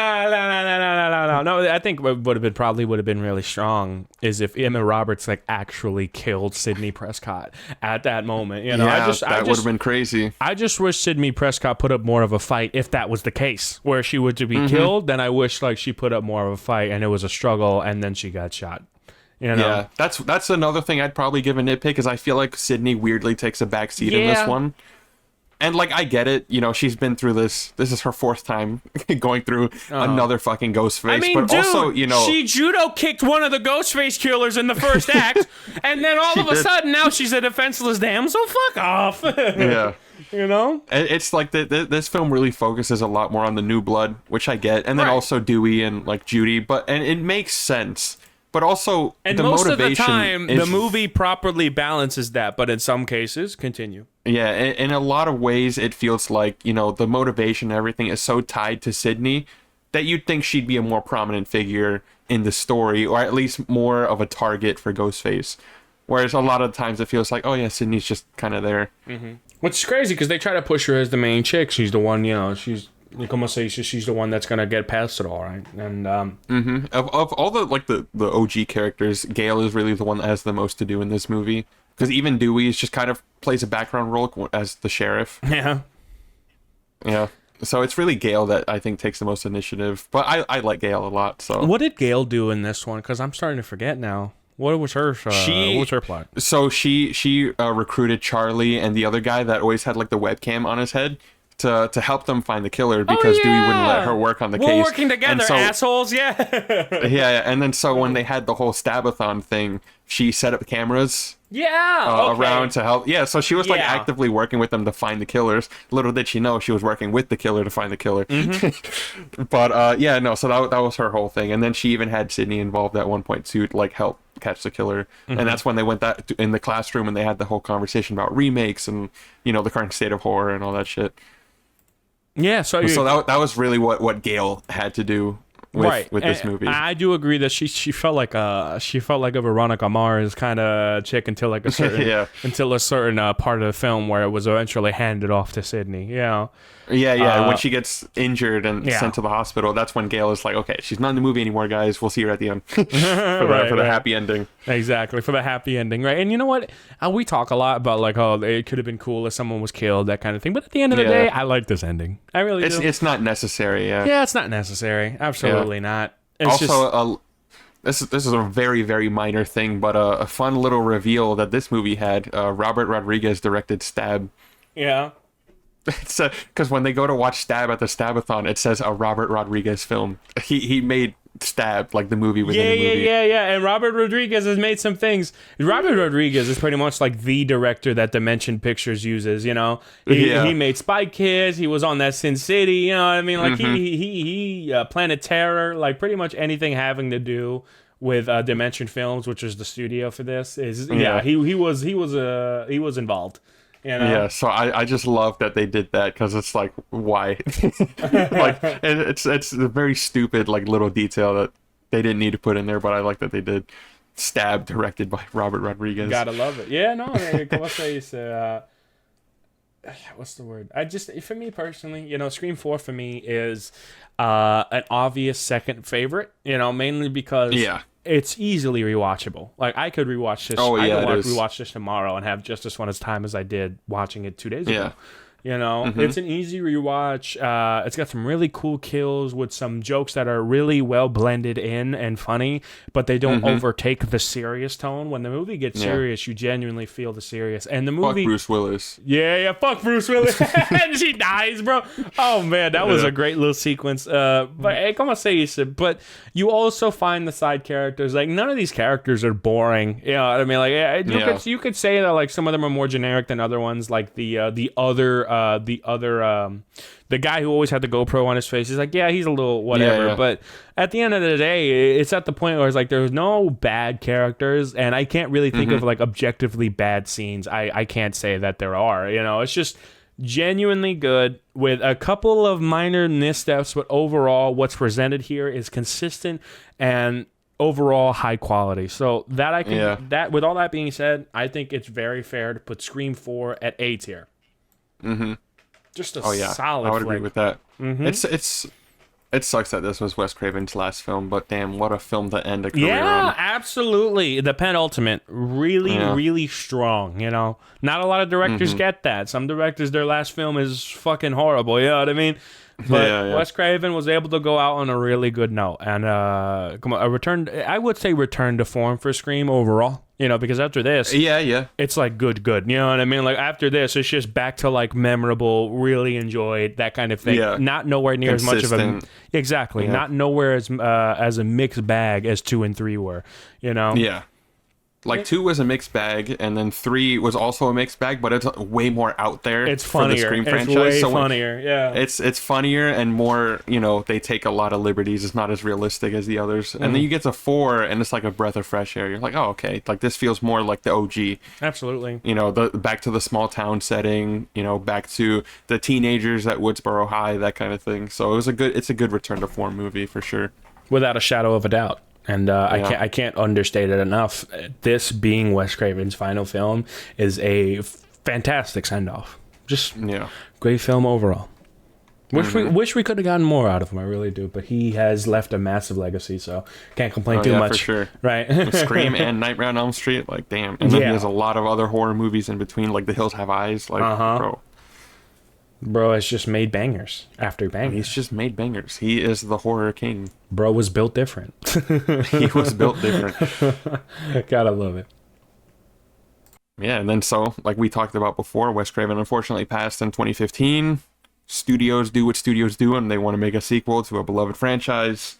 I think what would have been really strong is if Emma Roberts like actually killed Sidney Prescott at that moment. You know, that would have been crazy. I just wish Sidney Prescott put up more of a fight. If that was the case, where she would to be killed, then I wish like she put up more of a fight and it was a struggle, and then she got shot. You know? Yeah, that's another thing I'd probably give a nitpick, is I feel like Sydney weirdly takes a back seat in this one. And, like, I get it. You know, she's been through this. This is her fourth time going through another fucking Ghostface. I mean, but dude, also, you know, she judo kicked one of the Ghostface killers in the first act, and then all of a sudden now she's a defenseless damsel. Fuck off. Yeah. You know? It's like this film really focuses a lot more on the new blood, which I get. And then also Dewey and, like, Judy. And it makes sense but also And the most of the motivation time, is, the movie properly balances that, but in some cases, continue. yeah, in a lot of ways, it feels like, you know, the motivation and everything is so tied to Sydney that you'd think she'd be a more prominent figure in the story, or at least more of a target for Ghostface. Whereas a lot of times it feels like, oh yeah, Sydney's just kind of there. Mm-hmm. Which is crazy because they try to push her as the main chick. She's the one, you know, she's the one that's gonna get past it all, right? And Of all the like the OG characters, Gale is really the one that has the most to do in this movie. Because even Dewey is just kind of plays a background role as the sheriff. yeah. Yeah. So it's really Gale that I think takes the most initiative. But I like Gale a lot. So What did Gale do in this one? Because I'm starting to forget now. What was her? What was her plot? So she recruited Charlie and the other guy that always had like the webcam on his head to help them find the killer because Dewey wouldn't let her work on the case. We're working together, and so, assholes. Yeah. yeah. And then so when they had the whole Stabathon thing, she set up cameras. Yeah. Around to help. Yeah, so she was like Yeah. actively working with them to find the killers. Little did she know she was working with the killer to find the killer. But yeah, no, so that was her whole thing. And then she even had Sydney involved at one point to like help catch the killer. And that's when they went in the classroom and they had the whole conversation about remakes and, you know, the current state of horror and all that shit. Yeah. So that was really what Gale had to do with this movie. I do agree that she felt like a Veronica Mars kind of chick until like a certain until a certain part of the film where it was eventually handed off to Sydney. Yeah. Yeah. When she gets injured and sent to the hospital, that's when Gale is like, okay, she's not in the movie anymore, guys. We'll see her at the end for the happy ending. Exactly, for the happy ending, right? And you know what? We talk a lot about like, oh, it could have been cool if someone was killed, that kind of thing. But at the end of the day, I like this ending. I really do. It's not necessary. Yeah. Yeah, it's not necessary. Absolutely not. It's also, this is a very, very minor thing, but a fun little reveal that this movie had. Robert Rodriguez directed Stab. Yeah. It's because when they go to watch Stab at the Stabathon, it says a Robert Rodriguez film. He made Stab, like the movie within the movie. Yeah. And Robert Rodriguez has made some things. Robert Rodriguez is pretty much like the director that Dimension Pictures uses, you know? He made Spy Kids. He was on that Sin City, you know what I mean? Like he Planet Terror, like pretty much anything having to do with Dimension Films, which is the studio for this. He was involved. You know? Yeah, so I just love that they did that because it's like, why? Like, and it's a very stupid like little detail that they didn't need to put in there, but I like that they did. Stab, directed by Robert Rodriguez. Gotta love it. Yeah, no, what's the word? For me personally, you know, Scream 4 for me is an obvious second favorite, you know, mainly because it's easily rewatchable. Like I could rewatch this. I could rewatch this tomorrow and have just as fun as time as I did watching it 2 days ago. You know, it's an easy rewatch. It's got some really cool kills with some jokes that are really well blended in and funny, but they don't overtake the serious tone. When the movie gets serious, you genuinely feel the serious. And the movie, fuck Bruce Willis. Yeah, fuck Bruce Willis. And she dies, bro. Oh man, that was a great little sequence. But como se dice? But you also find the side characters. Like none of these characters are boring. You know what I mean? Like you could say that like some of them are more generic than other ones. Like the guy who always had the GoPro on his face is like, yeah, he's a little whatever. But at the end of the day, it's at the point where it's like there's no bad characters, and I can't really think of like objectively bad scenes. I can't say that there are. You know, it's just genuinely good with a couple of minor missteps, but overall, what's presented here is consistent and overall high quality. So that I can that with all that being said, I think it's very fair to put Scream 4 at A tier. Just a solid. I would agree with that. It sucks that this was Wes Craven's last film, but damn, what a film to end a career on. Yeah, absolutely. The penultimate, really strong. You know, not a lot of directors get that. Some directors, their last film is fucking horrible. You know what I mean? But Wes Craven was able to go out on a really good note, and I would say return to form for Scream overall. You know, because after this, it's like good. You know what I mean? Like after this, it's just back to like memorable, really enjoyed, that kind of thing. Yeah. Not nowhere near consistent. As much of a not nowhere as a mixed bag as 2 and 3 were. You know? Yeah. Like 2 was a mixed bag, and then 3 was also a mixed bag, but it's way more out there. It's for the funnier. Scream It's franchise. way So funnier. Yeah. it's funnier and more, they take a lot of liberties. It's not as realistic as the others. And then you get to 4, and it's like a breath of fresh air. You're like, oh, okay, like this feels more like the OG. Absolutely. The back to the small town setting. Back to the teenagers at Woodsboro High, that kind of thing. So it's a good return to form movie for sure. Without a shadow of a doubt. And I can't understate it enough. This being Wes Craven's final film is a fantastic send off. Just great film overall. Wish we could have gotten more out of him. I really do. But he has left a massive legacy, so can't complain too much. For sure. Right. Scream and Nightmare on Elm Street, like damn. And then he has a lot of other horror movies in between, like The Hills Have Eyes, like Bro has just made bangers after bangers. He's just made bangers. He is the horror king. Bro was built different. He was built different. Gotta love it. Yeah, and then so, like we talked about before, Wes Craven unfortunately passed in 2015. Studios do what studios do, and they want to make a sequel to a beloved franchise.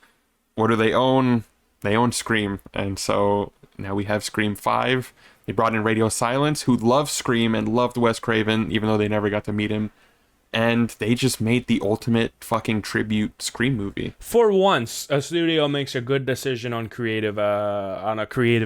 What do they own? They own Scream. And so now we have Scream 5. They brought in Radio Silence, who loved Scream and loved Wes Craven, even though they never got to meet him. And they just made the ultimate fucking tribute Scream movie. For once, a studio makes a good decision on a creative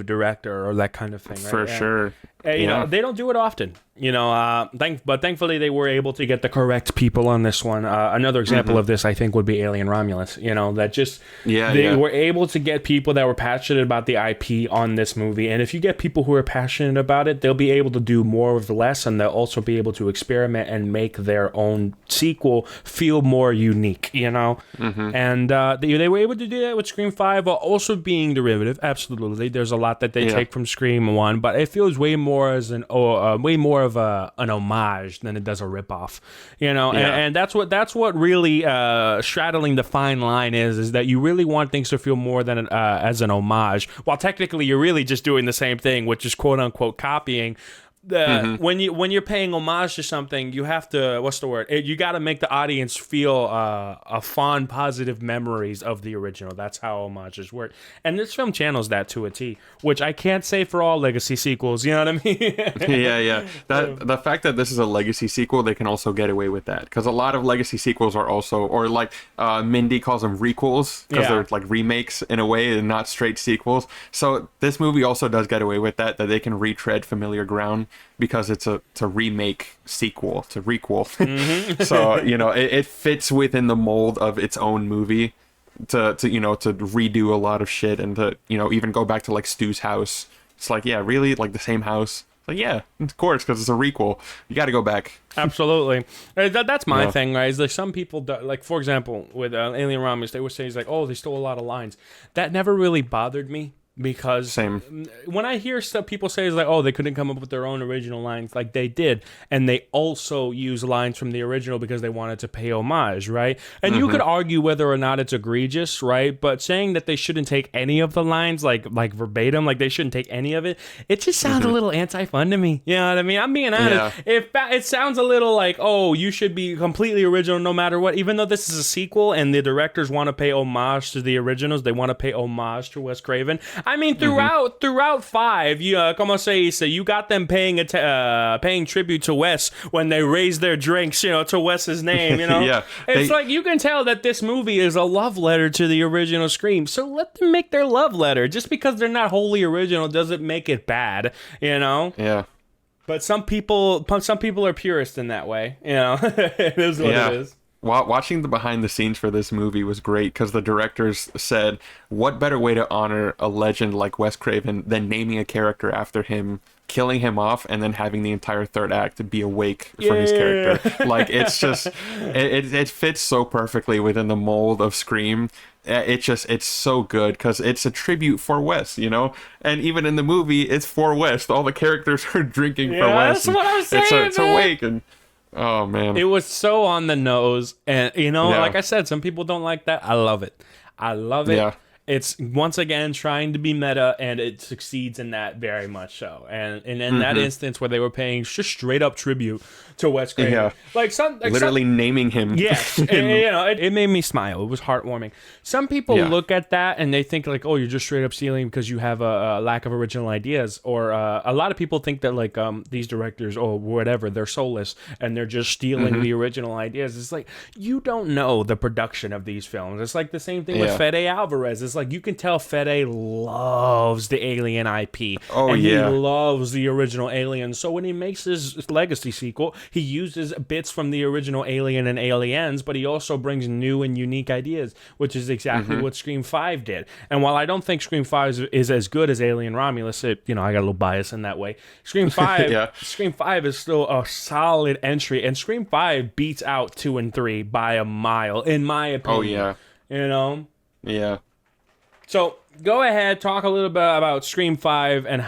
director or that kind of thing. Right? For sure. You know, they don't do it often. But thankfully they were able to get the correct people on this one. Another example of this, I think, would be Alien Romulus. They were able to get people that were passionate about the IP on this movie. And if you get people who are passionate about it, they'll be able to do more with less, and they'll also be able to experiment and make their own sequel feel more unique, And they were able to do that with Scream 5 while also being derivative. Absolutely. There's a lot that they take from Scream 1, but it feels way more as an homage than it does a ripoff, and that's what really straddling the fine line is that you really want things to feel more than as an homage, while technically you're really just doing the same thing, which is quote unquote copying. When you're paying homage to something, you have to you got to make the audience feel a fond, positive memories of the original. That's how homages work, and this film channels that to a T, which I can't say for all legacy sequels. You know what I mean? Yeah. The fact that this is a legacy sequel, they can also get away with that, because a lot of legacy sequels are also, or like Mindy calls them requels, because they're like remakes in a way and not straight sequels. So this movie also does get away with that they can retread familiar ground, because it's a remake sequel to requel. So it fits within the mold of its own movie to redo a lot of shit, and to even go back to like Stu's house. It's like, yeah, really, like the same house. Like, yeah, of course, because it's a requel. You got to go back. Absolutely. That's my thing, right? Is like some people, like, for example, with Alien Romulus, they were saying, like, oh, they stole a lot of lines. That never really bothered me. Because when I hear stuff people say is like, oh, they couldn't come up with their own original lines, like they did, and they also use lines from the original because they wanted to pay homage, right? And you could argue whether or not it's egregious, right? But saying that they shouldn't take any of the lines, like verbatim, like they shouldn't take any of it, it just sounds a little anti-fun to me. You know what I mean? I'm being honest. It sounds a little like, oh, you should be completely original no matter what. Even though this is a sequel and the directors want to pay homage to the originals, they want to pay homage to Wes Craven. I mean, throughout 5, como se dice, you got them paying tribute to Wes when they raise their drinks, to Wes's name, It's like, you can tell that this movie is a love letter to the original Scream, so let them make their love letter. Just because they're not wholly original doesn't make it bad, Yeah. But some people are purists in that way, It is what it is. Watching the behind the scenes for this movie was great, because the directors said, what better way to honor a legend like Wes Craven than naming a character after him, killing him off, and then having the entire third act to be awake for his character. Like, it's just, it fits so perfectly within the mold of Scream. It's so good, because it's a tribute for Wes, And even in the movie, it's for Wes. All the characters are drinking for Wes. That's what I'm saying, it's awake, and oh man, it was so on the nose, and like I said, some people don't like that. I love it. Yeah. It's once again trying to be meta, and it succeeds in that very much so. And in that instance where they were paying just straight up tribute to Wes Craven, Yeah. Literally naming him. Yes, it made me smile. It was heartwarming. Some people look at that and they think like, oh, you're just straight up stealing because you have a lack of original ideas. Or a lot of people think that like these directors or whatever, they're soulless and they're just stealing the original ideas. It's like, you don't know the production of these films. It's like the same thing with Fede Alvarez. It's like you can tell Fede loves the Alien IP. And he loves the original Alien. So when he makes his legacy sequel, he uses bits from the original Alien and Aliens, but he also brings new and unique ideas, which is exactly what Scream 5 did. And while I don't think Scream 5 is as good as Alien Romulus, I got a little bias in that way. Scream 5 Scream 5 is still a solid entry, and Scream 5 beats out 2 and 3 by a mile, in my opinion. Oh, yeah. You know? Yeah. So, go ahead, talk a little bit about Scream 5 and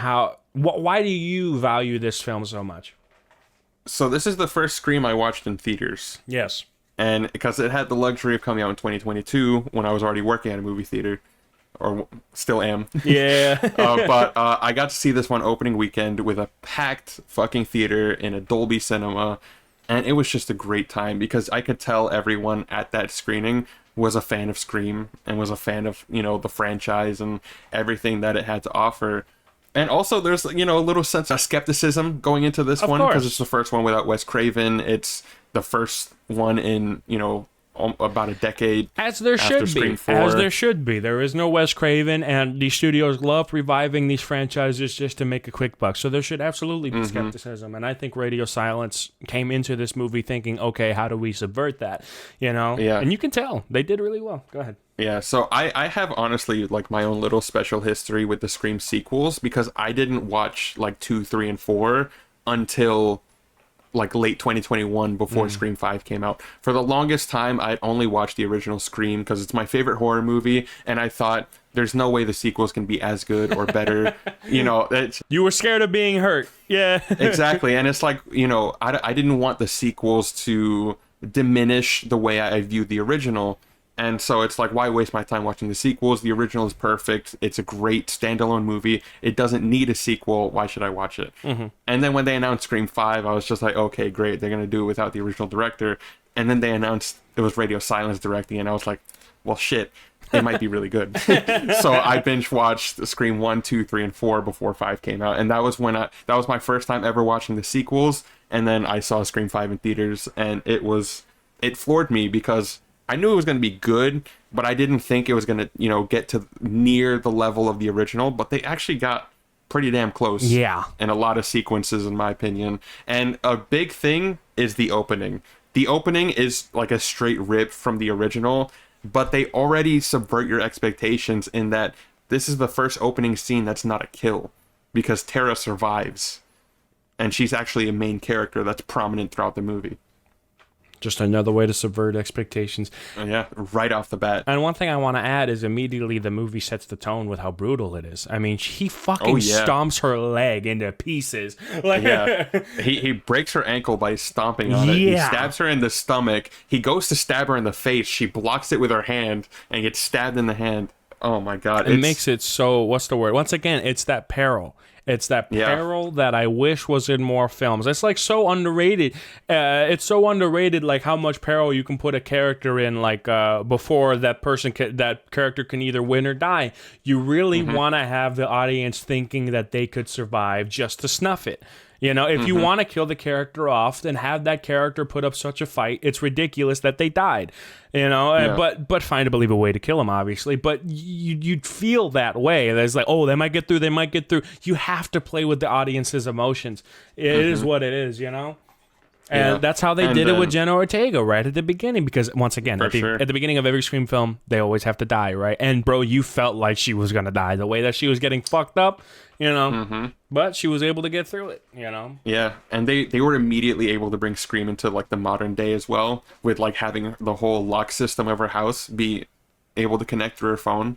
why do you value this film so much? So this is the first Scream I watched in theaters. Yes. And because it had the luxury of coming out in 2022 when I was already working at a movie theater, or still am. Yeah. But I got to see this one opening weekend with a packed fucking theater in a Dolby Cinema. And it was just a great time because I could tell everyone at that screening was a fan of Scream and was a fan of, the franchise and everything that it had to offer. And also there's, a little sense of skepticism going into this one because it's the first one without Wes Craven. It's the first one in, about a decade. As there should be. As there should be. There is no Wes Craven, and the studios love reviving these franchises just to make a quick buck. So there should absolutely be skepticism. And I think Radio Silence came into this movie thinking, okay, how do we subvert that? Yeah. And you can tell. They did really well. Go ahead. Yeah, so I have honestly like my own little special history with the Scream sequels because I didn't watch like 2, 3, and 4 until like late 2021 before Scream 5 came out. For the longest time, I'd only watched the original Scream because it's my favorite horror movie, and I thought there's no way the sequels can be as good or better. You were scared of being hurt. Yeah. Exactly, and it's like, I didn't want the sequels to diminish the way I viewed the original. And so it's like, why waste my time watching the sequels? The original is perfect. It's a great standalone movie. It doesn't need a sequel. Why should I watch it? And then when they announced Scream 5, I was just like, okay, great. They're going to do it without the original director. And then they announced it was Radio Silence directing. And I was like, well, shit, it might be really good. So I binge watched Scream 1, 2, 3, and 4 before 5 came out. And that was that was my first time ever watching the sequels. And then I saw Scream 5 in theaters. And it floored me because I knew it was going to be good, but I didn't think it was going to, get to near the level of the original, but they actually got pretty damn close. Yeah. In a lot of sequences, in my opinion. And a big thing is the opening. The opening is like a straight rip from the original, but they already subvert your expectations in that this is the first opening scene that's not a kill because Tara survives. And she's actually a main character that's prominent throughout the movie. Just another way to subvert expectations. Yeah, right off the bat. And one thing I want to add is immediately the movie sets the tone with how brutal it is. I mean, he fucking stomps her leg into pieces. He breaks her ankle by stomping on it. He stabs her in the stomach. He goes to stab her in the face. She blocks it with her hand and gets stabbed in the hand. Oh my God. It makes it so, what's the word? Once again, it's that peril. It's that peril that I wish was in more films. It's like so underrated. It's so underrated, like how much peril you can put a character in, like before that that character can either win or die. You really want to have the audience thinking that they could survive just to snuff it. If you want to kill the character off, then have that character put up such a fight. It's ridiculous that they died, but find a believable way to kill them, obviously. But you'd feel that way. There's like, oh, they might get through. You have to play with the audience's emotions. It is what it is, And that's how they did it with Jenna Ortega right at the beginning. Because once again, at the beginning of every Scream film, they always have to die, right? And bro, you felt like she was gonna die the way that she was getting fucked up, But she was able to get through it, Yeah, and they were immediately able to bring Scream into like the modern day as well, with like having the whole lock system of her house be able to connect through her phone.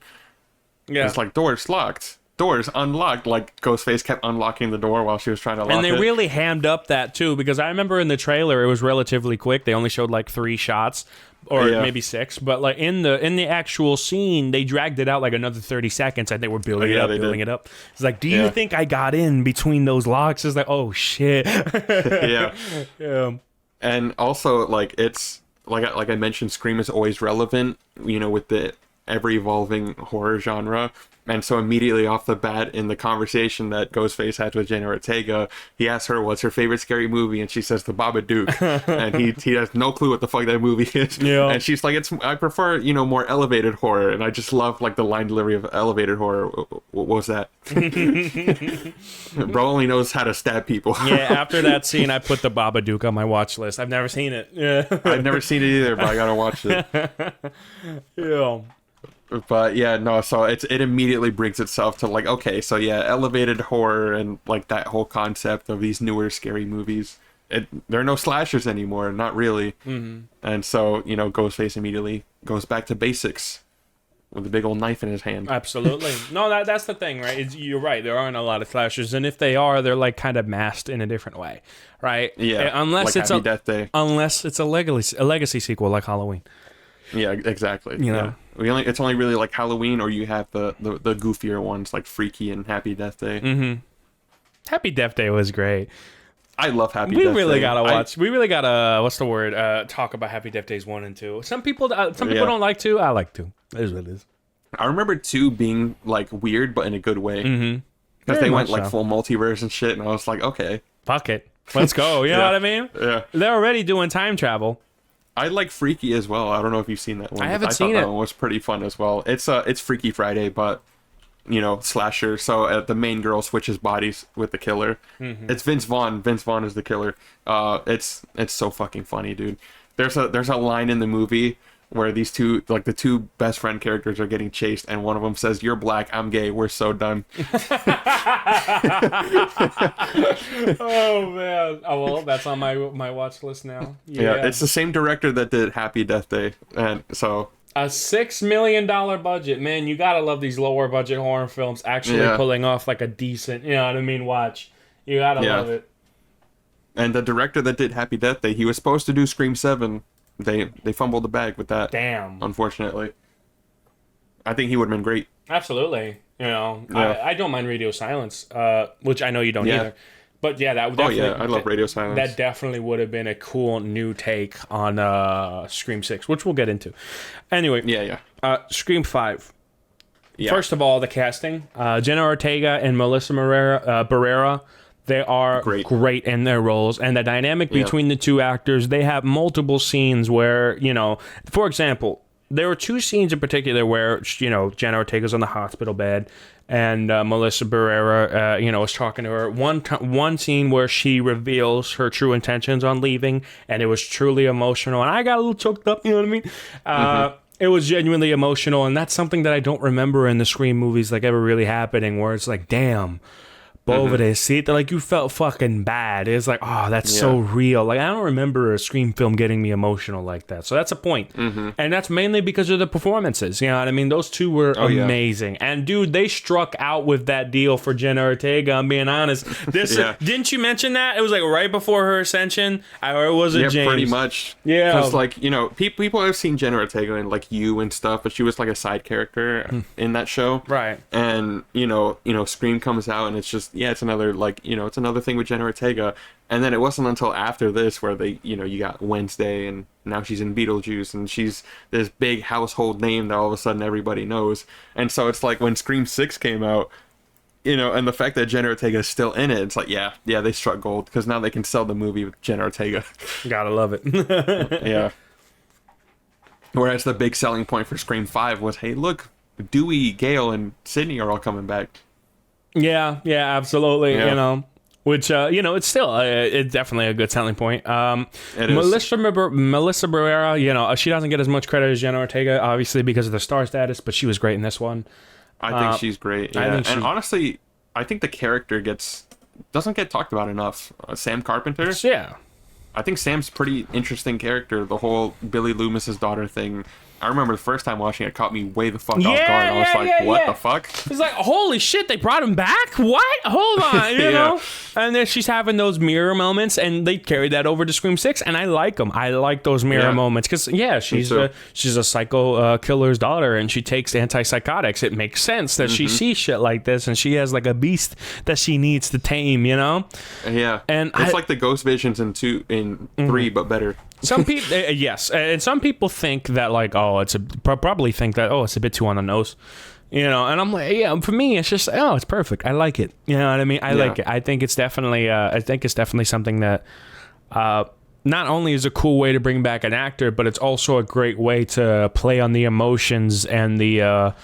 Yeah, it's like doors locked. Doors unlocked, like Ghostface kept unlocking the door while she was trying to lock it. And they really hammed up that too, because I remember in the trailer it was relatively quick. They only showed like 3 shots, or Yeah. maybe 6. But like in the actual scene, they dragged it out like another 30 seconds, and they were building Yeah, it up, they building did. it up. It's like, do you Yeah. think I got in between those locks? It's like, oh shit. Yeah. Yeah. And also, like, it's like I mentioned, Scream is always relevant, with the ever evolving horror genre. And so immediately off the bat, in the conversation that Ghostface had with Jenna Ortega, he asks her what's her favorite scary movie, and she says The Babadook, and he has no clue what the fuck that movie is. Yeah. And she's like, I prefer more elevated horror, and I just love like the line delivery of elevated horror. What was that? Bro only knows how to stab people. Yeah, after that scene, I put the Babadook on my watch list. I've never seen it. Yeah. I've never seen it either, but I gotta watch it. Yeah. But yeah, no, so it immediately brings itself to like, okay, so yeah, elevated horror and like that whole concept of these newer scary movies. There are no slashers anymore, not really. Mm-hmm. And so, Ghostface immediately goes back to basics with a big old knife in his hand. Absolutely. No, that's the thing, right? You're right. There aren't a lot of slashers, and if they are, they're like kind of masked in a different way, right? Yeah, Unless like it's Happy Death Day. Unless it's a legacy sequel like Halloween. Yeah, exactly. You know. Yeah. It's only really like Halloween, or you have the goofier ones like Freaky and Happy Death Day. Mm-hmm. Happy Death Day was great. I love Happy We Death really Day. gotta watch. We really gotta. What's the word? Talk about Happy Death Days 1 and 2. Some people Yeah. don't like 2. I like 2. It is what it is. I remember 2 being like weird, but in a good way. Mm-hmm. Because Very they went much like so. full multiverse and shit, and I was like, okay. Fuck it. Let's go. You know Yeah. what I mean? Yeah. They're already doing time travel. I like Freaky as well. I don't know if you've seen that one. I but haven't thought seen that it. one was pretty fun as well. It's Freaky Friday, but slasher. So the main girl switches bodies with the killer. Mm-hmm. It's Vince Vaughn. Vince Vaughn is the killer. It's so fucking funny, dude. There's a line in the movie where these two, like the two best friend characters, are getting chased, and one of them says, "You're black, I'm gay, we're so done." Oh man! Oh well, that's on my watch list now. Yeah, it's the same director that did Happy Death Day, and so a $6 million budget. Man, you gotta love these lower budget horror films actually Yeah. pulling off like a decent, you know what I mean? Watch, you gotta Yeah. love it. and the director that did Happy Death Day, he was supposed to do Scream 7. They fumbled the bag with that. Damn. Unfortunately. I think he would have been great. Absolutely. You know, Yeah. I don't mind Radio Silence, which I know you don't Yeah. either. But yeah, that would Oh definitely, yeah, I love Radio Silence. that definitely would have been a cool new take on Scream 6, which we'll get into. Anyway, yeah. Scream 5. Yeah. First of all, the casting. Jenna Ortega and Melissa Barrera, they are great in their roles. And the dynamic between the two actors, they have multiple scenes where, for example, there were 2 scenes in particular where, Jenna Ortega's on the hospital bed and Melissa Barrera, was talking to her. One scene where she reveals her true intentions on leaving, and it was truly emotional. And I got a little choked up, you know what I mean? It was genuinely emotional, and that's something that I don't remember in the Scream movies, like, ever really happening, where it's like, damn, pobrecita, like, you felt fucking bad. It's like, oh, that's so real. Like, I don't remember a Scream film getting me emotional like that. So that's a point. And that's mainly because of the performances. You know what I mean? Those 2 were amazing. And, dude, they struck out with that deal for Jenna Ortega, I'm being honest. Didn't you mention that? It was, like, right before her ascension? Or was it James? Yeah, pretty much. Yeah. Because, like, people have seen Jenna Ortega in, like, You and stuff, but she was, like, a side character in that show. Right. And, Scream comes out, and it's just, it's another, like, it's another thing with Jenna Ortega. And then it wasn't until after this where they, you got Wednesday, and now she's in Beetlejuice, and she's this big household name that all of a sudden everybody knows. And so it's like when Scream 6 came out, and the fact that Jenna Ortega is still in it, it's like, yeah, they struck gold, because now they can sell the movie with Jenna Ortega. Gotta love it. Yeah. Whereas the big selling point for Scream 5 was, hey, look, Dewey, Gale, and Sydney are all coming back. Yeah, absolutely. Yeah. Which it's still it's definitely a good selling point. It is. Melissa Barrera, she doesn't get as much credit as Jenna Ortega, obviously because of the star status, but she was great in this one. I think she's great. Yeah. And honestly, I think the character doesn't get talked about enough. Sam Carpenter. Yeah. I think Sam's a pretty interesting character. The whole Billy Loomis's daughter thing. I remember the first time watching it caught me way the fuck off Yeah, guard. I was yeah, like, yeah, what yeah. the fuck? It's like, holy shit, they brought him back? What? Hold on, you Yeah. know? And then she's having those mirror moments, and they carried that over to Scream 6, and I like them. I like those mirror Yeah. moments, because, yeah, she's too. a psycho killer's daughter, and she takes antipsychotics. It makes sense that she sees shit like this, and she has, like, a beast that she needs to tame, you know? Yeah. And it's like the ghost visions in 3, but better. Some people, yes, and some people think that, like, oh, probably think that, oh, it's a bit too on the nose, you know. And I'm like, yeah, for me, it's just, oh, it's perfect. I like it. You know what I mean? I like it. I think it's definitely, something that, not only is a cool way to bring back an actor, but it's also a great way to play on the emotions and the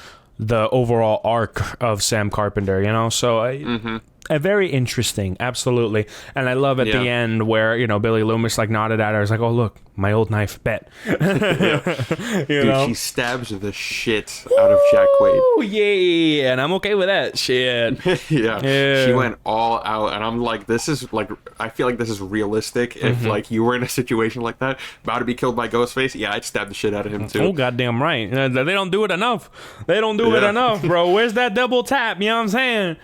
overall arc of Sam Carpenter. You know, so. Very interesting, absolutely. And I love at the end where, you know, Billy Loomis like nodded at her. It's like, oh, look, my old knife, bet. Dude, she stabs the shit out of Jack Quaid. Oh, yeah, and I'm okay with that shit. Yeah. She went all out, and I'm like, this is like, I feel like this is realistic. If like you were in a situation like that, about to be killed by Ghostface, yeah, I'd stab the shit out of him too. Oh, goddamn right. They don't do it enough. They don't do it enough, bro. Where's that double tap? You know what I'm saying?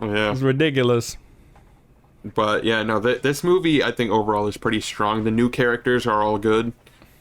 Yeah. It's ridiculous. But yeah, no, this movie I think overall is pretty strong. The new characters are all good.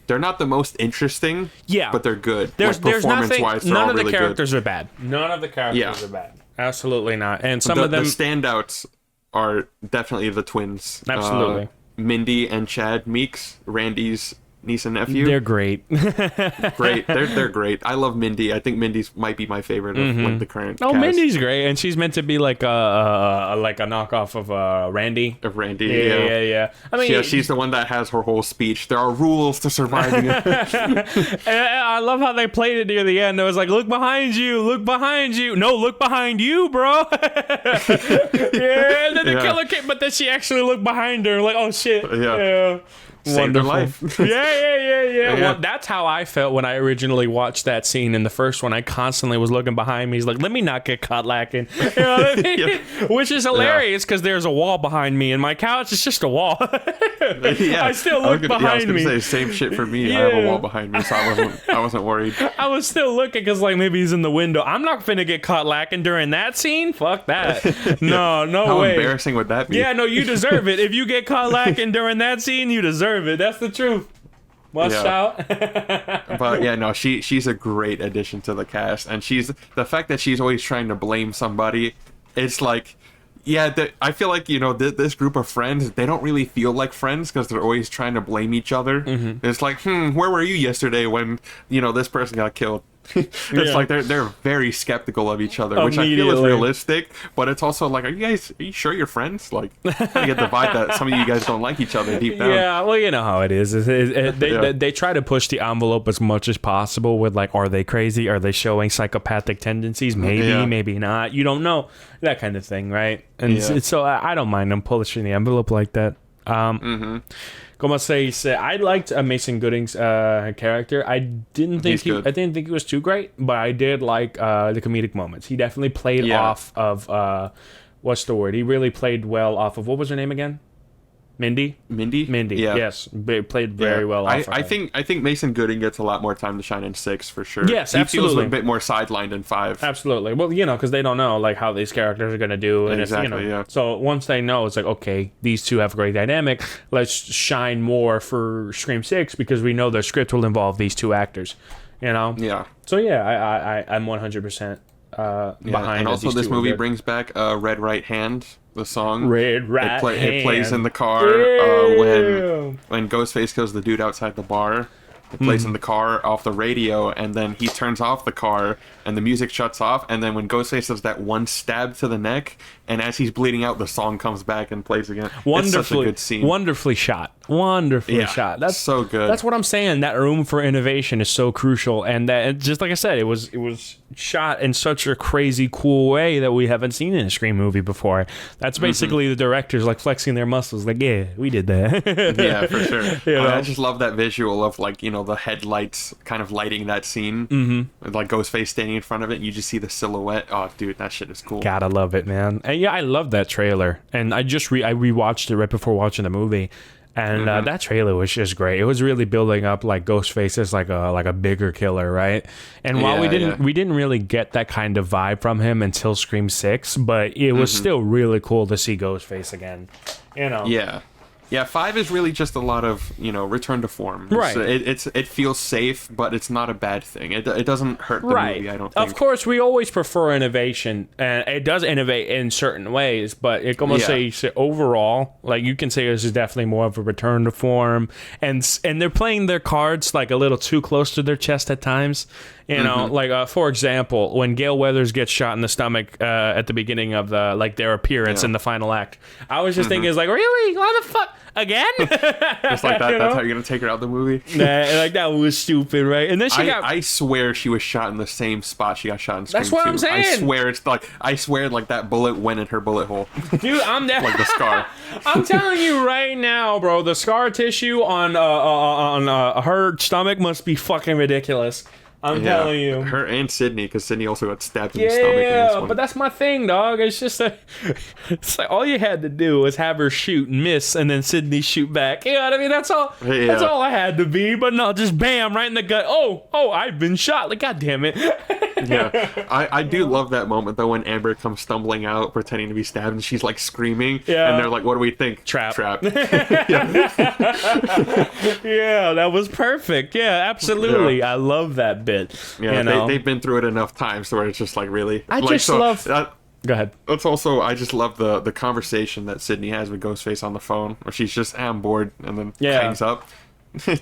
They're not the most interesting, but they're good. There's nothing. Performance-wise, they're None all of the really characters good. are bad. None of the characters are bad. Absolutely not. And some of them, the standouts are definitely the twins. Absolutely. Mindy and Chad Meeks, Randy's niece and nephew. They're great. Great. They're great. I love Mindy. I think Mindy's might be my favorite of like the current cast. Mindy's great, and she's meant to be like a knockoff of Randy. Of Randy. Yeah. I mean, she's the one that has her whole speech. There are rules to surviving it. and I love how they played it near the end. It was like, look behind you, look behind you. No, look behind you, bro. And then the killer came, but then she actually looked behind her, like, oh shit. Yeah. Saved her life. Yeah. Well, that's how I felt when I originally watched that scene in the first one. I constantly was looking behind me. He's like, let me not get caught lacking. You know what I mean? Which is hilarious because there's a wall behind me and my couch is just a wall. I still look behind me. Say same shit for me. I have a wall behind me, so I wasn't worried. I was still looking because like maybe he's in the window. I'm not finna get caught lacking during that scene. Fuck that. No How way. How embarrassing would that be? Yeah, no, you deserve it. If you get caught lacking during that scene, you deserve it. That's the truth. Watch out. But yeah, no, she's a great addition to the cast, and the fact that she's always trying to blame somebody. It's like, I feel like, you know, this group of friends, they don't really feel like friends because they're always trying to blame each other. It's like, where were you yesterday when, you this person got killed? It's like they're very skeptical of each other, which I feel is realistic, but it's also like, are you sure you're friends? Like, you get the vibe that some of you guys don't like each other deep down. Yeah, well, you know how it is. They try to push the envelope as much as possible with like, are they crazy? Are they showing psychopathic tendencies? Maybe, maybe not. You don't know, that kind of thing, right? And so I don't mind them pushing the envelope like that. Como se dice, I liked Mason Gooding's character. I didn't think he was too great, but I did like the comedic moments. He definitely played off of what's the word? He really played well off of, what was her name again? Mindy. Yeah. Yes, played very well. Off I think Mason Gooding gets a lot more time to shine in 6 for sure. Yes, he absolutely. feels a bit more sidelined in 5. Absolutely. Well, because they don't know like how these characters are gonna do, and exactly. So once they know, it's like, okay, these two have a great dynamic. Let's shine more for Scream 6 because we know the script will involve these two actors. Yeah. So I'm 100% behind. And also, this movie brings back Red Right Hand. The song Red Right Hand. It plays in the car when Ghostface kills the dude outside the bar. It plays in the car off the radio, and then he turns off the car and the music shuts off, and then when Ghostface does that one stab to the neck, and as he's bleeding out, the song comes back and plays again. It's such a good scene. Wonderfully shot. Shot. That's so good. That's what I'm saying. That room for innovation is so crucial, and that, just like I said, it was shot in such a crazy cool way that we haven't seen in a Scream movie before. That's basically the directors like flexing their muscles, like, yeah, we did that. Yeah, for sure. I just love that visual of like, the headlights kind of lighting that scene, with like Ghostface standing in front of it, and you just see the silhouette. Oh, dude, that shit is cool. Gotta love it, man. And yeah, I love that trailer, and I rewatched it right before watching the movie. And that trailer was just great. It was really building up like Ghostface as like a bigger killer, right? And while we didn't really get that kind of vibe from him until Scream 6, but it was still really cool to see Ghostface again. You know. Yeah, 5 is really just a lot of, return to form. Right. It feels safe, but it's not a bad thing. It doesn't hurt the movie, I don't think. Of course, we always prefer innovation, and it does innovate in certain ways, but it almost say overall, like you can say this is definitely more of a return to form, and they're playing their cards like a little too close to their chest at times. You know, like for example, when Gale Weathers gets shot in the stomach at the beginning of their appearance in the final act, I was just thinking, it's like, really, what the fuck again? Just like that. That's how you're gonna take her out of the movie. Like that was stupid, right? And then I swear she was shot in the same spot she got shot in Scream 2. That's what I'm saying. I swear that bullet went in her bullet hole. Dude, I'm like the scar. I'm telling you right now, bro. The scar tissue on her stomach must be fucking ridiculous. I'm telling you. Her and Sydney, because Sydney also got stabbed in the stomach. Yeah, but that's my thing, dog. It's just it's like all you had to do was have her shoot and miss, and then Sydney shoot back. You know what I mean? That's all. Yeah. That's all I had to be. But no, just bam, right in the gut. Oh, I've been shot. Like, God damn it. Yeah, I do love that moment though when Amber comes stumbling out, pretending to be stabbed, and she's like screaming. Yeah. And they're like, "What do we think?" Trap. Yeah, that was perfect. Yeah, absolutely. I love that bit. Yeah, they've been through it enough times where it's just like really. I just love. Go ahead. It's also I just love the conversation that Sydney has with Ghostface on the phone, where she's just I'm bored, and then hangs up.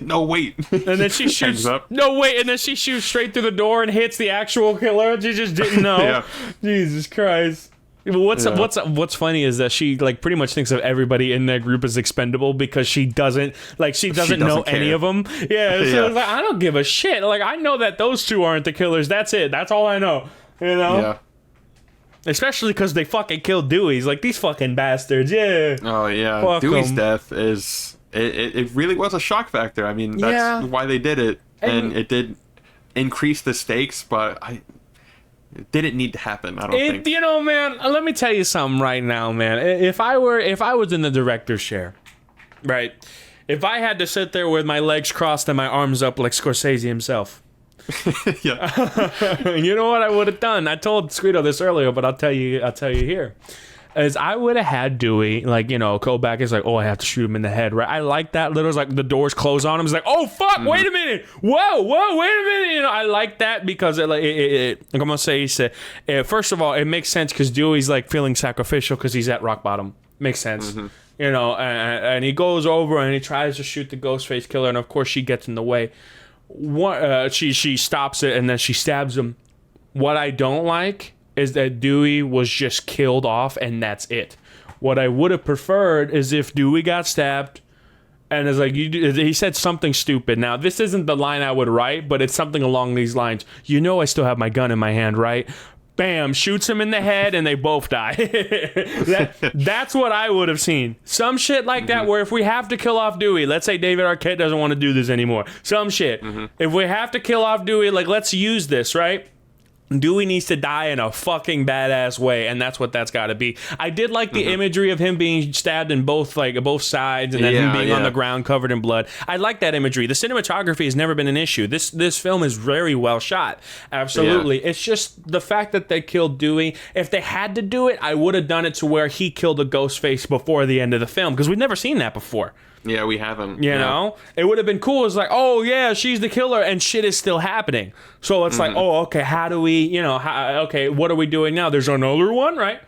No, wait. And then she shoots. No, wait. And then she shoots straight through the door and hits the actual killer. She just didn't know. Jesus Christ. What's funny is that she like pretty much thinks of everybody in that group as expendable because she doesn't know care. Any of them. Yeah, so it's like I don't give a shit. Like I know that those two aren't the killers. That's it. That's all I know. You know. Yeah. Especially because they fucking killed Dewey. He's like these fucking bastards. Yeah. Oh yeah. Fuck Dewey's death is it really was a shock factor. I mean that's why they did it, and it did increase the stakes, but it didn't need to happen, I don't think. You know, man, let me tell you something right now, man. If I was in the director's chair, right? If I had to sit there with my legs crossed and my arms up like Scorsese himself. You know what I would have done? I told Squito this earlier, but I'll tell you here. Is I would have had Dewey, like, go back. It's like, oh, I have to shoot him in the head, right? I like that. Little, like, the doors close on him. It's like, oh, fuck, wait a minute. Whoa, wait a minute. I like that because, like I'm going to say, first of all, it makes sense because Dewey's, like, feeling sacrificial because he's at rock bottom. Makes sense. And he goes over and he tries to shoot the Ghostface killer, and, of course, she gets in the way. She stops it, and then she stabs him. What I don't like is that Dewey was just killed off and that's it. What I would have preferred is if Dewey got stabbed and it's like he said something stupid. Now, this isn't the line I would write, but it's something along these lines. I still have my gun in my hand, right? Bam, shoots him in the head and they both die. That's what I would have seen. Some shit like that where if we have to kill off Dewey, let's say David Arquette doesn't want to do this anymore. Some shit. If we have to kill off Dewey, like let's use this, right? Dewey needs to die in a fucking badass way, and that's what that's got to be. I did like the imagery of him being stabbed in both sides, and then him being on the ground covered in blood. I like that imagery. The cinematography has never been an issue. This film is very well shot. Absolutely. It's just the fact that they killed Dewey. If they had to do it, I would have done it to where he killed a Ghostface before the end of the film, because we've never seen that before. Yeah, we haven't. You know? It would have been cool. It's like, oh, yeah, she's the killer, and shit is still happening. So it's like, oh, okay, how do we, okay, what are we doing now? There's another one, right?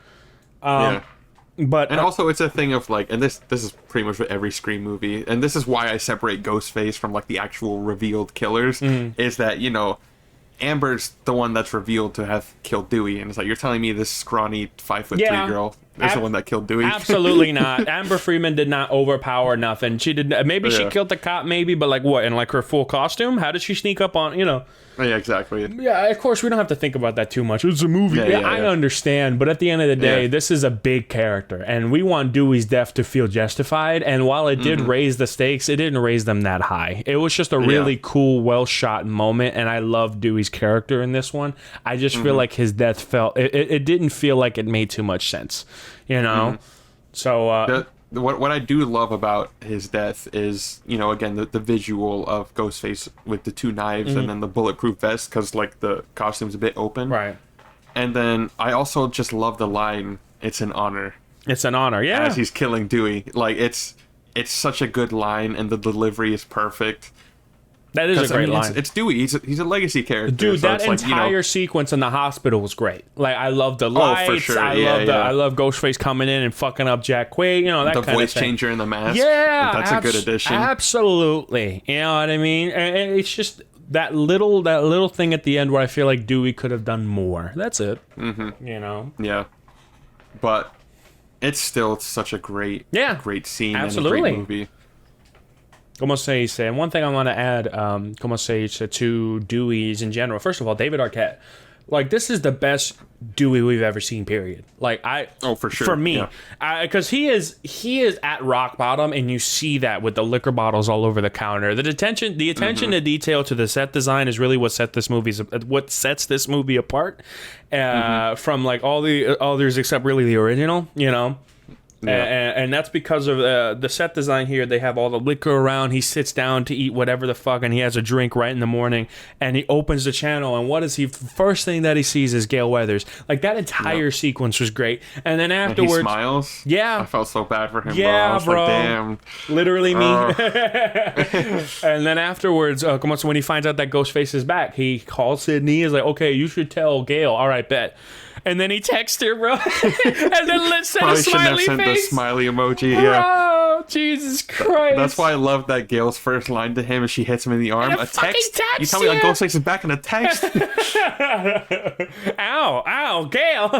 But also, it's a thing of, like, and this is pretty much with every Scream movie, and this is why I separate Ghostface from, like, the actual revealed killers, is that, Amber's the one that's revealed to have killed Dewey, and it's like, you're telling me this scrawny 5'3" girl is the one that killed Dewey? Absolutely not. Amber Freeman did not overpower nothing. She did. Maybe she killed the cop, maybe, but like what? In like her full costume? How did she sneak up on? Yeah, exactly. Yeah, of course, we don't have to think about that too much. It's a movie. I understand, but at the end of the day, this is a big character, and we want Dewey's death to feel justified. And while it did raise the stakes, it didn't raise them that high. It was just a really cool, well-shot moment, and I love Dewey's character in this one. I just feel like his death it didn't feel like it made too much sense, So what I do love about his death is, you know, again, the visual of Ghostface with the two knives and then the bulletproof vest, because like the costume's a bit open. Right. And then I also just love the line, "It's an honor." It's an honor, yeah. As he's killing Dewey. Like, it's such a good line, and the delivery is perfect. That is a great line. It's Dewey. He's a legacy character. Dude, so that it's entire sequence in the hospital was great. Like, I love the lights. For sure. I love Ghostface coming in and fucking up Jack Quaid. You know, that the kind voice of thing. changer in the mask. Yeah, that's a good addition. Absolutely. You know what I mean? And it's just that little thing at the end where I feel like Dewey could have done more. That's it. Mm-hmm. You know? Yeah. But it's still such a great scene absolutely. and a great movie. Como se dice? And one thing I want to add, como se dice, to Dewey's in general. First of all, David Arquette. Like, this is the best Dewey we've ever seen, period. Like, for sure. For me. Because he is at rock bottom, and you see that with the liquor bottles all over the counter. The attention to detail to the set design is really what sets this movie apart from, like, all the others except really the original, you know? Yeah. And that's because of the set design here. They have all the liquor around. He sits down to eat whatever the fuck, and he has a drink right in the morning. And he opens the channel, and what is he? First thing that he sees is Gale Weathers. Like, that entire sequence was great. And then afterwards, and he smiles. Yeah, I felt so bad for him. Yeah, bro. Like, damn. Literally me. And then afterwards, when he finds out that Ghostface is back, he calls Sydney. He's like, "Okay, you should tell Gale." All right, bet. And then he texts her, bro. And then let's send a smiley face. The smiley emoji. Bro, yeah. Jesus Christ. That's why I love that Gail's first line to him is she hits him in the arm. A text? You tell me like Ghostface is back in a text? Ow, Gale.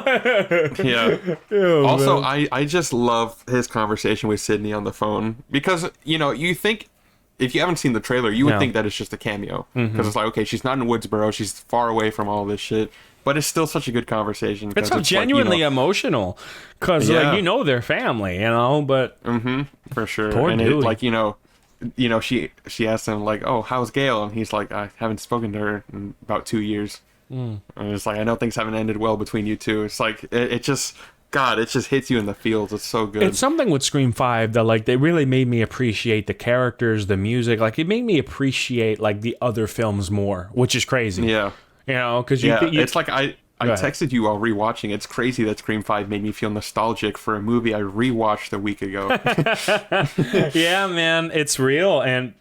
Yeah. Oh, also, man. I just love his conversation with Sydney on the phone. Because, you know, you think, if you haven't seen the trailer, you would think that it's just a cameo. Because it's like, okay, she's not in Woodsboro. She's far away from all this shit. But it's still such a good conversation. It's so genuinely like, emotional. Because, like, you know, they're family, you know, but... Mm-hmm, for sure. Poor and Dewey. it, like, you know, she asked him, like, "Oh, how's Gail?" And he's like, "I haven't spoken to her in about 2 years." And it's like, I know things haven't ended well between you two. It's like, it just... God, it just hits you in the feels. It's so good. It's something with Scream 5 that, like, they really made me appreciate the characters, the music. Like, it made me appreciate, like, the other films more, which is crazy. Yeah. You know, because it's like I texted you while rewatching. It's crazy that Scream 5 made me feel nostalgic for a movie I rewatched a week ago. Yeah, man, it's real, and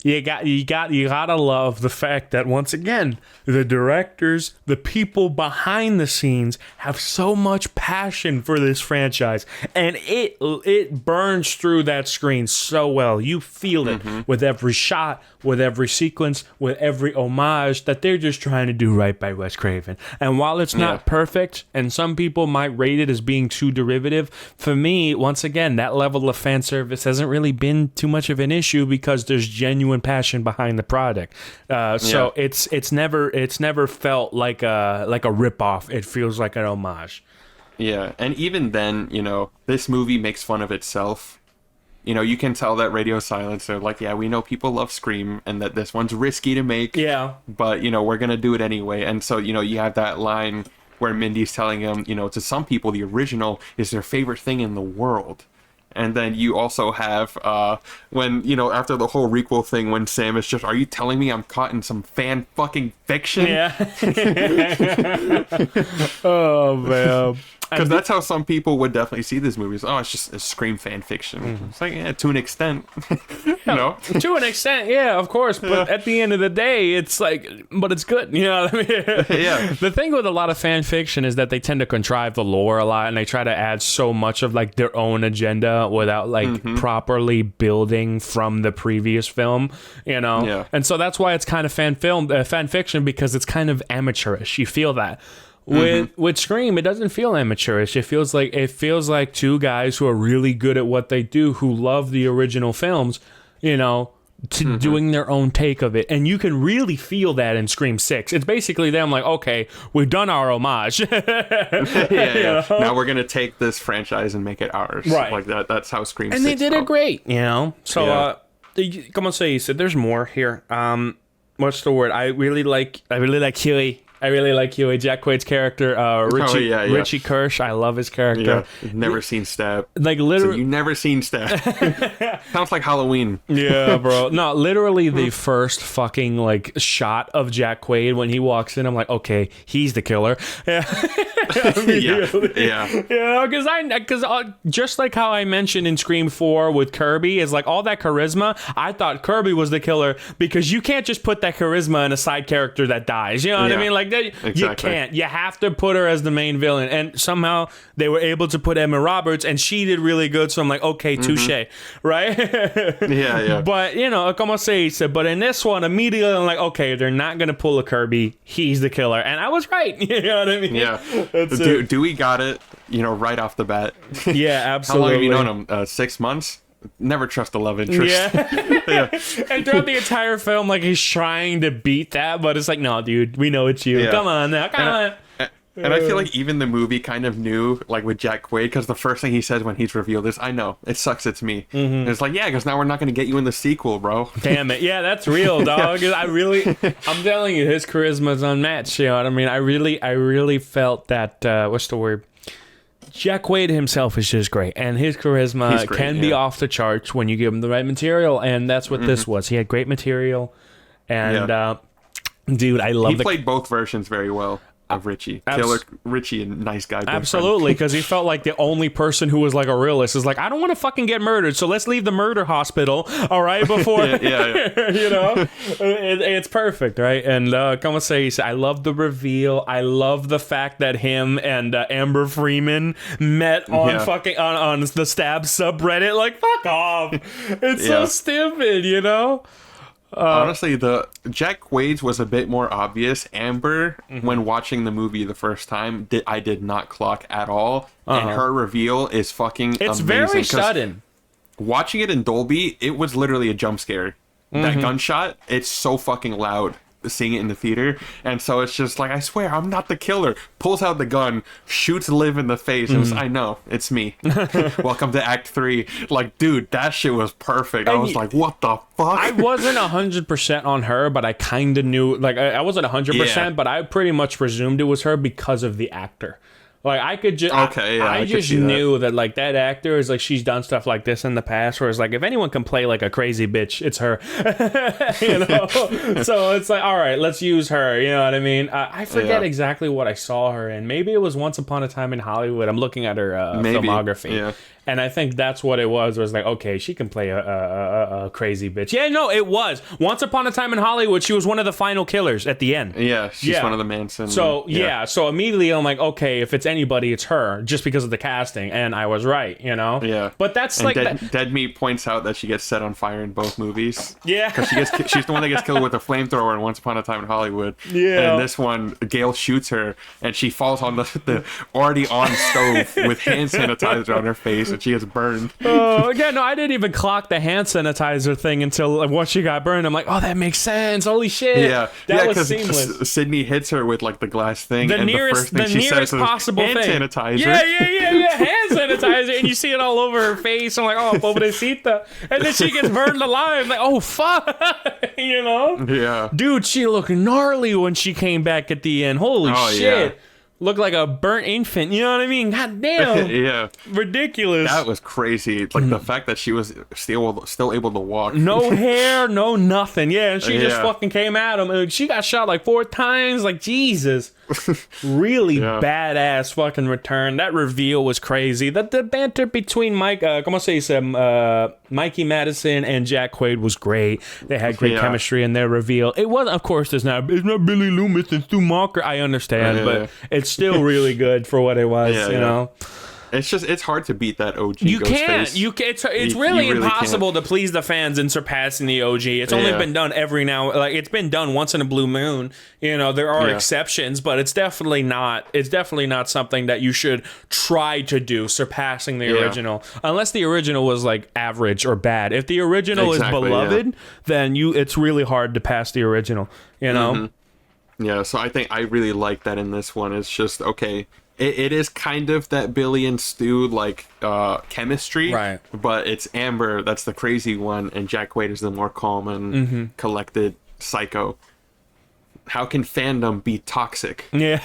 you gotta love the fact that, once again, the directors, the people behind the scenes have so much passion for this franchise, and it burns through that screen so well. You feel it with every shot, with every sequence, with every homage that they're just trying to do right by Wes Craven. And while it's not perfect, and some people might rate it as being too derivative, for me, once again, that level of fan service hasn't really been too much of an issue because there's genuine passion behind the product. So it's never felt like a ripoff. It feels like an homage. Yeah, and even then, you know, this movie makes fun of itself. You know, you can tell that Radio Silence are like, yeah, we know people love Scream and that this one's risky to make. Yeah. But, you know, we're going to do it anyway. And so, you know, you have that line where Mindy's telling him, you know, to some people, the original is their favorite thing in the world. And then you also have when, you know, after the whole requel thing, when Sam is just, are you telling me I'm caught in some fan fucking fiction? Yeah. Oh, man. Because that's how some people would definitely see these movies. Oh, it's just a Scream fan fiction. It's like, yeah, to an extent. You know? To an extent, yeah, of course. But at the end of the day, it's like, but it's good. You know what I mean? Yeah. The thing with a lot of fan fiction is that they tend to contrive the lore a lot, and they try to add so much of, like, their own agenda without, like, properly building from the previous film, you know? Yeah. And so that's why it's kind of fan fiction, because it's kind of amateurish. You feel that. With Scream, it doesn't feel amateurish. It feels like two guys who are really good at what they do, who love the original films, you know, doing their own take of it. And you can really feel that in Scream 6. It's basically them like, okay, we've done our homage. Yeah. Now we're going to take this franchise and make it ours. Right. Like that. That's how Scream 6 And they did it great, you know? So, come on, say, you said there's more here. What's the word? I really like Huey. I really like Huey. Jack Quaid's character, Richie Kirsch. I love his character. Yeah, never seen Stab. Like So literally, you never seen Stab. Sounds like Halloween. yeah, bro. No, literally the first fucking like shot of Jack Quaid when he walks in, I'm like, okay, he's the killer. Yeah, Yeah. because just like how I mentioned in Scream 4 with Kirby, is like all that charisma. I thought Kirby was the killer because you can't just put that charisma in a side character that dies. You know what I mean? Like that, exactly. you can't. You have to put her as the main villain, and somehow they were able to put Emma Roberts, and she did really good. So I'm like, okay, touche, right? Yeah. But you know, como se dice. But in this one, immediately I'm like, okay, they're not gonna pull a Kirby. He's the killer, and I was right. You know what I mean? Yeah. Dewey got it, right off the bat. Yeah, How absolutely. long have you known him? 6 months? Never trust a love interest. Yeah. And throughout the entire film, like he's trying to beat that, but it's like, no, dude, we know it's you. Yeah. Come on now, come on. And I feel like even the movie kind of knew, like with Jack Quaid, because the first thing he says when he's revealed is, I know, it sucks, it's me. And it's like, yeah, because now we're not going to get you in the sequel, bro. Damn it. Yeah, that's real, dog. I'm telling you, his charisma is unmatched. You know what I mean? I really felt that, what's the word? Jack Quaid himself is just great, and his charisma can be off the charts when you give him the right material, and that's what this was. He had great material, and dude, I love He played both versions very well of Richie. Killer Richie and nice guy. Absolutely, because he felt like the only person who was like a realist is like, I don't want to fucking get murdered, so let's leave the murder hospital, all right, before it's perfect, right? And como se dice, I love the reveal. I love the fact that him and Amber Freeman met on fucking on the Stab subreddit. Like, fuck off. It's so stupid, Honestly, the Jack Quaid's was a bit more obvious. Amber, when watching the movie the first time, I did not clock at all, and her reveal is fucking It's amazing. very sudden. Watching it in Dolby, it was literally a jump scare. That gunshot, it's so fucking loud. Seeing it in the theater, and so it's just like, I swear I'm not the killer. Pulls out the gun, shoots Liv in the face, and was, I know, it's me. Welcome to Act 3. Like, dude, that shit was perfect. I was like, what the fuck? I wasn't 100% on her, but I kind of knew, like, I wasn't 100%, but I pretty much presumed it was her because of the actor. Like, I could just, I just knew that, like, that actor is like, she's done stuff like this in the past, where it's like, if anyone can play like a crazy bitch, it's her. So it's like, all right, let's use her. You know what I mean? I forget exactly what I saw her in. Maybe it was Once Upon a Time in Hollywood. I'm looking at her filmography. Yeah. And I think that's what it was like, okay, she can play a crazy bitch. Yeah, no, it was. Once Upon a Time in Hollywood, she was one of the final killers at the end. Yeah, she's one of the Manson. So, so immediately I'm like, okay, if it's anybody, it's her, just because of the casting. And I was right, Yeah. But that's and like... Dead Meat points out that she gets set on fire in both movies. Yeah. Because she's the one that gets killed with a flamethrower in Once Upon a Time in Hollywood. Yeah. And this one, Gale shoots her, and she falls on the already on stove with hand sanitizer on her face, and she gets burned. Oh, yeah, no, I didn't even clock the hand sanitizer thing until once she got burned. I'm like, oh, that makes sense. Holy shit. Yeah. That was seamless. Sydney hits her with, like, the glass thing, the and nearest, the first thing she says possible is, hand sanitizer. Yeah, hand sanitizer. And you see it all over her face. I'm like, oh, pobrecita. And then she gets burned alive. Like, oh, fuck. Yeah. Dude, she looked gnarly when she came back at the end. Holy shit. Yeah. Looked like a burnt infant. You know what I mean? God damn. Yeah. Ridiculous. That was crazy. Like, the fact that she was still able to walk. No hair, no nothing. Yeah, and she just fucking came at him. She got shot like 4 times. Like, Jesus. Really badass fucking return. That reveal was crazy. The banter between Mikey Madison and Jack Quaid was great. They had great chemistry in their reveal. It wasn't, of course, it's not Billy Loomis, it's Stu Marker. I understand, but it's still really good for what it was, you know? It's hard to beat that OG. You can't. It's really impossible to please the fans in surpassing the OG. It's only been done it's been done once in a blue moon. There are exceptions, but it's definitely not something that you should try to do, surpassing the original. Unless the original was like average or bad. If the original is beloved, then it's really hard to pass the original, Yeah, so I think I really like that in this one. It's just, okay, it is kind of that Billy and Stu like chemistry, right? But it's Amber that's the crazy one, and Jack Quaid is the more calm and collected psycho. how can fandom be toxic? Yeah.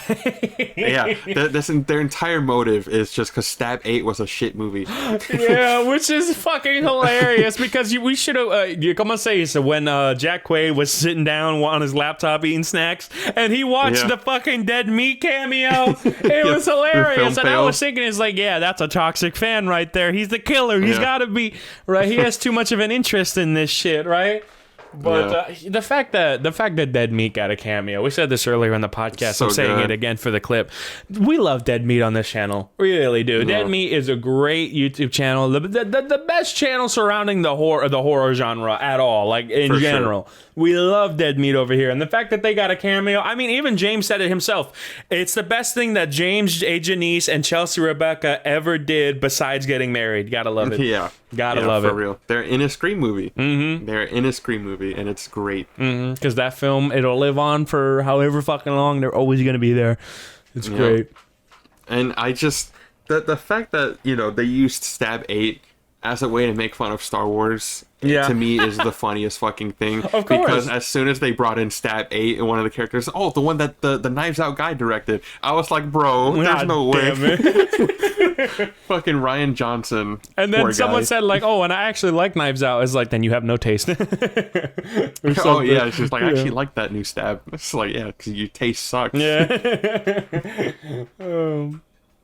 Yeah, their entire motive is just because Stab 8 was a shit movie. Yeah, which is fucking hilarious because we should have. You come on, say so when Jack Quaid was sitting down on his laptop eating snacks and he watched the fucking Dead Meat cameo. It was hilarious, and I was thinking, it's like, yeah, that's a toxic fan right there. He's the killer. He's got to be right. He has too much of an interest in this shit, right? But the fact that Dead Meat got a cameo, we said this earlier in the podcast. So I'm saying it again for the clip. We love Dead Meat on this channel, we really do. Yeah. Dead Meat is a great YouTube channel, the best channel surrounding the horror genre at all, like in general. Sure. We love Dead Meat over here, and the fact that they got a cameo. I mean, even James said it himself. It's the best thing that James A. Janice and Chelsea Rebecca ever did besides getting married. Gotta love it. Yeah. Gotta love it. For real. They're in a Scream movie. Mm-hmm. They're in a Scream movie, and it's great. Because that film, it'll live on for however fucking long. They're always going to be there. It's great. And I just... The fact that, they used Stab 8 as a way to make fun of Star Wars, to me, is the funniest fucking thing. Of course. Because as soon as they brought in Stab 8 and one of the characters, the one that the Knives Out guy directed, I was like, bro, there's no way. Fucking Ryan Johnson. And then someone said, like, and I actually like Knives Out. It's like, then you have no taste. It's just like, I actually like that new Stab. It's like, yeah, because your taste sucks. Yeah.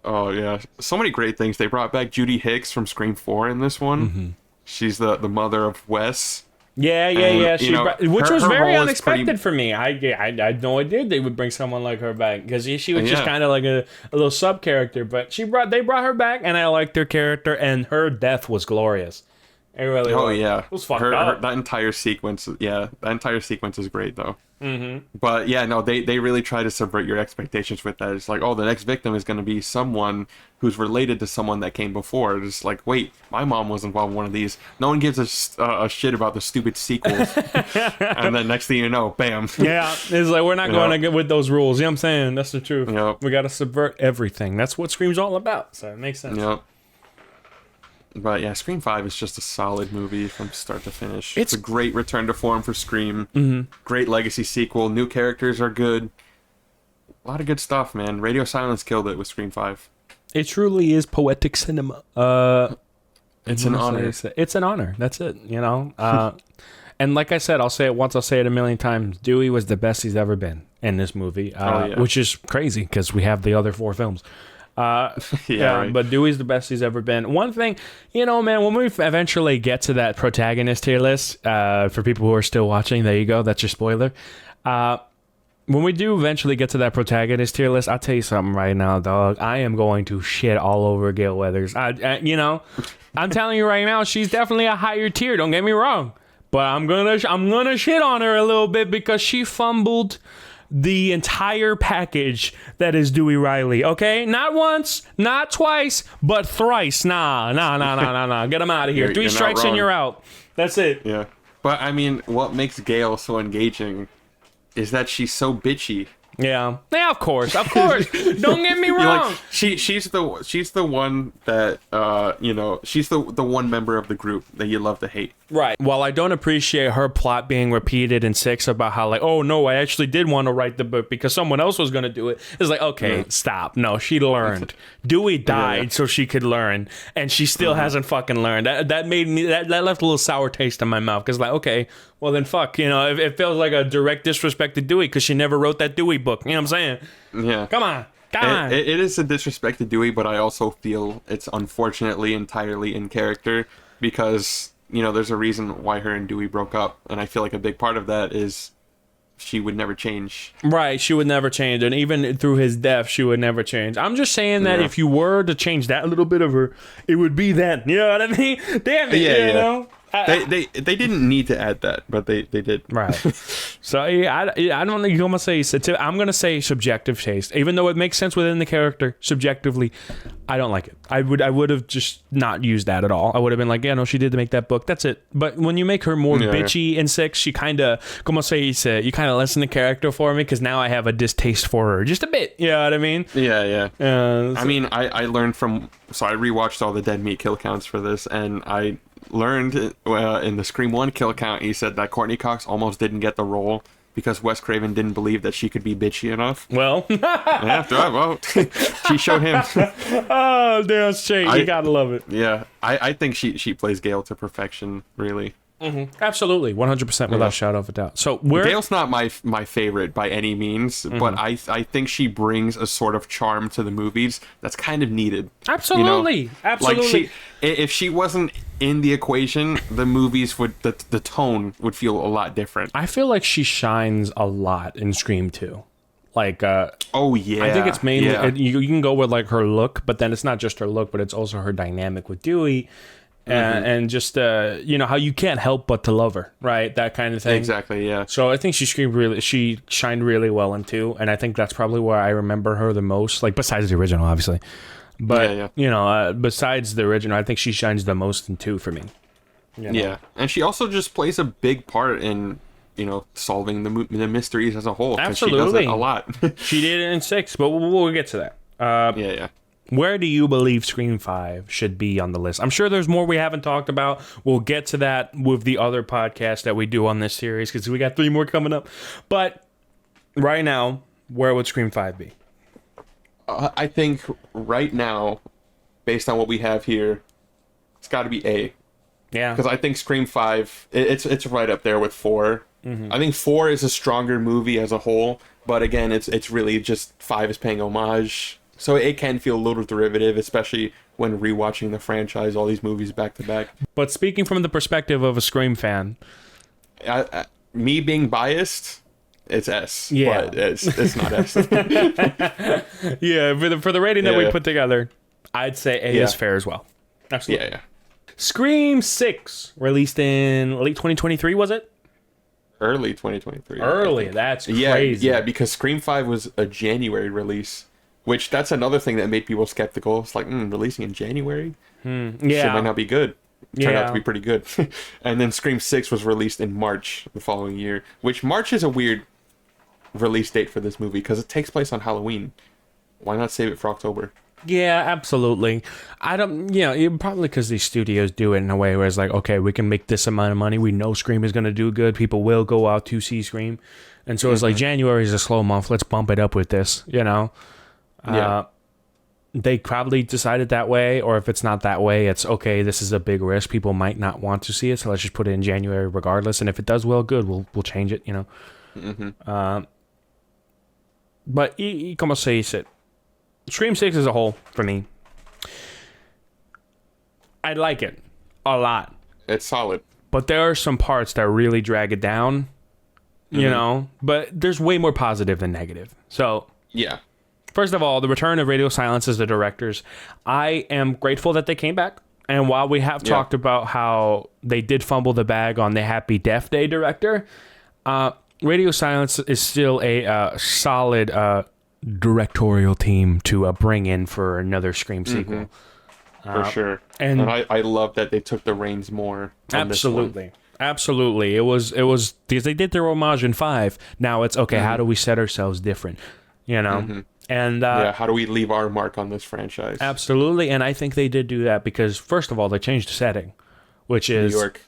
Oh, yeah. So many great things. They brought back Judy Hicks from Scream 4 in this one. Mm-hmm. She's the mother of Wes. Yeah. Which was very unexpected for me. I had no idea they would bring someone like her back, because she was just kind of like a little sub character. But they brought her back, and I liked her character, and her death was glorious. It really was. Yeah. It was fucked up. That entire sequence is great, though. Mm-hmm. But yeah, no, they really try to subvert your expectations with that. It's like, the next victim is going to be someone who's related to someone that came before. It's like, wait, my mom was involved in one of these. No one gives a shit about the stupid sequels. And then next thing you know, bam. Yeah, it's like, we're not going to get with those rules. You know what I'm saying? That's the truth. Yep. We got to subvert everything. That's what Scream's all about. So it makes sense. Yep. But yeah, Scream 5 is just a solid movie from start to finish. It's a great return to form for Scream. Mm-hmm. Great legacy sequel. New characters are good. A lot of good stuff, man. Radio Silence killed it with Scream 5. It truly is poetic cinema. It's an honor. It's an honor. That's it, And like I said, I'll say it once, I'll say it a million times. Dewey was the best he's ever been in this movie, which is crazy because we have the other 4 films. Right. But Dewey's the best he's ever been. One thing, man, when we eventually get to that protagonist tier list, for people who are still watching, there you go, that's your spoiler. When we do eventually get to that protagonist tier list, I'll tell you something right now, dog. I am going to shit all over Gail Weathers. I'm telling you right now, she's definitely a higher tier. Don't get me wrong, but I'm gonna shit on her a little bit because she fumbled the entire package that is Dewey Riley, okay? Not once, not twice, but thrice. Nah. Get him out of here. 3 strikes and you're out. That's it. Yeah. But, I mean, what makes Gail so engaging is that she's so bitchy. Yeah, of course. Don't get me wrong. Like, she's the one that she's the one member of the group that you love to hate. Right. While I don't appreciate her plot being repeated in 6 about how, like, oh no, I actually did want to write the book because someone else was going to do it. It's like, okay, stop. No, she learned. Dewey died so she could learn, and she still hasn't fucking learned. That made me that left a little sour taste in my mouth because, like, okay, well then fuck, it feels like a direct disrespect to Dewey because she never wrote that Dewey book. You know what I'm saying? Yeah. Come on. It is a disrespect to Dewey, but I also feel it's unfortunately entirely in character because, there's a reason why her and Dewey broke up. And I feel like a big part of that is she would never change. Right. She would never change. And even through his death, she would never change. I'm just saying that if you were to change that little bit of her, it would be then. You know what I mean? Damn it. You know? They didn't need to add that, but they did. Right. So I don't know. You're gonna say I'm gonna say subjective taste, even though it makes sense within the character. Subjectively, I don't like it. I would have just not used that at all. I would have been like, yeah, no, she did make that book. That's it. But when you make her more bitchy in 6, she kind of, como se dice, you kind of lessen the character for me because now I have a distaste for her just a bit. You know what I mean? Yeah. I mean, I learned from. So I rewatched all the Dead Meat kill counts for this, and I learned in the Scream 1 kill count, he said that Courtney Cox almost didn't get the role because Wes Craven didn't believe that she could be bitchy enough. Well, Yeah, well, she showed him. oh, damn straight. You gotta love it. Yeah, I think she plays Gale to perfection, really. Absolutely, 100% without a shadow of a doubt. So Gale's not my favorite by any means, but I think she brings a sort of charm to the movies that's kind of needed. Absolutely, absolutely. Like if she wasn't in the equation, the movies would the tone would feel a lot different. I feel like she shines a lot in Scream 2. Like, oh yeah, I think it's mainly yeah. you can go with like her look, but then it's not just her look, but it's also her dynamic with Dewey. And just how you can't help but to love her, right? That kind of thing. Exactly, yeah. So I think she shined really well in 2, and I think that's probably where I remember her the most. Like besides the original, obviously, but besides the original, I think she shines the most in 2 for me. Yeah, and she also just plays a big part in solving the mysteries as a whole. 'Cause Absolutely, she does it a lot. She did it in 6, but we'll get to that. Yeah. Where do you believe Scream 5 should be on the list? I'm sure there's more we haven't talked about. We'll get to that with the other podcasts that we do on this series because we got 3 more coming up. But right now, where would Scream 5 be? I think right now, based on what we have here, it's got to be A. Yeah. Because I think Scream 5, it's right up there with 4. I think 4 is a stronger movie as a whole, but again, it's really just 5 is paying homage. So it can feel a little derivative, especially when rewatching the franchise, all these movies back to back. But speaking from the perspective of a Scream fan, me being biased, it's S. Yeah. But it's not S. yeah, for the rating that we put together, I'd say A is Yeah. fair as well. Absolutely. Yeah. Scream 6, released in late 2023, was it? Early 2023. Early, that's crazy. Yeah, because Scream 5 was a January release, which that's another thing that made people skeptical. It's like, releasing in January? Shit might not be good. Turned out to be pretty good. And then Scream 6 was released in March the following year, which March is a weird release date for this movie because it takes place on Halloween. Why not save it for October? Yeah, absolutely. I don't, probably because these studios do it in a way where it's like, okay, we can make this amount of money. We know Scream is going to do good. People will go out to see Scream. And so it's like, January is a slow month. Let's bump it up with this, Yeah. They probably decided that way, or if it's not that way, it's okay, this is a big risk. People might not want to see it, so let's just put it in January regardless. And if it does well, good, we'll change it, But, y como se dice, Scream 6 as a whole, for me, I like it a lot. It's solid. But there are some parts that really drag it down, but there's way more positive than negative. So, Yeah. first of all, the return of Radio Silence as the directors, I am grateful that they came back. And while we have talked about how they did fumble the bag on the Happy Death Day director, Radio Silence is still a solid directorial team to bring in for another Scream sequel. For sure. and I love that they took the reins more on this one. Absolutely. It was because they did their homage in 5. Now it's okay, how do we set ourselves different? And how do we leave our mark on this franchise? Absolutely, and I think they did do that because first of all, they changed the setting, which is New York.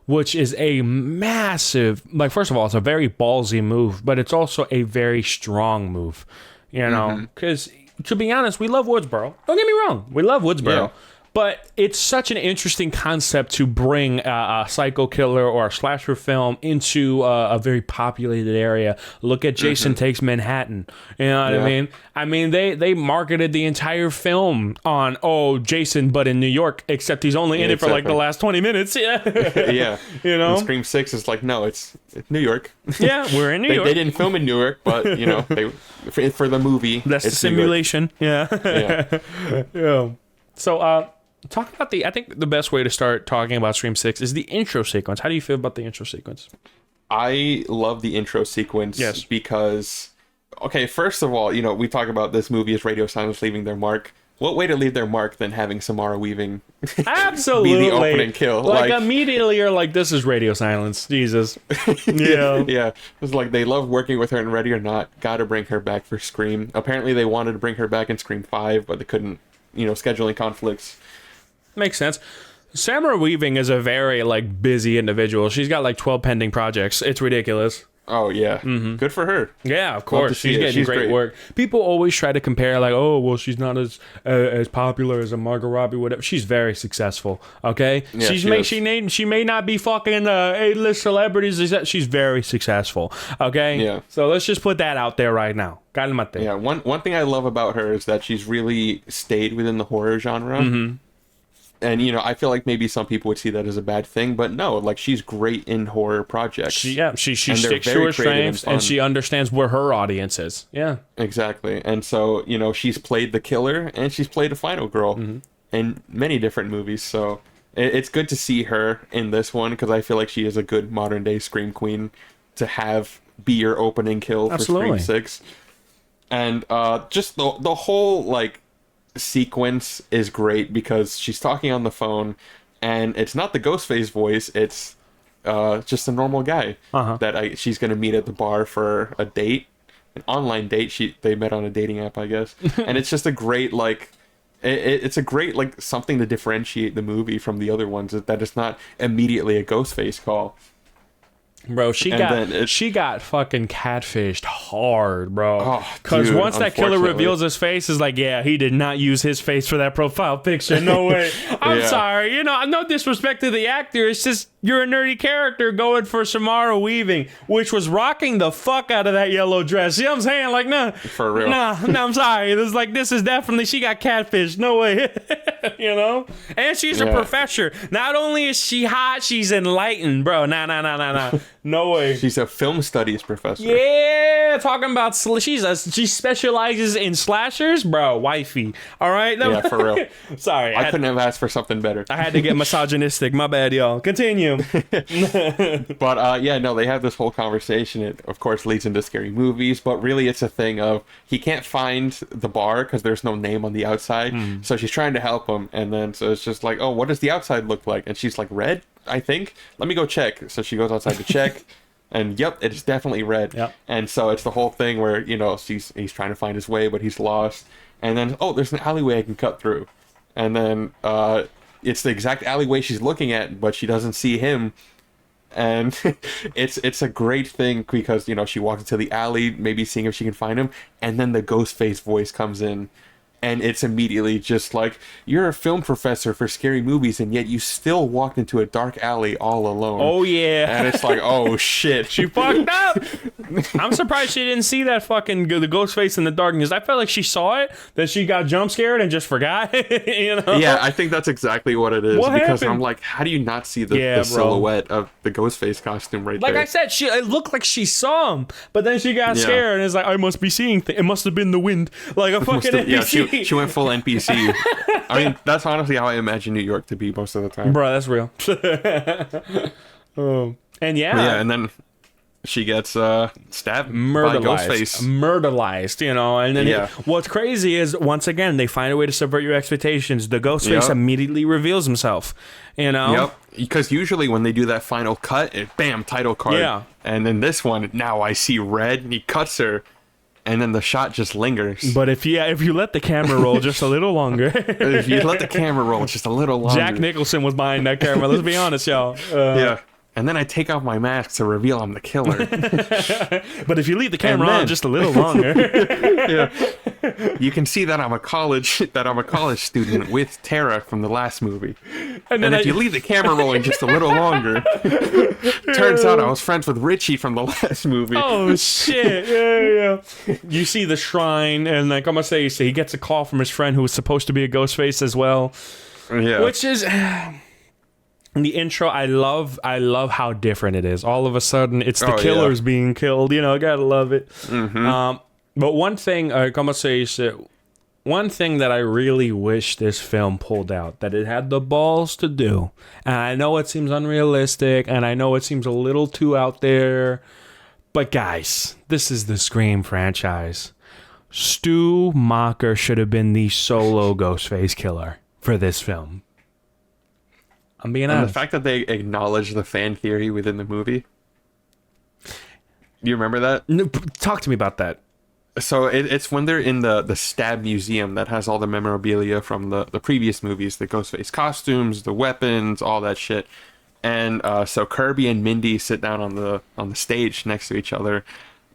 Which is a massive, like, first of all, it's a very ballsy move, but it's also a very strong move, because to be honest, we love Woodsboro. Don't get me wrong, we love Woodsboro. But it's such an interesting concept to bring a psycho killer or a slasher film into a very populated area. Look at Jason Takes Manhattan. You know what I mean? I mean, they marketed the entire film on, Jason, but in New York, except he's only in it for like the last 20 minutes. Yeah. And Scream 6 is like, no, it's New York. Yeah, we're in New York. They didn't film in Newark, but, for the movie, that's the simulation. Yeah. So, talk about I think the best way to start talking about Scream 6 is the intro sequence. How do you feel about the intro sequence? I love the intro sequence because, okay, first of all, we talk about this movie as Radio Silence leaving their mark. What way to leave their mark than having Samara Weaving Absolutely be the opening kill? Like immediately you're like, this is Radio Silence. Jesus. Yeah. Yeah. It's like they love working with her in Ready or Not. Gotta bring her back for Scream. Apparently they wanted to bring her back in Scream 5, but they couldn't, scheduling conflicts. Makes sense. Samara Weaving is a very busy individual. She's got 12 pending projects. It's ridiculous. Oh yeah, good for her. Yeah, of Love to course. see She's it. getting She's great work. People always try to compare, like, oh, well, she's not as popular as a Margot Robbie, whatever. She's very successful. Okay, Yeah, she may not be fucking A-list celebrities. She's very successful. Okay, Yeah. So let's just put that out there right now. Cálmate. Yeah, one thing I love about her is that she's really stayed within the horror genre. And, you know, I feel like maybe some people would see that as a bad thing, but no, like, she's great in horror projects. She And sticks they're to very her creative and strengths, and fun. she understands where her audience is. Yeah. Exactly. And so, you know, she's played the killer and she's played a final girl in many different movies. So it's good to see her in this one because I feel like she is a good modern day Scream Queen to have be your opening kill for Absolutely. Scream 6. And just the whole, like, sequence is great because she's talking on the phone and it's not the Ghostface voice, it's just a normal guy that she's gonna meet at the bar for a date, an online date. They met on a dating app, I guess. And it's just a great, like, it's a great, like, something to differentiate the movie from the other ones, is that it's not immediately a Ghostface call. Bro, she got fucking catfished hard, bro. Oh, Because dude, once that killer unfortunately. reveals his face, is like, yeah, he did not use his face for that profile picture. No way. I'm Yeah. sorry. You know, no disrespect to the actor. It's just you're a nerdy character going for Samara Weaving, which was rocking the fuck out of that yellow dress. You know what I'm saying? Like, nah. For real. Nah, I'm sorry. This is definitely, she got catfished. No way. You know? And she's a Yeah. professor. Not only is she hot, she's enlightened, bro. Nah. No way. She's a film studies professor. Yeah, talking about she specializes in slashers, bro. Wifey, all right. Yeah, for real. Sorry, I couldn't have asked for something better. I had to get misogynistic. My bad, y'all. Continue. But yeah, no, they have this whole conversation. It, of course, leads into scary movies, but really it's a thing of he can't find the bar because there's no name on the outside. So she's trying to help him, and then so it's just like, oh, what does the outside look like? And she's like, red, I think. Let me go check. So she goes outside to check. And yep, it's definitely red. Yep. And so it's the whole thing where, you know, he's trying to find his way, but he's lost. And then, oh, there's an alleyway I can cut through. And then it's the exact alleyway she's looking at, but she doesn't see him. And it's a great thing because, you know, she walks into the alley, maybe seeing if she can find him. And then the Ghostface voice comes in. And it's immediately just like, you're a film professor for scary movies, and yet you still walked into a dark alley all alone. Oh yeah. And it's like, oh shit. She fucked up. I'm surprised she didn't see that fucking the ghost face in the darkness. I felt like she saw it, that she got jump scared and just forgot. You know? Yeah, I think that's exactly what it is. What because happened? I'm like, how do you not see the Yeah, bro. silhouette of the Ghostface costume right Like there? I said, it looked like she saw him, but then she got Yeah. scared and it's like, I must be seeing. It must have been the wind, like a fucking NPC. Yeah, she went full NPC. I mean, that's honestly how I imagine New York to be most of the time. Bro, that's real. And Yeah, and then she gets stabbed by murderized, Ghostface. murderized, you know. And then Yeah. what's crazy is once again they find a way to subvert your expectations. The Ghostface Yep. immediately reveals himself, you know. Yep. Because usually when they do that final cut, bam, title card. Yeah. And in this one, now I see red, and he cuts her, and then the shot just lingers. But if you let the camera roll just a little longer, If you let the camera roll just a little longer. Jack Nicholson was behind that camera. Let's be honest, y'all. Yeah. And then I take off my mask to reveal I'm the killer. But if you leave the camera And then- on just a little longer, Yeah. You can see that I'm a college student with Tara from the last movie. and And if you leave the camera rolling just a little longer, turns out I was friends with Richie from the last movie. oh shit, yeah. You see the shrine, and like I'm gonna say, he gets a call from his friend who was supposed to be a Ghostface as well, Yeah. which is. In the intro, I love how different it is. All of a sudden, it's the Oh, killers being killed. You know, I gotta love it. But one thing, I'm gonna say is that one thing that I really wish this film pulled out, that it had the balls to do, and I know it seems unrealistic, and I know it seems a little too out there, but guys, this is the Scream franchise. Stu Macher should have been the solo Ghostface killer for this film. I'm being And the honest. fact that they acknowledge the fan theory within the movie. Do you remember that? No, talk to me about that. So it's when they're in the Stab Museum that has all the memorabilia from the previous movies, the Ghostface costumes, the weapons, all that shit. And so Kirby and Mindy sit down on the stage next to each other,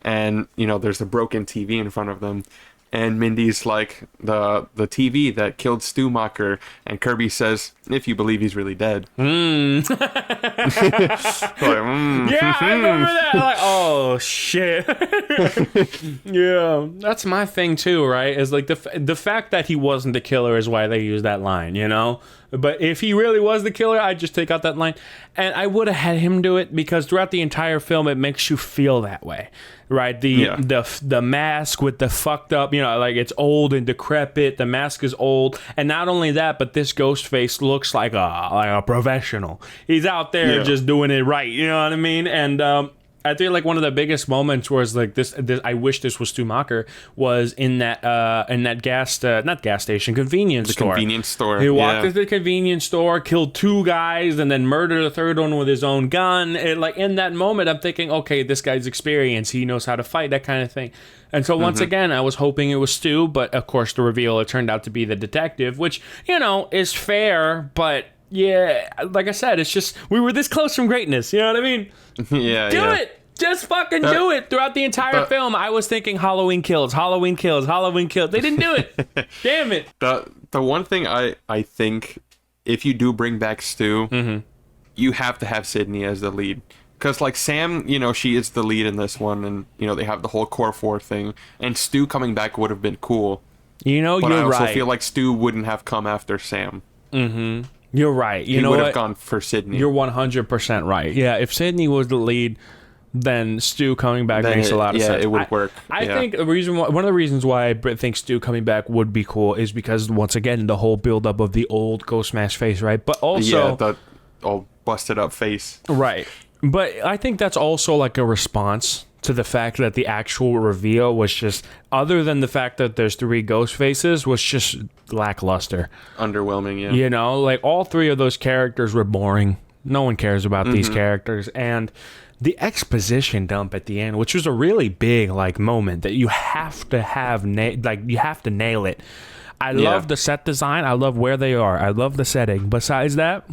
and there's a broken TV in front of them. And Mindy's like, the TV that killed Stumacher, and Kirby says, if you believe he's really dead. Yeah, I remember that. Like, oh shit. Yeah, that's my thing too, right? Is like the fact that he wasn't the killer is why they use that line, But if he really was the killer, I'd just take out that line, and I would have had him do it, because throughout the entire film, it makes you feel that way, right? The mask with the fucked up, like it's old and decrepit. The mask is old, and not only that, but this ghost face looks like a professional. He's out there just doing it right. You know what I mean? And I think like one of the biggest moments was like this I wish this was Stumacher, was in that not gas station, convenience store. Convenience store. He walked into the convenience store, killed 2 guys, and then murdered a third one with his own gun. And like in that moment, I'm thinking, okay, this guy's experienced. He knows how to fight, that kind of thing. And so once again, I was hoping it was Stu, but of course the reveal, it turned out to be the detective, which, is fair, but yeah, like I said, it's just, we were this close from greatness, you know what I mean? Do it! Just fucking do it! Throughout the entire film, I was thinking Halloween Kills, Halloween Kills, Halloween Kills. They didn't do it. Damn it. The one thing I think, if you do bring back Stu, you have to have Sydney as the lead. Because, like, Sam, she is the lead in this one, and, they have the whole Core 4 thing, and Stu coming back would have been cool. But I also feel like Stu wouldn't have come after Sam. You're right. He would have gone for Sydney. You're 100% right. Yeah, if Sydney was the lead, then Stu coming back makes a lot of sense. It would work. I think one of the reasons why I think Stu coming back would be cool is because, once again, the whole buildup of the old Ghost Smash face, right? But also... the old busted up face. Right. But I think that's also like a response to the fact that the actual reveal was just, other than the fact that there's 3 ghost faces, was just lackluster. Underwhelming, yeah. Like all 3 of those characters were boring. No one cares about these characters. And the exposition dump at the end, which was a really big like moment that you have to have, you have to nail it. I love the set design. I love where they are. I love the setting. Besides that,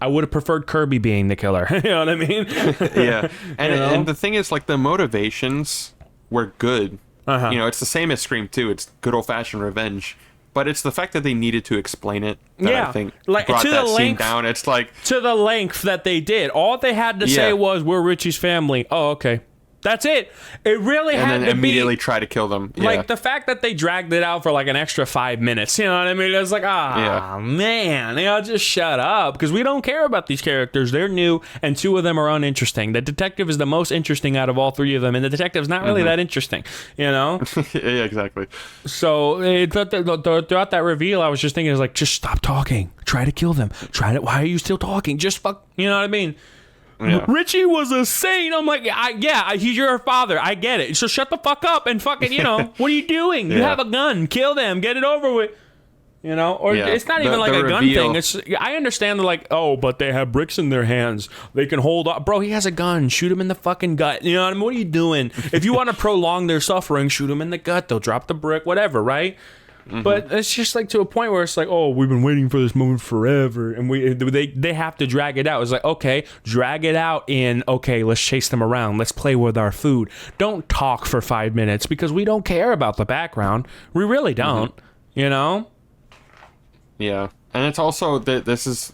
I would have preferred Kirby being the killer. You know what I mean? Yeah. And the thing is, like, the motivations were good. It's the same as Scream 2. It's good old-fashioned revenge. But it's the fact that they needed to explain it that I think brought that scene down. It's like... To the length that they did. All they had to say was, we're Richie's family. Oh, okay. That's it. It really had to be... And then immediately try to kill them. Like, the fact that they dragged it out for, like, an extra 5 minutes. You know what I mean? It was like, man. Just shut up. Because we don't care about these characters. They're new, and 2 of them are uninteresting. The detective is the most interesting out of all 3 of them, and the detective's not really that interesting. Yeah, exactly. So, throughout that reveal, I was just thinking, just stop talking. Try to kill them. Why are you still talking? Just fuck... You know what I mean? Yeah. Richie was a saint. I'm like, he's your father. I get it. So shut the fuck up and fucking, what are you doing? You have a gun. Kill them. Get it over with. Or it's not even like a gun thing. I understand, but they have bricks in their hands. They can hold up. Bro, he has a gun. Shoot him in the fucking gut. You know what I mean? What are you doing? If you want to prolong their suffering, shoot him in the gut. They'll drop the brick, whatever, right? But it's just like to a point where it's like, oh, we've been waiting for this moment forever, and they have to drag it out. It's like, okay, drag it out in, okay, let's chase them around, let's play with our food. Don't talk for 5 minutes, because we don't care about the background. We really don't, Yeah, and it's also that this is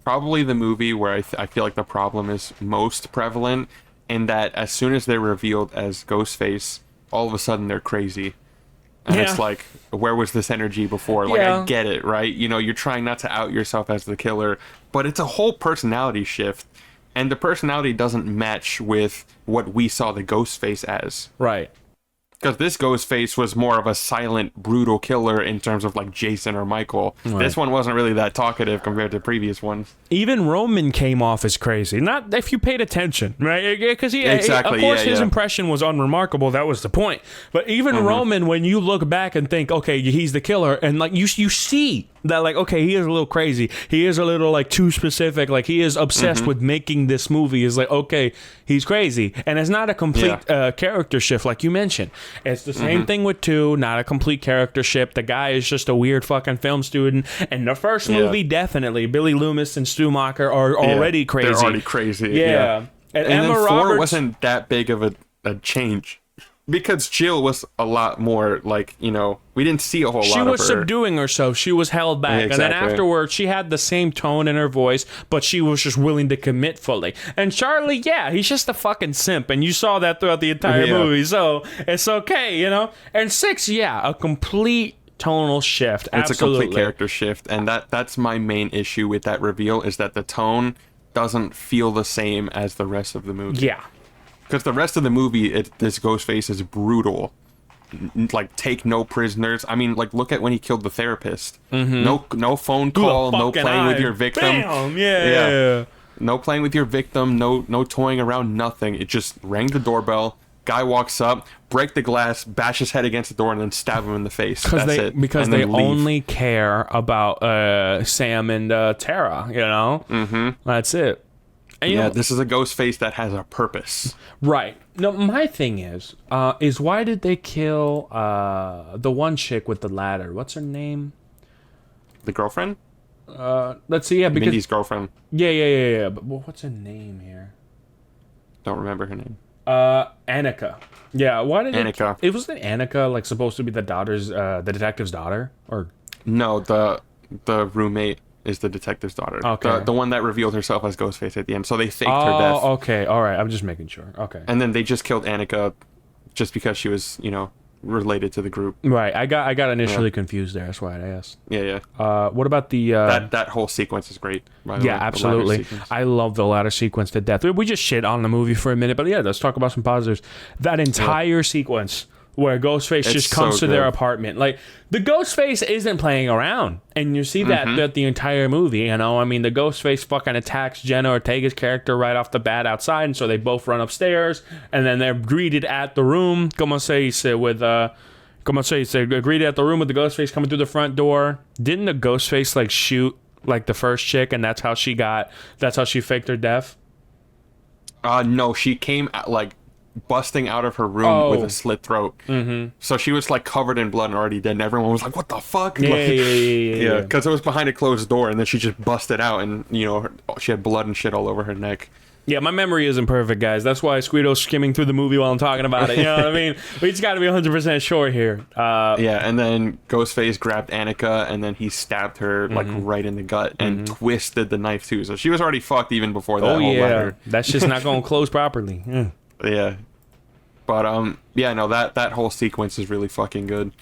probably the movie where I feel like the problem is most prevalent, in that as soon as they're revealed as Ghostface, all of a sudden they're crazy. And it's like, where was this energy before? Like, I get it, right? You're trying not to out yourself as the killer, but it's a whole personality shift, and the personality doesn't match with what we saw the Ghostface as. Right. Because this Ghostface was more of a silent, brutal killer in terms of, like, Jason or Michael. Right. This one wasn't really that talkative compared to previous ones. Even Roman came off as crazy. Not if you paid attention, right? Because of course, his impression was unremarkable. That was the point. But even Roman, when you look back and think, okay, he's the killer, and, like, you see that like, okay, he is a little crazy. He is a little like too specific. Like he is obsessed with making this movie. Is like, okay, he's crazy, and it's not a complete character shift like you mentioned. It's the same thing with 2. Not a complete character shift. The guy is just a weird fucking film student. And the first movie, definitely, Billy Loomis and Stu Macher are already crazy. They're already crazy. Yeah. And Emma then 4 Roberts wasn't that big of a change. Because Jill was a lot more like, you know, we didn't see a whole lot of her. She was subduing herself. She was held back. Yeah, exactly. And then exactly. afterwards, she had the same tone in her voice, but she was just willing to commit fully. And Charlie, he's just a fucking simp. And you saw that throughout the entire movie. So it's okay, you know? And 6, a complete tonal shift. It's Absolutely. a complete character shift. And that's my main issue with that reveal is that the tone doesn't feel the same as the rest of the movie. Yeah. Because the rest of the movie, this Ghostface is brutal. Like, take no prisoners. I mean, like, look at when he killed the therapist. No phone call, no playing with your victim. Bam! Yeah. No playing with your victim, no toying around, nothing. It just rang the doorbell. Guy walks up, break the glass, bash his head against the door, and then stab him in the face. That's it. Because and they then leave. only care about Sam and Tara, you know? That's it. And, you know, this is a ghost face that has a purpose. Right. No, my thing is why did they kill the one chick with the ladder? What's her name? The girlfriend? Let's see. Yeah, because Mindy's girlfriend. Yeah. But what's her name here? Don't remember her name. Annika. Yeah. Why did Annika? It wasn't Annika like supposed to be the daughter's, the detective's daughter, or no, the roommate is the detective's daughter. Okay. The one that revealed herself as Ghostface at the end. So they faked her death. Oh, okay. All right. I'm just making sure. Okay. And then they just killed Annika just because she was, you know, related to the group. Right. I got initially confused there. That's why I asked. Yeah. What about the that whole sequence is great. By the way, absolutely. I love the ladder sequence to death. We just shit on the movie for a minute, but let's talk about some positives. That entire sequence where Ghostface just comes to their apartment. Like, the Ghostface isn't playing around. And you see that throughout the entire movie, you know? I mean, the Ghostface fucking attacks Jenna Ortega's character right off the bat outside, and so they both run upstairs, and then they're greeted at the room. Greeted at the room with the Ghostface coming through the front door. Didn't the Ghostface, like, shoot, like, the first chick, and that's how she faked her death? No, she came, like, busting out of her room with a slit throat. So she was like covered in blood and already dead, and everyone was like, what the fuck? Yeah, because it was behind a closed door, and then she just busted out, and you know, she had blood and shit all over her neck. Yeah, my memory isn't perfect, guys. That's why Squito's skimming through the movie while I'm talking about it. You know what I mean? We just got to be 100% sure here. And then Ghostface grabbed Annika, and then he stabbed her like right in the gut and twisted the knife too. So she was already fucked even before that. Ladder. That's just not going to close properly. Yeah. But that whole sequence is really fucking good.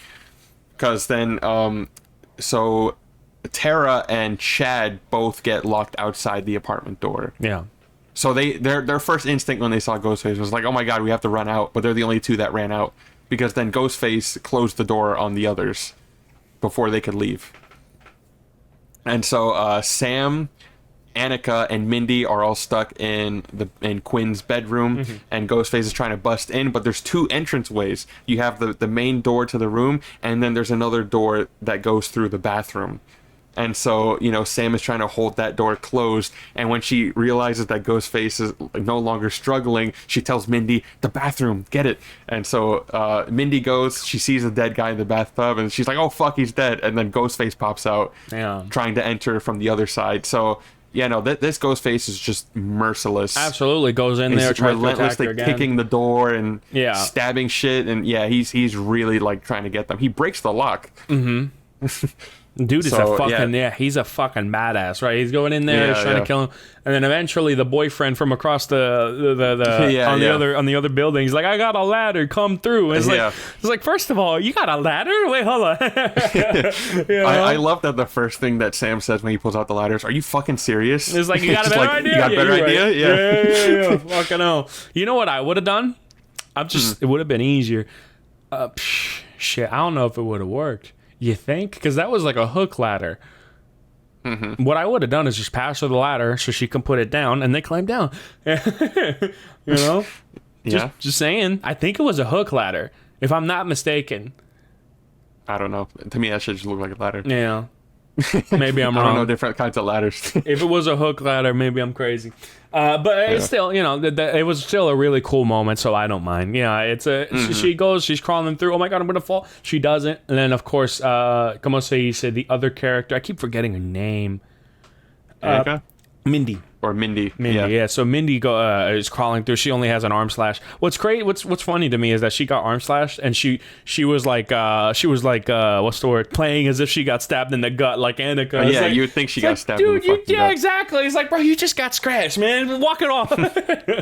Cause then so Tara and Chad both get locked outside the apartment door. Yeah. So their first instinct when they saw Ghostface was like, oh my god, we have to run out. But they're the only two that ran out. Because then Ghostface closed the door on the others before they could leave. And so Sam, Annika, and Mindy are all stuck in Quinn's bedroom, and Ghostface is trying to bust in, but there's two entranceways. You have the main door to the room, and then there's another door that goes through the bathroom. And so, you know, Sam is trying to hold that door closed, and when she realizes that Ghostface is no longer struggling, she tells Mindy, the bathroom, get it. And so Mindy goes, she sees a dead guy in the bathtub, and she's like, oh fuck, he's dead. And then Ghostface pops out, trying to enter from the other side. So this Ghostface is just merciless. Absolutely, goes in there, tries to attack her again, kicking the door and stabbing shit, and he's really like trying to get them. He breaks the lock. Dude is he's a fucking badass, right? He's going in there, trying to kill him, and then eventually the boyfriend from across on the other building, he's like, I got a ladder, come through. And it's like, first of all, you got a ladder? Wait, hold on. I love that the first thing that Sam says when he pulls out the ladder is, are you fucking serious? It's like, you got a better idea? You got a better idea? Right. Yeah. Fucking hell. You know what I would have done? It would have been easier. Shit, I don't know if it would have worked. You think? Because that was like a hook ladder. What I would have done is just pass her the ladder so she can put it down, and they climb down. You know? Just saying. I think it was a hook ladder, if I'm not mistaken. I don't know. To me, that shit just looked like a ladder. Yeah. Maybe I'm I don't know wrong. different kinds of ladders. If it was a hook ladder, maybe I'm crazy. But it's still, it was still a really cool moment, so I don't mind. Yeah, it's she goes, she's crawling through. Oh my god, I'm gonna fall. She doesn't, and then of course, como se dice, the other character. I keep forgetting her name. Annika? Mindy. Or Mindy. Yeah. So Mindy is crawling through. She only has an arm slash. What's great? What's funny to me is that she got arm slashed, and she was like what's the word? Playing as if she got stabbed in the gut, like Annika. Yeah, you would think she got stabbed in the fucking gut. Exactly. It's like, bro, you just got scratched, man. Walk it off.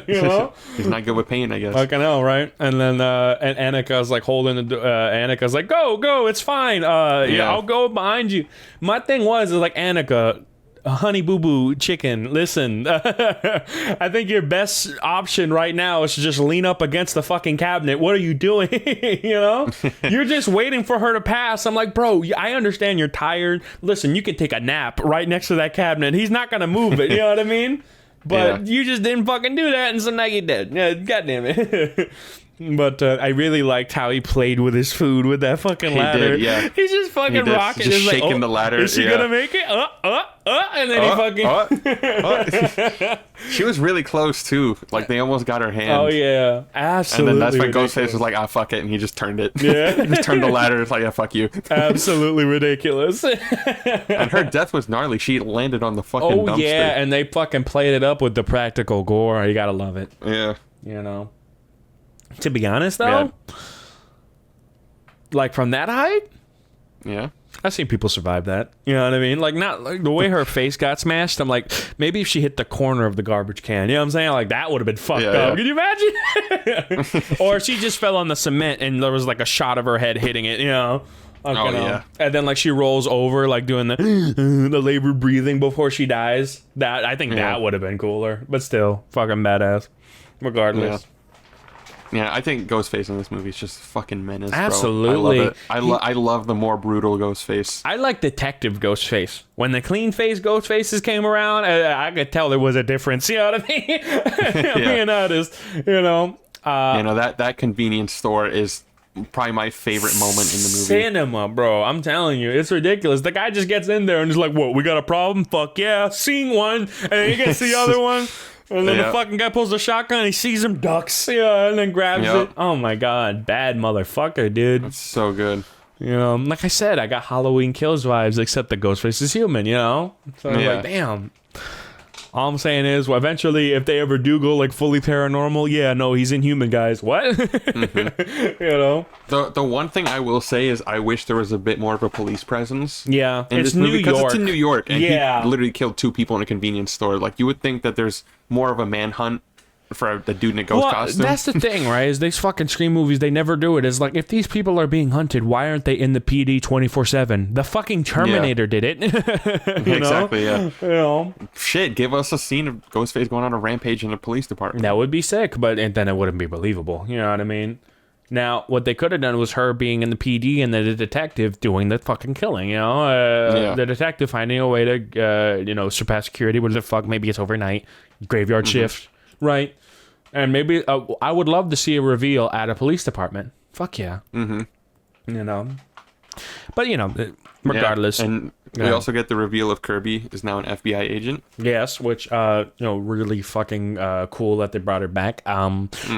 You know? He's not good with pain, I guess. Fucking hell, right? And then and Annika's like holding the. Annika's like, go, it's fine. Yeah, I'll go behind you. My thing is like Annika. Honey boo boo chicken, listen, I think your best option right now is to just lean up against the fucking cabinet. What are you doing? You're just waiting for her to pass. I'm like, bro, I understand you're tired. Listen, you can take a nap right next to that cabinet. He's not gonna move it. You know what I mean? But you just didn't fucking do that, and so now you did. Yeah, God damn it. But I really liked how he played with his food with that fucking ladder. He did, yeah. He's just fucking rocking. Just like, shaking the ladder. Is she gonna make it? And then he fucking... She was really close, too. Like, they almost got her hand. Oh, yeah. Absolutely. And then that's when ridiculous. Ghostface was like, fuck it, and he just turned it. Yeah. He just turned the ladder. It's like, yeah, fuck you. Absolutely ridiculous. And her death was gnarly. She landed on the fucking dumpster. Yeah, and they fucking played it up with the practical gore. You gotta love it. Yeah. To be honest, though, like from that height, yeah, I've seen people survive that. You know what I mean? Like, not like the way her face got smashed. I'm like, maybe if she hit the corner of the garbage can, you know what I'm saying? Like, that would have been fucked up. Can you imagine? Or she just fell on the cement and there was like a shot of her head hitting it, yeah. And then like she rolls over, like doing the the labor breathing before she dies. That I think that would have been cooler, but still, fucking badass. Regardless. Yeah, I think Ghostface in this movie is just fucking menace, bro. Absolutely. I love it. I love the more brutal Ghostface. I like Detective Ghostface. When the clean face Ghostfaces came around, I could tell there was a difference. You know what I mean? Being honest, that convenience store is probably my favorite moment in the movie. Cinema, bro. I'm telling you, it's ridiculous. The guy just gets in there and is like, "What? We got a problem? Fuck yeah, seeing one," and then he gets the other one. And then the fucking guy pulls the shotgun, he sees him, ducks, and then grabs it. Oh my god, bad motherfucker, dude. That's so good. Like I said, I got Halloween Kills vibes, except that Ghostface is human, So I'm like, damn. All I'm saying is, well, eventually, if they ever do go like fully paranormal, he's inhuman, guys. What? The one thing I will say is I wish there was a bit more of a police presence. Yeah, in this movie, because it's in New York, and he literally killed 2 people in a convenience store. Like, you would think that there's more of a manhunt for the dude in a ghost costume. That's the thing, right? Is these fucking Scream movies, they never do it. It's like, if these people are being hunted, why aren't they in the PD 24/7? The fucking Terminator did it. Exactly, yeah. Shit, give us a scene of Ghostface going on a rampage in a police department. That would be sick, and then it wouldn't be believable. You know what I mean? Now, what they could have done was her being in the PD and then the detective doing the fucking killing, The detective finding a way to, surpass security. What the fuck? Maybe it's overnight. Graveyard shift. Right? And maybe I would love to see a reveal at a police department. Fuck yeah. Mm-hmm. But, regardless. Yeah. And we also get the reveal of Kirby is now an FBI agent. Yes, which, really fucking cool that they brought her back.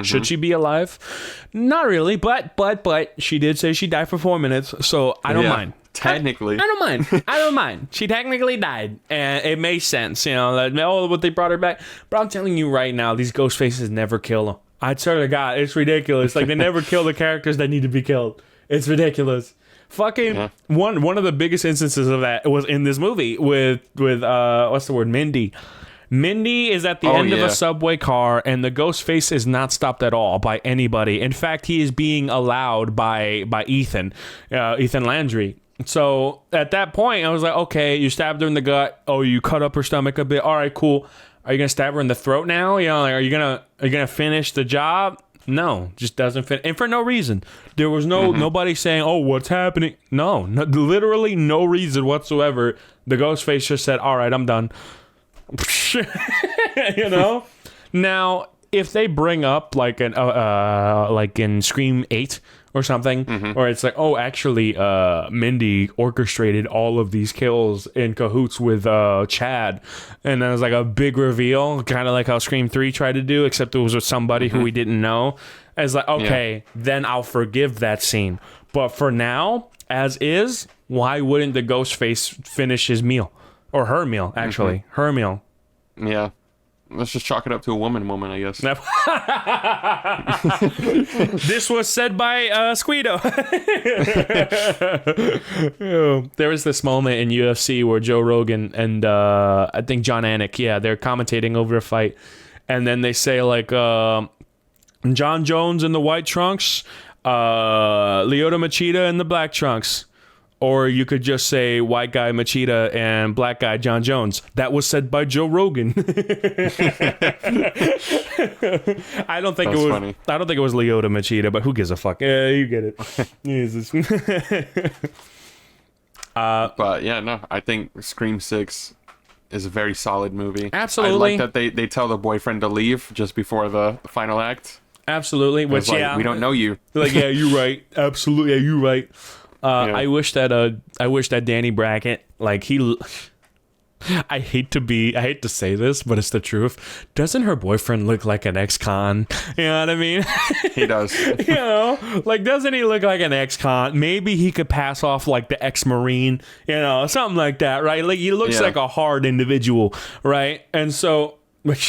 Should she be alive? Not really, but she did say she died for 4 minutes, so I don't mind. Technically. I don't mind. She technically died, and it makes sense, what they brought her back. But I'm telling you right now, these ghost faces never kill them. I swear to God, it's ridiculous. Like, they never kill the characters that need to be killed. It's ridiculous. Fucking one of the biggest instances of that was in this movie with what's the word, Mindy. Mindy is at the end of a subway car, and the ghost face is not stopped at all by anybody. In fact, he is being allowed by Ethan Landry. So at that point, I was like, okay, you stabbed her in the gut. Oh, you cut up her stomach a bit. All right, cool. Are you gonna stab her in the throat now? Are you gonna finish the job? No, just doesn't fit, and for no reason. There was nobody saying, "Oh, what's happening?" No, literally no reason whatsoever. The ghost face just said, "All right, I'm done." Now, if they bring up like in Scream 8 or something, or it's like, oh, actually, Mindy orchestrated all of these kills in cahoots with Chad, and then it was like a big reveal, kind of like how Scream 3 tried to do, except it was with somebody who we didn't know. As like, okay, then I'll forgive that scene, but for now, as is, why wouldn't the Ghostface finish his meal? Or her meal, actually. Her meal. Yeah. Let's just chalk it up to a woman moment, I guess. This was said by Squeedo. There was this moment in UFC where Joe Rogan and I think John Anik, they're commentating over a fight. And then they say, like, John Jones in the white trunks, Lyoto Machida in the black trunks. Or you could just say white guy Machida and black guy John Jones. That was said by Joe Rogan. I don't think it was funny. I don't think it was Lyoto Machida, but who gives a fuck? Yeah, you get it. But yeah, no, I think Scream 6 is a very solid movie. Absolutely. I like that they tell the boyfriend to leave just before the final act. Absolutely. Which, like, we don't know you. Like, yeah, you're right. Absolutely, yeah, you're right. I wish that Danny Brackett, like, I hate to say this, but it's the truth. Doesn't her boyfriend look like an ex-con? You know what I mean? He does. You know, like, doesn't he look like an ex-con? Maybe he could pass off like the ex-Marine, you know, something like that, right? Like, he looks like a hard individual, right? And so,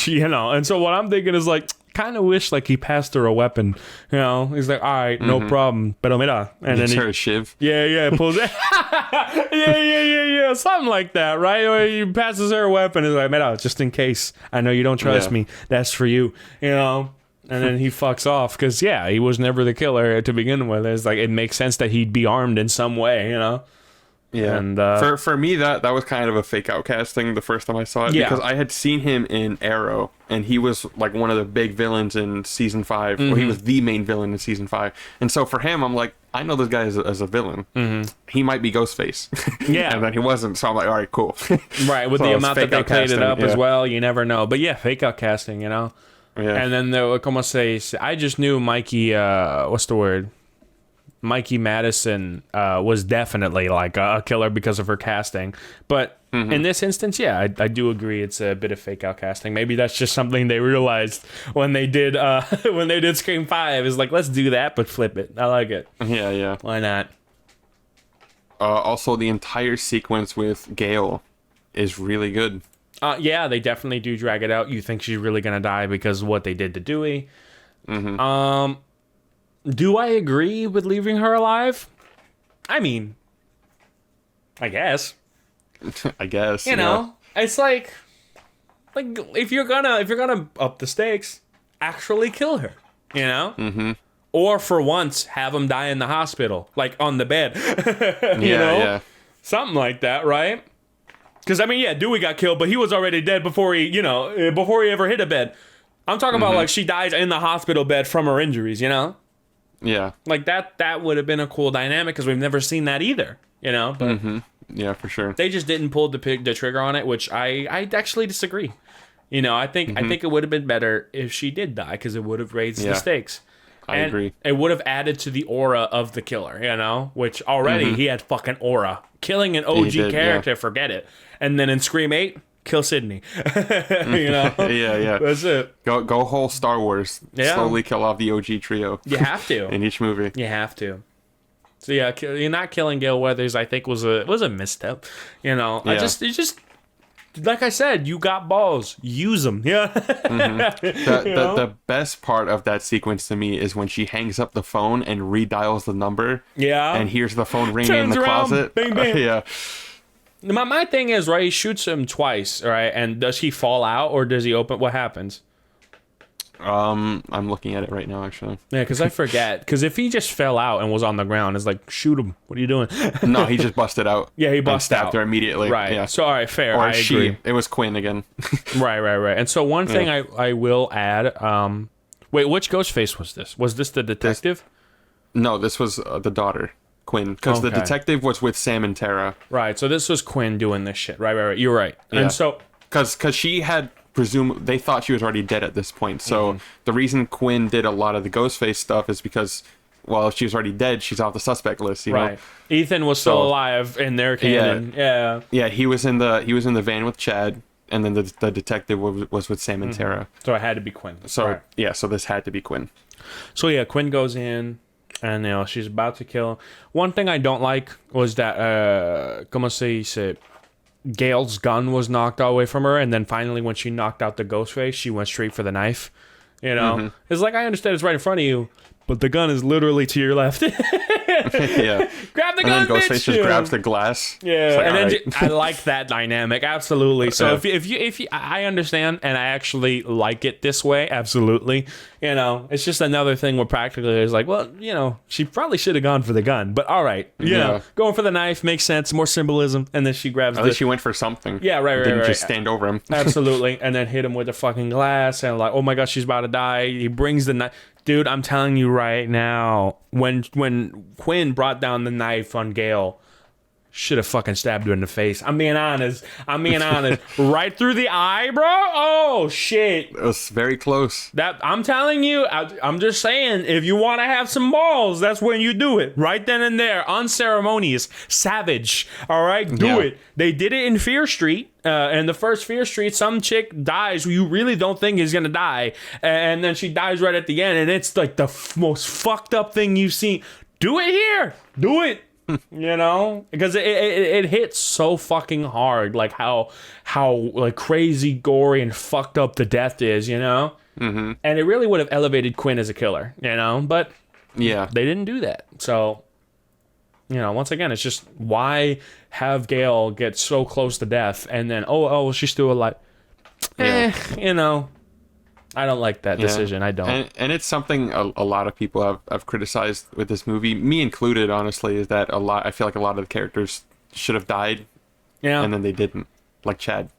you know, and so what I'm thinking is, like, kind of wish like he passed her a weapon, you know. He's like, all right, no problem, pero mira, and then her a shiv. Pulls it. yeah, something like that, right? Or he passes her a weapon. He's like, mira, just in case. I know you don't trust me. That's for you, you know. And then he fucks off because he was never the killer to begin with. It's like it makes sense that he'd be armed in some way, you know. Yeah, and for me that was kind of a fake out casting the first time I saw it, because I had seen him in Arrow, and he was like one of the big villains in season 5, or he was the main villain in season 5, and so for him, I'm like, I know this guy as a villain. He might be Ghostface, and then he wasn't, so I'm like, all right, cool. Right, with so the amount that they played it up as well, you never know, but fake out casting, you know. And then como se, I just knew Mikey, what's the word? Mikey Madison was definitely like a killer because of her casting, but in this instance, I do agree it's a bit of fake out casting. Maybe that's just something they realized when they did Scream 5. Is like, let's do that, but flip it. I like it. Yeah. Why not? Also, the entire sequence with Gale is really good. They definitely do drag it out. You think she's really gonna die because of what they did to Dewey. Do I agree with leaving her alive? I mean, I guess. You know, it's like if you're gonna up the stakes, actually kill her. You know, or for once have him die in the hospital, like on the bed. you know, something like that, right? Because I mean, Dewey got killed, but he was already dead before he ever hit a bed. I'm talking about like she dies in the hospital bed from her injuries. You know. Yeah. Like that would have been a cool dynamic because we've never seen that either, you know? But yeah, for sure. They just didn't pull the trigger on it, which I actually disagree. You know, I think it would have been better if she did die because it would have raised the stakes. I agree. It would have added to the aura of the killer, you know? Which already he had fucking aura. Killing an OG character, forget it. And then in Scream 8, kill Sydney. You know? Yeah. That's it. Go whole Star Wars. Yeah. Slowly kill off the OG trio. You have to. In each movie. You have to. So you're not killing Gale Weathers, I think was a misstep. You know, you just like I said, you got balls, use them. Yeah. The best part of that sequence to me is when she hangs up the phone and redials the number. Yeah. And hears the phone ringing in the closet. Bang, bang. Yeah. My thing is, right, he shoots him twice, right? And does he fall out or does he open? What happens? I'm looking at it right now, actually. Yeah, because I forget. Because if he just fell out and was on the ground, it's like, shoot him. What are you doing? No, he just busted out. Yeah, he busted out. Stabbed her immediately. Right. Yeah. So, all right, fair. Or I agree. It was Quinn again. Right. And so one thing I will add, wait, which Ghostface was this? Was this the detective? No, this was the daughter. Quinn, because the detective was with Sam and Tara. Right, so this was Quinn doing this shit. Right. You're right. Yeah. And so... Because she had they thought she was already dead at this point. So the reason Quinn did a lot of the Ghostface stuff is because well, if she was already dead, she's off the suspect list, you know? Right. Ethan was still So- alive in their canon. Yeah. Yeah, he was in the van with Chad, and then the detective was with Sam and Tara. So it had to be Quinn. So Right. yeah, so this had to be Quinn. So yeah, Quinn goes in, and she's about to kill. One thing I don't like was that como se dice, Gail's gun was knocked away from her, and then finally when she knocked out the ghost face, she went straight for the knife. You know, it's like, I understand it's right in front of you, but the gun is literally to your left. Yeah. Grab the And gun, then bitch. Ghostface just grabs the glass. Yeah, It's like, and then alright. I like that dynamic, absolutely. So Yeah. if you, I understand, and I actually like it this way, absolutely. You know, it's just another thing where practically it's like, well, you know, she probably should have gone for the gun, but all right, you know, going for the knife makes sense, more symbolism, and then she grabs At least she went for something. Yeah, right, Didn't right. just stand over him. absolutely, and then hit him with the fucking glass, and like, oh my gosh, she's about to die. He brings the knife. Dude, I'm telling you right now, when Quinn brought down the knife on Gale, should have fucking stabbed her in the face. I'm being honest. Right through the eye, bro. Oh shit. It was very close. That I'm telling you, I'm just saying, if you want to have some balls, that's when you do it. Right then and there, unceremonious, savage. All right, do Yeah. it. They did it in Fear Street. In the first Fear Street, some chick dies who you really don't think is gonna die, and then she dies right at the end, and it's like the most fucked up thing you've seen. Do it here. Do it. You know, because it hits so fucking hard, like how like crazy gory and fucked up the death is, you know. And it really would have elevated Quinn as a killer, you know, but Yeah. they didn't do that. So, you know, once again, it's just, why have Gale get so close to death and then she's still alive? You know, I don't like that decision. I don't. And it's something a lot of people have criticized with this movie, me included, honestly, is that I feel like a lot of the characters should have died, Yeah. and then they didn't, like Chad.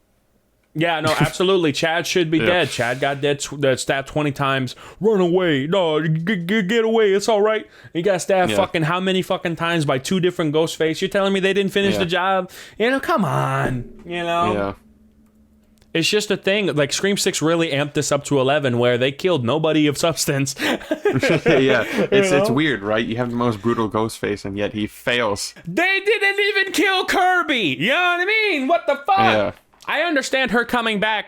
Yeah, no, absolutely. Chad should be dead. Chad got stabbed 20 times. Run away. No, get away. It's all right. He got stabbed fucking how many fucking times by 2 different Ghostface? You're telling me they didn't finish the job? You know, come on. You know? Yeah. It's just a thing. Like, Scream 6 really amped this up to 11, where they killed nobody of substance. Yeah. It's weird, right? You have the most brutal Ghostface, and yet he fails. They didn't even kill Kirby. You know what I mean? What the fuck? Yeah. I understand her coming back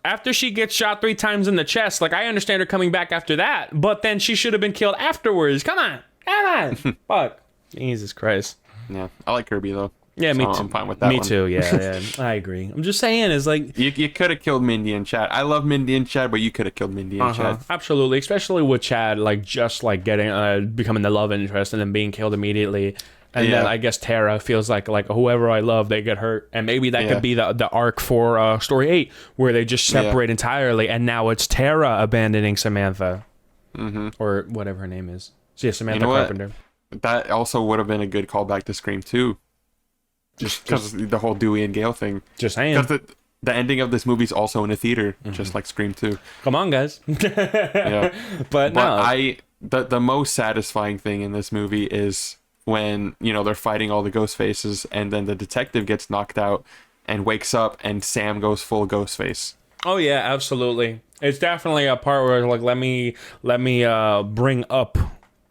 after she gets shot 3 times in the chest. Like, I understand her coming back after that, but then she should have been killed afterwards. Come on. Fuck. Jesus Christ. Yeah. I like Kirby, though. Yeah, me So too. I'm fine with that Me one. too. Yeah. I agree. I'm just saying, is like, You could have killed Mindy and Chad. I love Mindy and Chad, but you could have killed Mindy and Chad. absolutely, especially with Chad, like, just like getting becoming the love interest and then being killed immediately. And then I guess Tara feels like whoever I love, they get hurt. And maybe that could be the arc for story 8, where they just separate entirely, and now it's Tara abandoning Samantha. Or whatever her name is. So yeah, Samantha Carpenter. That also would have been a good callback to Scream 2. Just because the whole Dewey and Gale thing. Just saying. Because the ending of this movie is also in a theater, just like Scream 2. Come on, guys. Yeah. But no. The most satisfying thing in this movie is when, you know, they're fighting all the ghost faces, and then the detective gets knocked out and wakes up, and Sam goes full ghost face. Oh yeah, absolutely. It's definitely a part where like let me bring up,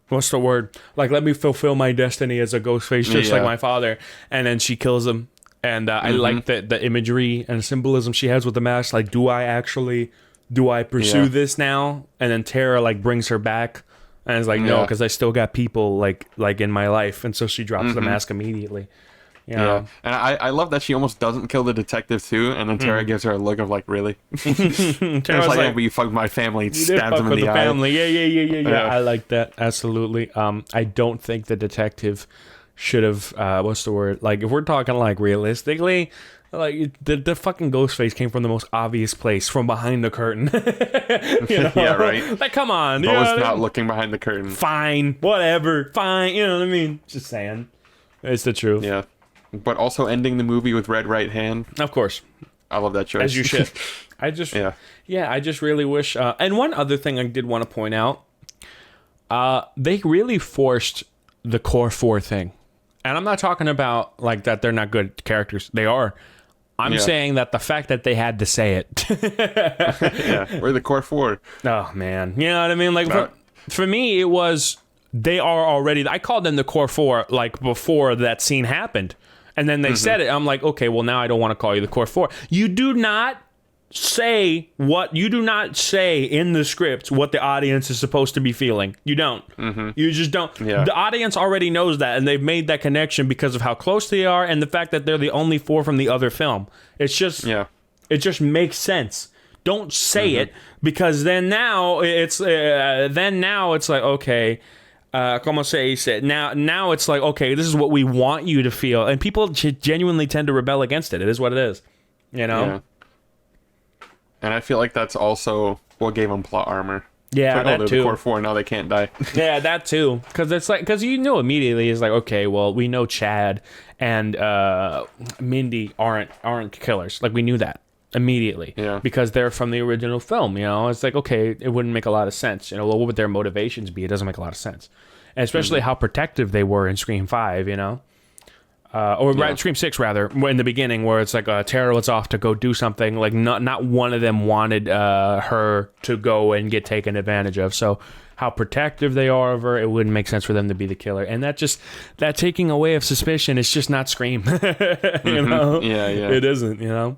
what's the word? Like, let me fulfill my destiny as a ghost face, just like my father. And then she kills him. And I like the imagery and symbolism she has with the mask. Like, do I pursue this now? And then Tara like brings her back. And it's like, no, because I still got people like in my life. And so she drops the mask immediately. You know? Yeah. And I love that she almost doesn't kill the detective too, and then Tara gives her a look of like, really? Tara's It's like, yeah, but you fucked my family. you did Stabs fuck him in with the eye. family. Yeah. Yeah. I like that. Absolutely. I don't think the detective should have, what's the word? Like, if we're talking like realistically, like the fucking ghost face came from the most obvious place, from behind the curtain. You know? Yeah, right. Like, come on. But was not looking behind the curtain. Fine. Whatever. Fine. You know what I mean? Just saying. It's the truth. Yeah. But also ending the movie with Red Right Hand. Of course. I love that choice. As you should. I just I just really wish and one other thing I did want to point out, they really forced the core 4 thing. And I'm not talking about like that they're not good characters. They are. I'm saying that the fact that they had to say it. Yeah, we're the core 4. Oh man. You know what I mean? Like for me it was they are already, I called them the core four, like, before that scene happened. And then they said it. I'm like, okay, well, now I don't want to call you the core four. You do not say in the script what the audience is supposed to be feeling. You don't. You just don't. Yeah. The audience already knows that, and they've made that connection because of how close they are and the fact that they're the only four from the other film. It's just, it just makes sense. Don't say it, because then now it's like, okay, como se dice? Now it's like, okay, this is what we want you to feel, and people genuinely tend to rebel against it. It is what it is, you know. Yeah. And I feel like that's also what gave them plot armor. Yeah, like, that they're too. the core four, now they can't die. Yeah, that too. Because you know immediately, it's like, okay, well, we know Chad and Mindy aren't killers. Like, we knew that immediately. Yeah. Because they're from the original film, you know? It's like, okay, it wouldn't make a lot of sense. You know, what would their motivations be? It doesn't make a lot of sense. And especially how protective they were in Scream 5, you know? Scream 6 rather, in the beginning, where it's like Tara was off to go do something, like not one of them wanted her to go and get taken advantage of. So how protective they are of her, it wouldn't make sense for them to be the killer. And that taking away of suspicion is just not Scream. You know? Yeah. It isn't, you know?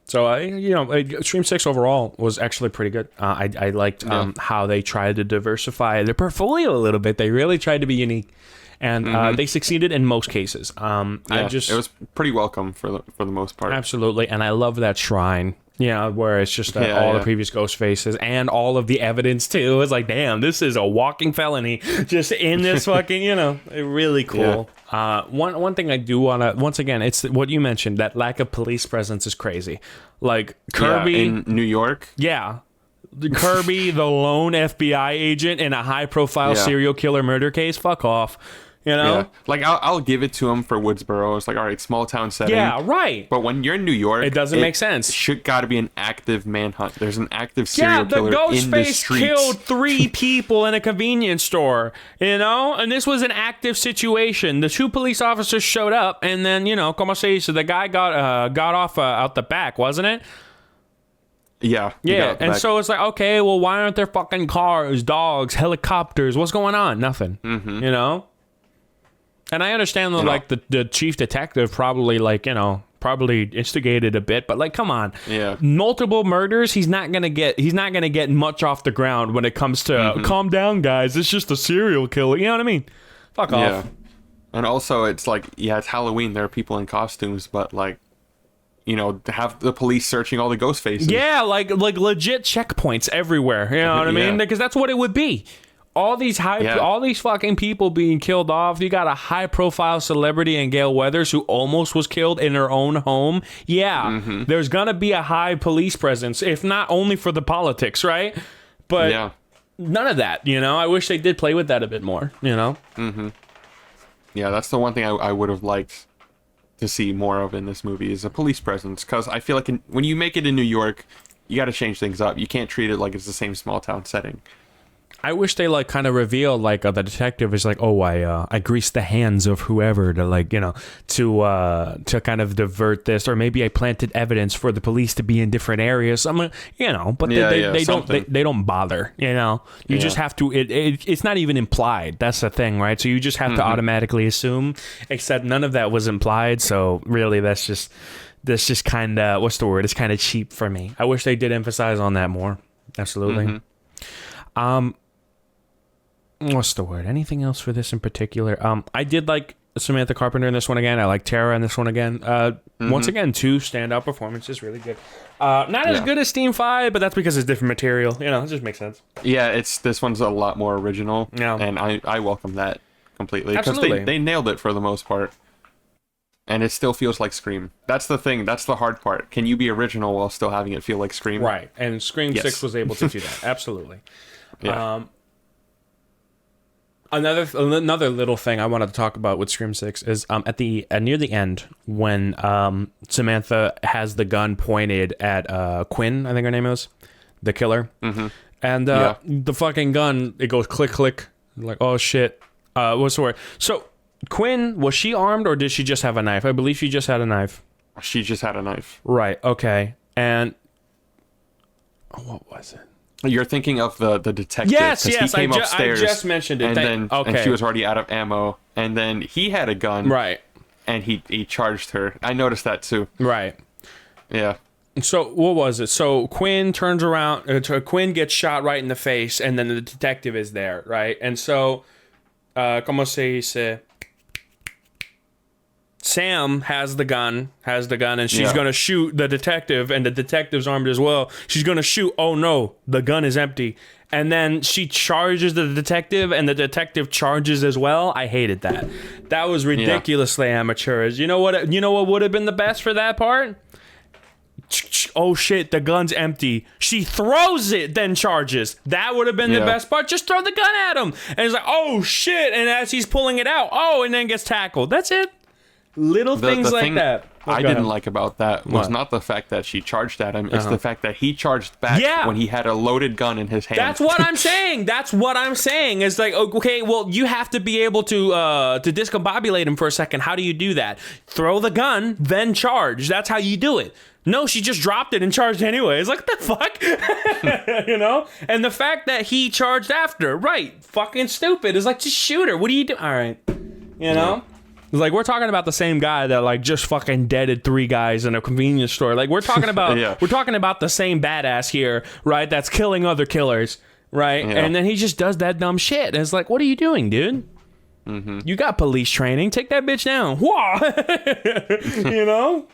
So, Scream 6 overall was actually pretty good. I liked how they tried to diversify their portfolio a little bit. They really tried to be unique, and they succeeded in most cases. It was pretty welcome for the most part. Absolutely, and I love that shrine. Yeah, where it's just all the previous ghost faces and all of the evidence too. It's like, damn, this is a walking felony just in this fucking, really cool. Yeah. One thing I do want to, once again, it's what you mentioned, that lack of police presence is crazy. Like Kirby in New York. Yeah. Kirby, the lone FBI agent in a high profile serial killer murder case. Fuck off. You know? Yeah. Like, I'll give it to him for Woodsboro. It's like, all right, small town setting. Yeah, right. But when you're in New York, it doesn't make sense. Should got to be an active manhunt. There's an active serial killer in the streets. Ghostface killed 3 people in a convenience store, and this was an active situation. The 2 police officers showed up, and then, como se dice, the guy got off out the back, wasn't it? Yeah. And so it's like, okay, well, why aren't there fucking cars, dogs, helicopters? What's going on? Nothing. And I understand that, like, the chief detective probably, probably instigated a bit, but, like, come on. Yeah. Multiple murders, he's not gonna get much off the ground when it comes to calm down, guys. It's just a serial killer. You know what I mean? Fuck off. Yeah. And also, it's like, it's Halloween. There are people in costumes, but, like, to have the police searching all the ghost faces. Yeah, like legit checkpoints everywhere. You know what I mean? Because that's what it would be. All these fucking people being killed off. You got a high profile celebrity in Gail Weathers who almost was killed in her own home. Yeah, there's gonna be a high police presence, if not only for the politics, right? But none of that. I wish they did play with that a bit more. Yeah, that's the one thing I would have liked to see more of in this movie is a police presence, because I feel like when you make it in New York, you got to change things up. You can't treat it like it's the same small town setting. I wish they kind of revealed the detective is like, oh, I greased the hands of whoever to to kind of divert this, or maybe I planted evidence for the police to be in different areas. But they don't bother. You just have to. It's not even implied. That's the thing, right? So you just have to automatically assume. Except none of that was implied. So really, that's just kind of, what's the word? It's kind of cheap for me. I wish they did emphasize on that more. Absolutely. What's the word? Anything else for this in particular? I did like Samantha Carpenter in this one again. I like Tara in this one again. Once again, 2 standout performances, really good. Not as good as Steam 5, but that's because it's different material. It just makes sense. Yeah, this one's a lot more original, and I welcome that completely, because they nailed it for the most part, and it still feels like Scream. That's the thing. That's the hard part. Can you be original while still having it feel like Scream? Right, and Scream 6 was able to do that. Absolutely. Yeah. Another little thing I wanted to talk about with Scream 6 is at near the end, when Samantha has the gun pointed at Quinn, I think her name is, the killer, and the fucking gun, it goes click click, like, oh shit, what's the word? So Quinn, was she armed or did she just have a knife? I believe she just had a knife. She just had a knife. Right. Okay. And what was it? You're thinking of the detective. Yes, 'cause yes, he came upstairs I just mentioned it. and she was already out of ammo, and then he had a gun, right, and he charged her. I noticed that too. right. Yeah. So what was it? So Quinn turns around. Quinn gets shot right in the face, and then the detective is there, right? And so, como se dice? Sam has the gun, and she's gonna shoot the detective, and the detective's armed as well. She's gonna shoot. Oh no, the gun is empty. And then she charges the detective, and the detective charges as well. I hated that. That was ridiculously amateurish. You know what? You know what would have been the best for that part? Oh shit, the gun's empty. She throws it, then charges. That would have been the best part. Just throw the gun at him. And he's like, oh shit. And as he's pulling it out, and then gets tackled. That's it. Little things like that. I didn't like about that was not the fact that she charged at him. It's the fact that he charged back when he had a loaded gun in his hand. That's what I'm saying. It's like, okay, well, you have to be able to discombobulate him for a second. How do you do that? Throw the gun, then charge. That's how you do it. No, she just dropped it and charged anyways. Like, what the fuck? You know? And the fact that he charged after, right, fucking stupid. It's like, just shoot her. What are you doing? All right. You know? It's like, we're talking about the same guy that, like, just fucking deaded 3 guys in a convenience store. Like, we're talking about we're talking about the same badass here, right? That's killing other killers, right? Yeah. And then he just does that dumb shit. And it's like, what are you doing, dude? Mm-hmm. You got police training. Take that bitch down. You know?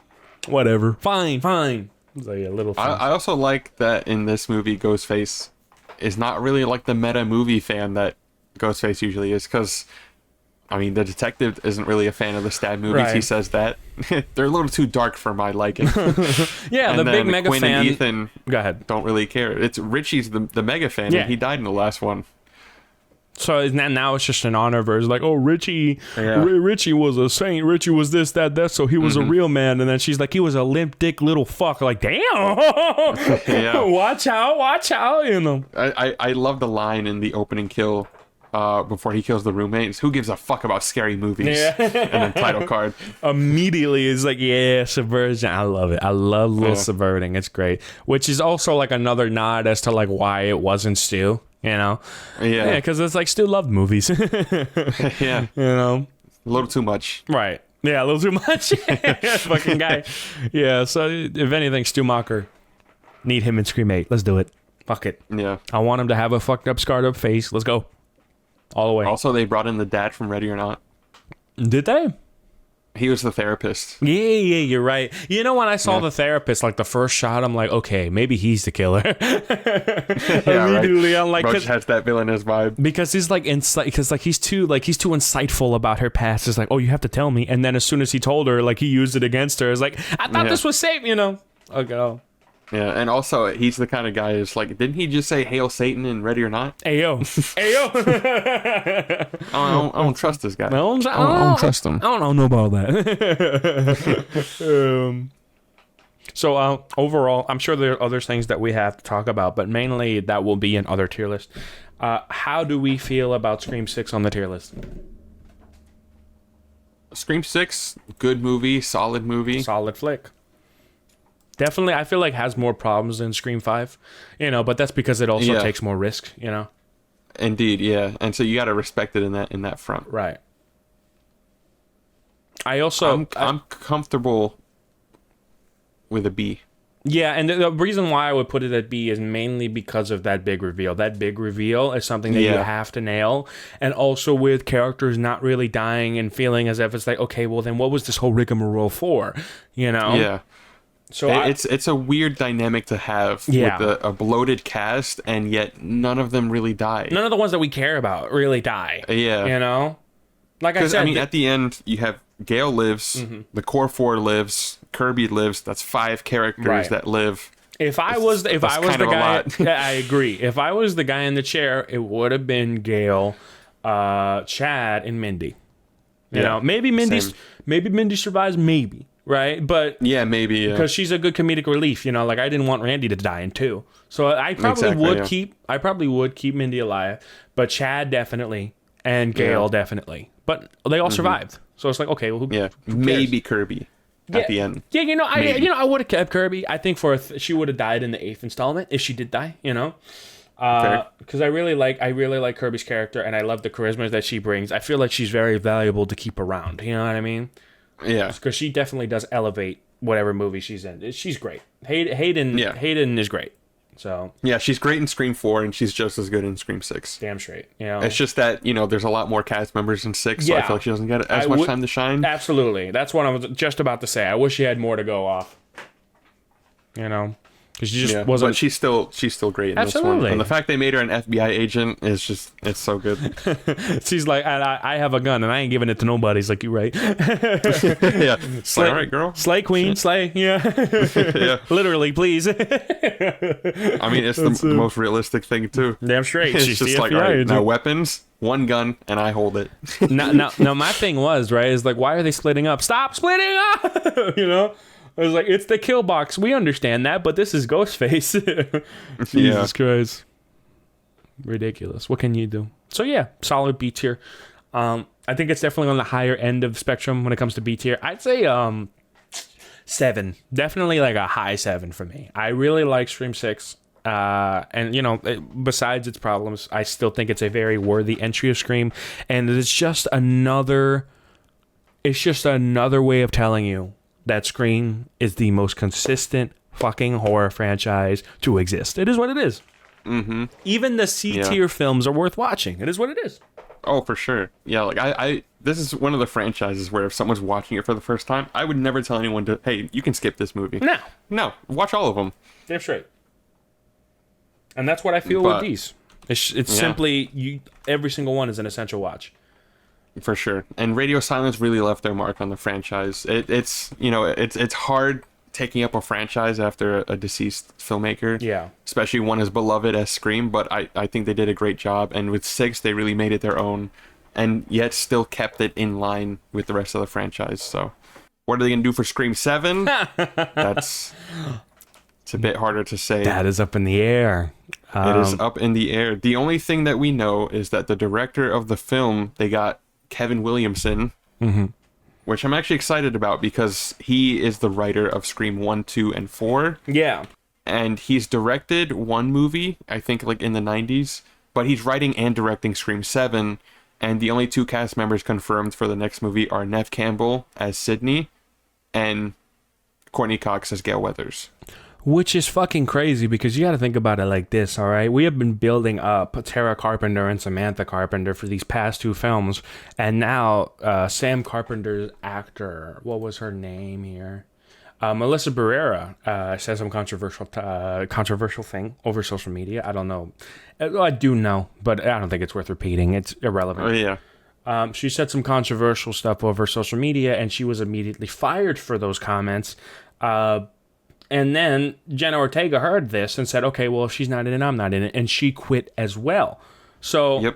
Whatever. Fine. It's like a little fun. I also like that in this movie, Ghostface is not really like the meta movie fan that Ghostface usually is, because I mean, the detective isn't really a fan of the stab movies. Right. He says that. They're a little too dark for my liking. Yeah, and the big mega Quinn fan. And Ethan Go ahead. don't really care. It's Richie's the mega fan, and he died in the last one. So now it's just an honor verse. Like, oh, Richie was a saint. Richie was this, that. So he was a real man. And then she's like, he was a limp dick little fuck. Like, damn. Watch out, you know. I love the line in the opening kill. Before he kills the roommates, who gives a fuck about scary movies? Yeah. And then title card. Immediately is like, yeah, subversion. I love it. I love little subverting. It's great. Which is also like another nod as to like why it wasn't Stu, you know? Yeah, because it's like Stu loved movies. Yeah. You know? A little too much. Right. Yeah, a little too much. Fucking guy. Yeah, so if anything, Stu Macher, need him in Scream 8. Let's do it. Fuck it. Yeah. I want him to have a fucked up, scarred up face. Let's go. All the way. Also, they brought in the dad from Ready or Not. Did they? He was the therapist. Yeah, you're right. You know, when I saw the therapist, like the first shot, I'm like, okay, maybe he's the killer. Immediately, I'm like, Roach has that villainous vibe because he's like he's too insightful about her past. It's like, oh, you have to tell me. And then as soon as he told her, like he used it against her. It's like, I thought this was safe, you know. Okay. Yeah, and also he's the kind of guy who's like, didn't he just say "Hail Satan" in Ready or Not? Ayo. I don't trust this guy. I don't trust him. I don't know about that. So overall, I'm sure there are other things that we have to talk about, but mainly that will be in other tier list. How do we feel about Scream 6 on the tier list? Scream 6, good movie, solid flick. Definitely, I feel like has more problems than Scream 5, you know, but that's because it also takes more risk, you know. Indeed, yeah, and so you got to respect it in that front. Right. I'm comfortable with a B. Yeah, and the reason why I would put it at B is mainly because of that big reveal. That big reveal is something that you have to nail, and also with characters not really dying and feeling as if it's like, okay, well then what was this whole rigmarole for, you know? Yeah. So it's a weird dynamic to have with a bloated cast, and yet none of them really die. None of the ones that we care about really die. Yeah. You know? Like I said... I mean, at the end, you have Gale lives, the core 4 lives, Kirby lives. That's 5 characters that live. If I was the guy... I agree. If I was the guy in the chair, it would have been Gale, Chad, and Mindy. You know? Maybe Mindy survives, maybe. Right, but maybe because she's a good comedic relief, you know. Like I didn't want Randy to die in 2, so I probably would keep Mindy alive, but Chad definitely and Gale definitely, but they all survived. So it's like, okay, well, maybe Kirby. at the end. Yeah, Maybe. I would have kept Kirby. I think she would have died in the 8th installment if she did die. Because I really like Kirby's character, and I love the charisma that she brings. I feel like she's very valuable to keep around. You know what I mean? Yeah. Because she definitely does elevate whatever movie she's in. She's great. Hayden is great. So yeah, she's great in Scream 4, and she's just as good in Scream 6. Damn straight. It's just that there's a lot more cast members in 6, so I feel like she doesn't get as much time to shine. Absolutely, that's what I was just about to say. I wish she had more to go off. Because she just wasn't. But she's still great in this one. And the fact they made her an FBI agent it's so good. She's like, I have a gun and I ain't giving it to nobody. It's like, you right. Yeah. Slay, all right, girl. Slay queen, slay. Yeah. Yeah. Literally, please. I mean, it's the most realistic thing too. Damn straight. It's She's just the like, FBI all right, agent. now weapons, one gun, and I hold it. Now, my thing was, right, is like, why are they splitting up? Stop splitting up! I was like, it's the kill box. We understand that, but this is Ghostface. Jesus Christ. Ridiculous. What can you do? So yeah, solid B tier. I think it's definitely on the higher end of the spectrum when it comes to B tier. I'd say 7. Definitely like a high 7 for me. I really like Scream 6. And besides its problems, I still think it's a very worthy entry of Scream. And it's just another way of telling you that Scream is the most consistent fucking horror franchise to exist. It is what it is. Mm-hmm. Even the C-tier films are worth watching. It is what it is. Oh, for sure. Yeah, like I this is one of the franchises where if someone's watching it for the first time, I would never tell anyone to, hey, you can skip this movie. No, watch all of them. Damn straight. And that's what I feel with these. It's simply, every single one is an essential watch. For sure. And Radio Silence really left their mark on the franchise. It's hard taking up a franchise after a deceased filmmaker. Yeah. Especially one as beloved as Scream, but I think they did a great job. And with 6, they really made it their own and yet still kept it in line with the rest of the franchise. So what are they going to do for Scream 7? It's a bit harder to say. That is up in the air. It is up in the air. The only thing that we know is that the director of the film, they got Kevin Williamson, which I'm actually excited about because he is the writer of Scream 1, 2, and 4. Yeah. And he's directed one movie, I think like in the 90s, but he's writing and directing Scream 7. And the only 2 cast members confirmed for the next movie are Neve Campbell as Sydney and Courtney Cox as Gail Weathers. Which is fucking crazy because you got to think about it like this, all right? We have been building up Tara Carpenter and Samantha Carpenter for these past 2 films. And now Sam Carpenter's actor, what was her name here? Melissa Barrera said some controversial thing over social media. I don't know. I do know, but I don't think it's worth repeating. It's irrelevant. Oh, yeah. She said some controversial stuff over social media, and she was immediately fired for those comments. And then Jenna Ortega heard this and said, okay, well, if she's not in it, I'm not in it. And she quit as well. So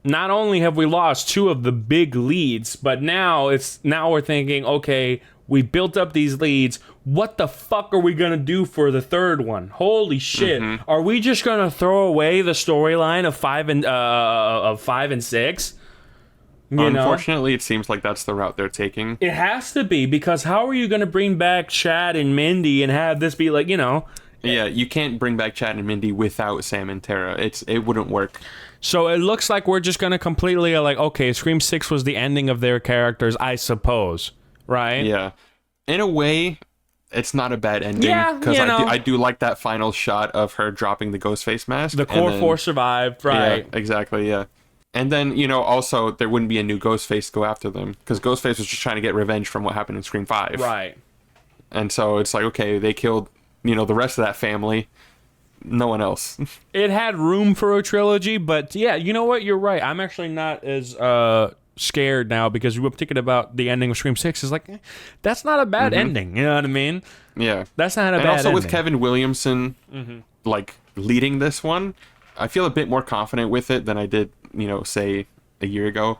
not only have we lost 2 of the big leads, but now we're thinking, okay, we built up these leads. What the fuck are we going to do for the 3rd one? Holy shit. Are we just going to throw away the storyline of 5 and 6? Unfortunately, it seems like that's the route they're taking. It has to be, because how are you going to bring back Chad and Mindy and have this be like, Yeah, you can't bring back Chad and Mindy without Sam and Tara. It wouldn't work. So it looks like we're just going to completely okay, Scream 6 was the ending of their characters, I suppose. Right? Yeah. In a way, it's not a bad ending. Yeah, because I do like that final shot of her dropping the Ghostface mask. The core 4 survived, right? Yeah, exactly, yeah. And then, also, there wouldn't be a new Ghostface to go after them. Because Ghostface was just trying to get revenge from what happened in Scream 5. Right. And so it's like, okay, they killed, the rest of that family. No one else. It had room for a trilogy, but yeah, you know what? You're right. I'm actually not as scared now because we were thinking about the ending of Scream 6. It's like, that's not a bad ending. You know what I mean? Yeah. That's not a bad ending. And also with Kevin Williamson, leading this one, I feel a bit more confident with it than I did, say a year ago.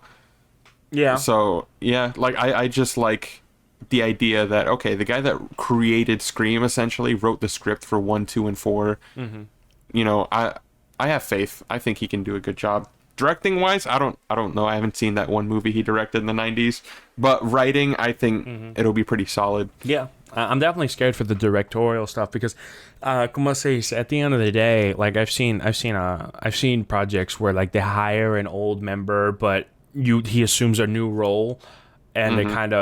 Yeah. So, yeah, I just like the idea that, okay, the guy that created Scream essentially wrote the script for 1, 2, and 4. I have faith. I think he can do a good job. Directing wise, I don't know. I haven't seen that one movie he directed in the 90s, but writing, I think it'll be pretty solid. Yeah, I'm definitely scared for the directorial stuff because, como se dice, at the end of the day, like I've seen projects where like they hire an old member, but he assumes a new role, and it kind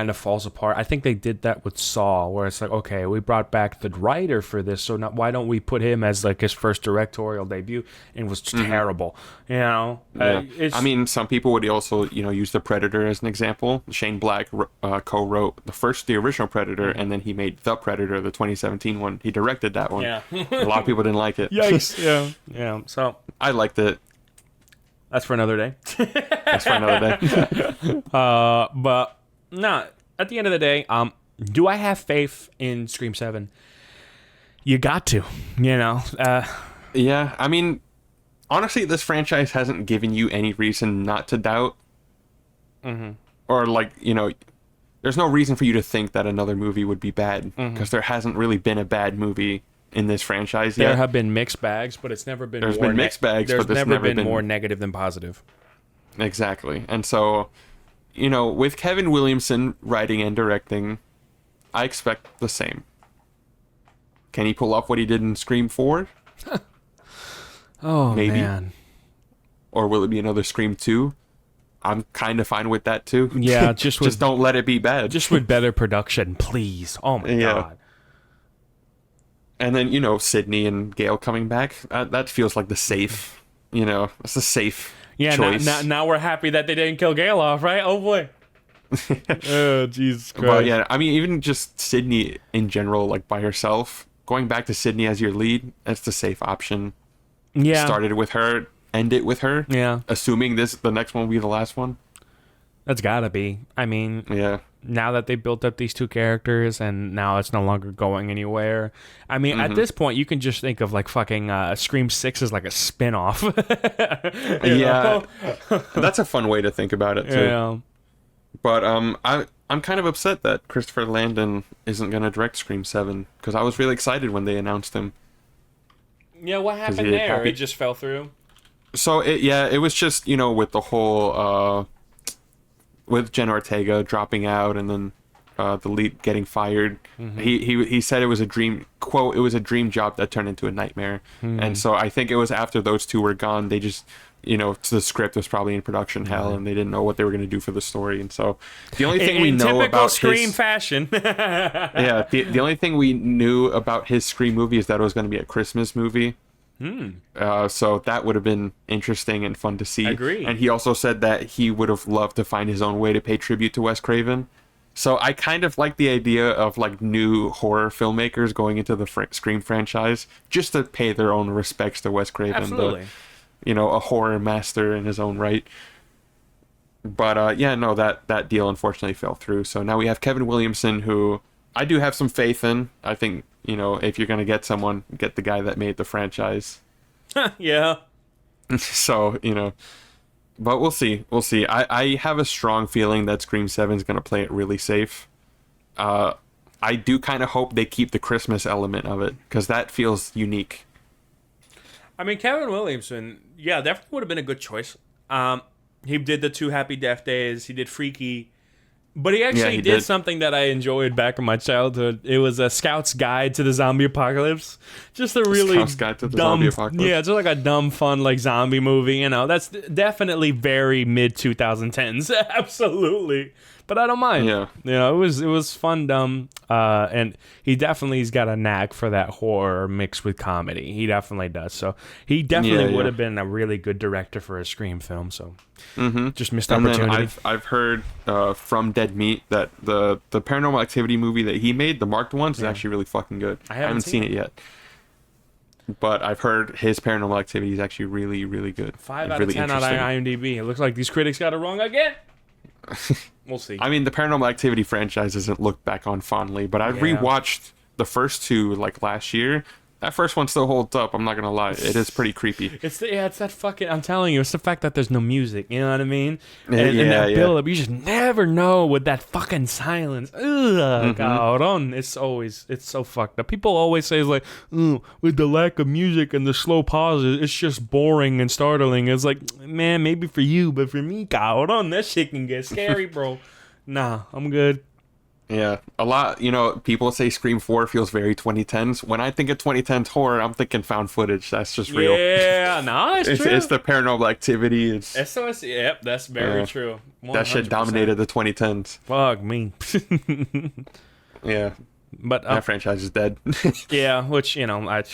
of falls apart. I think they did that with Saw, where it's like, okay, we brought back the writer for this, so now why don't we put him as like his first directorial debut? And it was terrible, you know. Yeah. I mean, some people would also, use The Predator as an example. Shane Black co-wrote the original Predator, and then he made The Predator, the 2017 one. He directed that one. Yeah. A lot of people didn't like it. Yikes. Yeah. So I liked it. that's for another day. That's for another day. But no, at the end of the day, do I have faith in Scream 7? You got to, Yeah, I mean, honestly, this franchise hasn't given you any reason not to doubt. Or, there's no reason for you to think that another movie would be bad, because there hasn't really been a bad movie in this franchise yet. There have been mixed bags, but it's never been There's been mixed bags, there's but there's never been more negative than positive. Exactly. And so, with Kevin Williamson writing and directing, I expect the same. Can he pull off what he did in Scream 4? Oh, maybe. Man. Or will it be another Scream 2? I'm kind of fine with that too. Yeah, just don't let it be bad. Just with better production, please. Oh my God. And then, Sydney and Gail coming back. That feels like the safe, it's a safe choice. Now we're happy that they didn't kill Gail off, right? Oh boy. Oh, Jesus Christ. But yeah, I mean, even just Sydney in general, like by herself, going back to Sydney as your lead, that's the safe option. Yeah. Started with her, end it with her. Yeah. Assuming the next one will be the last one. That's gotta be. I mean, yeah. Now that they built up these two characters and now it's no longer going anywhere. I mean, at this point, you can just think of like fucking Scream 6 as like a spin-off. Yeah. That's a fun way to think about it, too. Yeah. But I'm kind of upset that Christopher Landon isn't going to direct Scream 7, because I was really excited when they announced him. Yeah, what happened there? It just fell through? So, it was just, with the whole... with Jen Ortega dropping out and then the lead getting fired. He said it was a dream, quote, it was a dream job that turned into a nightmare. And so I think it was after those two were gone, they just, the script was probably in production hell and they didn't know what they were going to do for the story. And so the only thing we know about Scream fashion. Yeah, the only thing we knew about his Scream movie is that it was going to be a Christmas movie. So that would have been interesting and fun to see. Agree. And he also said that he would have loved to find his own way to pay tribute to Wes Craven. So I kind of like the idea of like new horror filmmakers going into the Scream franchise just to pay their own respects to Wes Craven. Absolutely. A horror master in his own right. But that deal unfortunately fell through. So now we have Kevin Williamson, who I do have some faith in. I think, if you're going to get someone, get the guy that made the franchise. Yeah. So, but we'll see. We'll see. I have a strong feeling that Scream 7 is going to play it really safe. I do kind of hope they keep the Christmas element of it, because that feels unique. I mean, Kevin Williamson, yeah, definitely would have been a good choice. He did the 2 Happy Death Days. He did Freaky. But he actually did something that I enjoyed back in my childhood. It was a Scout's Guide to the Zombie Apocalypse. Just a really Scout's Guide to the Zombie Apocalypse. Yeah, just like a dumb, fun, like zombie movie. That's definitely very mid 2010s. Absolutely. But I don't mind. Yeah. It was fun, dumb. And he's got a knack for that horror mixed with comedy. He definitely does. So he definitely would have been a really good director for a Scream film. So just missed opportunity. And then I've heard from Dead Meat that the Paranormal Activity movie that he made, the marked ones, is actually really fucking good. I haven't seen it yet. But I've heard his Paranormal Activity is actually really, really good. 5 out of 10 on IMDb. It looks like these critics got it wrong again. We'll see. I mean, the Paranormal Activity franchise isn't looked back on fondly, but I rewatched the first two like last year. That first one still holds up. I'm not gonna lie. It is pretty creepy. It's that fucking. I'm telling you, it's the fact that there's no music. You know what I mean? Yeah, And that yeah. build up, you just never know with that fucking silence. Ugh, God, it's so fucked up. People always say it's like, with the lack of music and the slow pauses, it's just boring and startling. It's like, man, maybe for you, but for me, God, that shit can get scary, bro. Nah, I'm good. Yeah, a lot. People say Scream 4 feels very 2010s. When I think of 2010s horror, I'm thinking found footage. That's just real. Yeah, no, it's true. It's the Paranormal Activity. It's SOS, yep, that's very true. 100%. That shit dominated the 2010s. Fuck me. Yeah, but that franchise is dead. Yeah, which at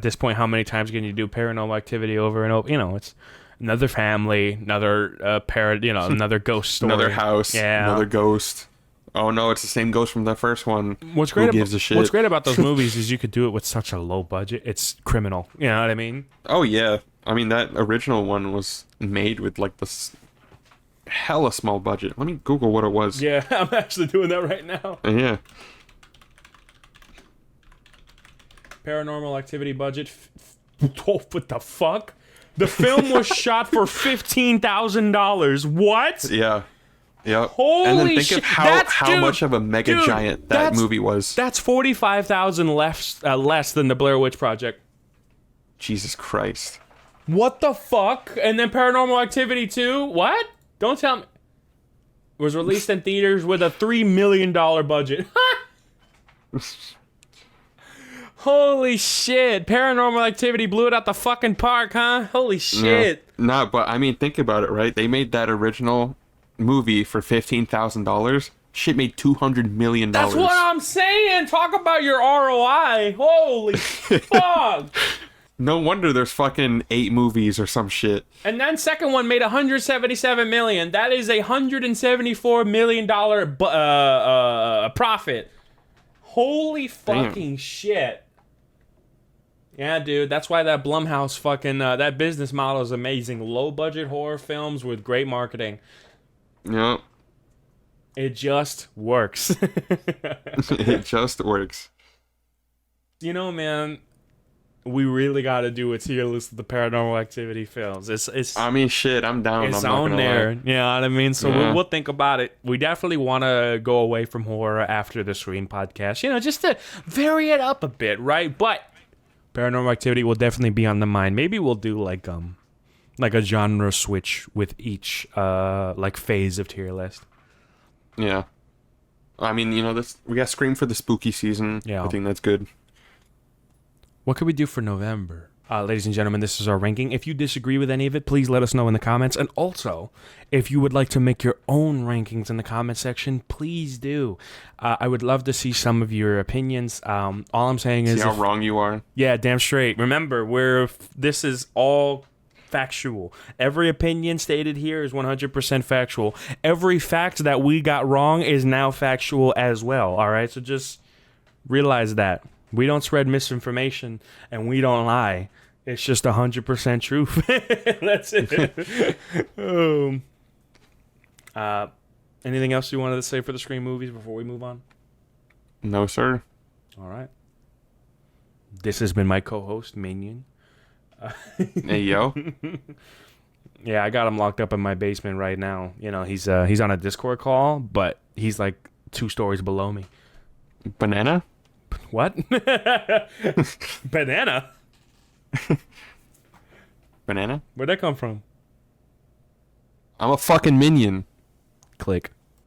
this point, how many times can you do Paranormal Activity over and over? It's another family, another another ghost story, Another house, another ghost. Oh no, it's the same ghost from the first one. What's great about those movies is you could do it with such a low budget. It's criminal. You know what I mean? Oh yeah. I mean, that original one was made with like this hella small budget. Let me Google what it was. Yeah, I'm actually doing that right now. Yeah. Paranormal Activity budget. What the fuck? The film was shot for $15,000. What? Yeah. Yep. Holy and then think shit! of how much of a mega giant that movie was. That's $45,000 less than the Blair Witch Project. Jesus Christ. What the fuck? And then Paranormal Activity 2? What? Don't tell me. Was released in theaters with a $3 million budget. Holy shit. Paranormal Activity blew it out the fucking park, huh? Holy shit. Yeah. Nah, but I mean, think about it, right? They made that original movie for $15,000. Shit made $200 million. That's what I'm saying. Talk about your ROI. Holy fuck. No wonder there's fucking 8 movies or some shit. And then second one made $177 million. That is a $174 million profit. Holy fucking shit. Yeah, dude. That's why that Blumhouse fucking that business model is amazing. Low budget horror films with great marketing. Yep. It just works. It just works. Man, we really got to do a tier list of the Paranormal Activity films. It's. I mean, shit, I'm down. It's I'm not on there. lie. You know what I mean? So Yeah. we'll think about it. We definitely want to go away from horror after the Scream podcast. Just to vary it up a bit, right? But Paranormal Activity will definitely be on the mind. Maybe we'll do like a genre switch with each phase of tier list. Yeah. I mean, we got Scream for the spooky season. Yeah. I think that's good. What could we do for November? Ladies and gentlemen, this is our ranking. If you disagree with any of it, please let us know in the comments. And also, if you would like to make your own rankings in the comment section, please do. I would love to see some of your opinions. All I'm saying is... See how wrong you are? Yeah, damn straight. Remember, this is all factual. Every opinion stated here is 100% factual. Every fact that we got wrong is now factual as well, all right? So just realize that. We don't spread misinformation, and we don't lie. It's just 100% truth. That's it. Anything else you wanted to say for the Scream movies before we move on? No, sir. All right. This has been my co-host, Minion. Hey, yo. Yeah, I got him locked up in my basement right now. He's on a Discord call, but he's like 2 stories below me. Banana? What? Banana? Banana? Where'd that come from? I'm a fucking minion. Click.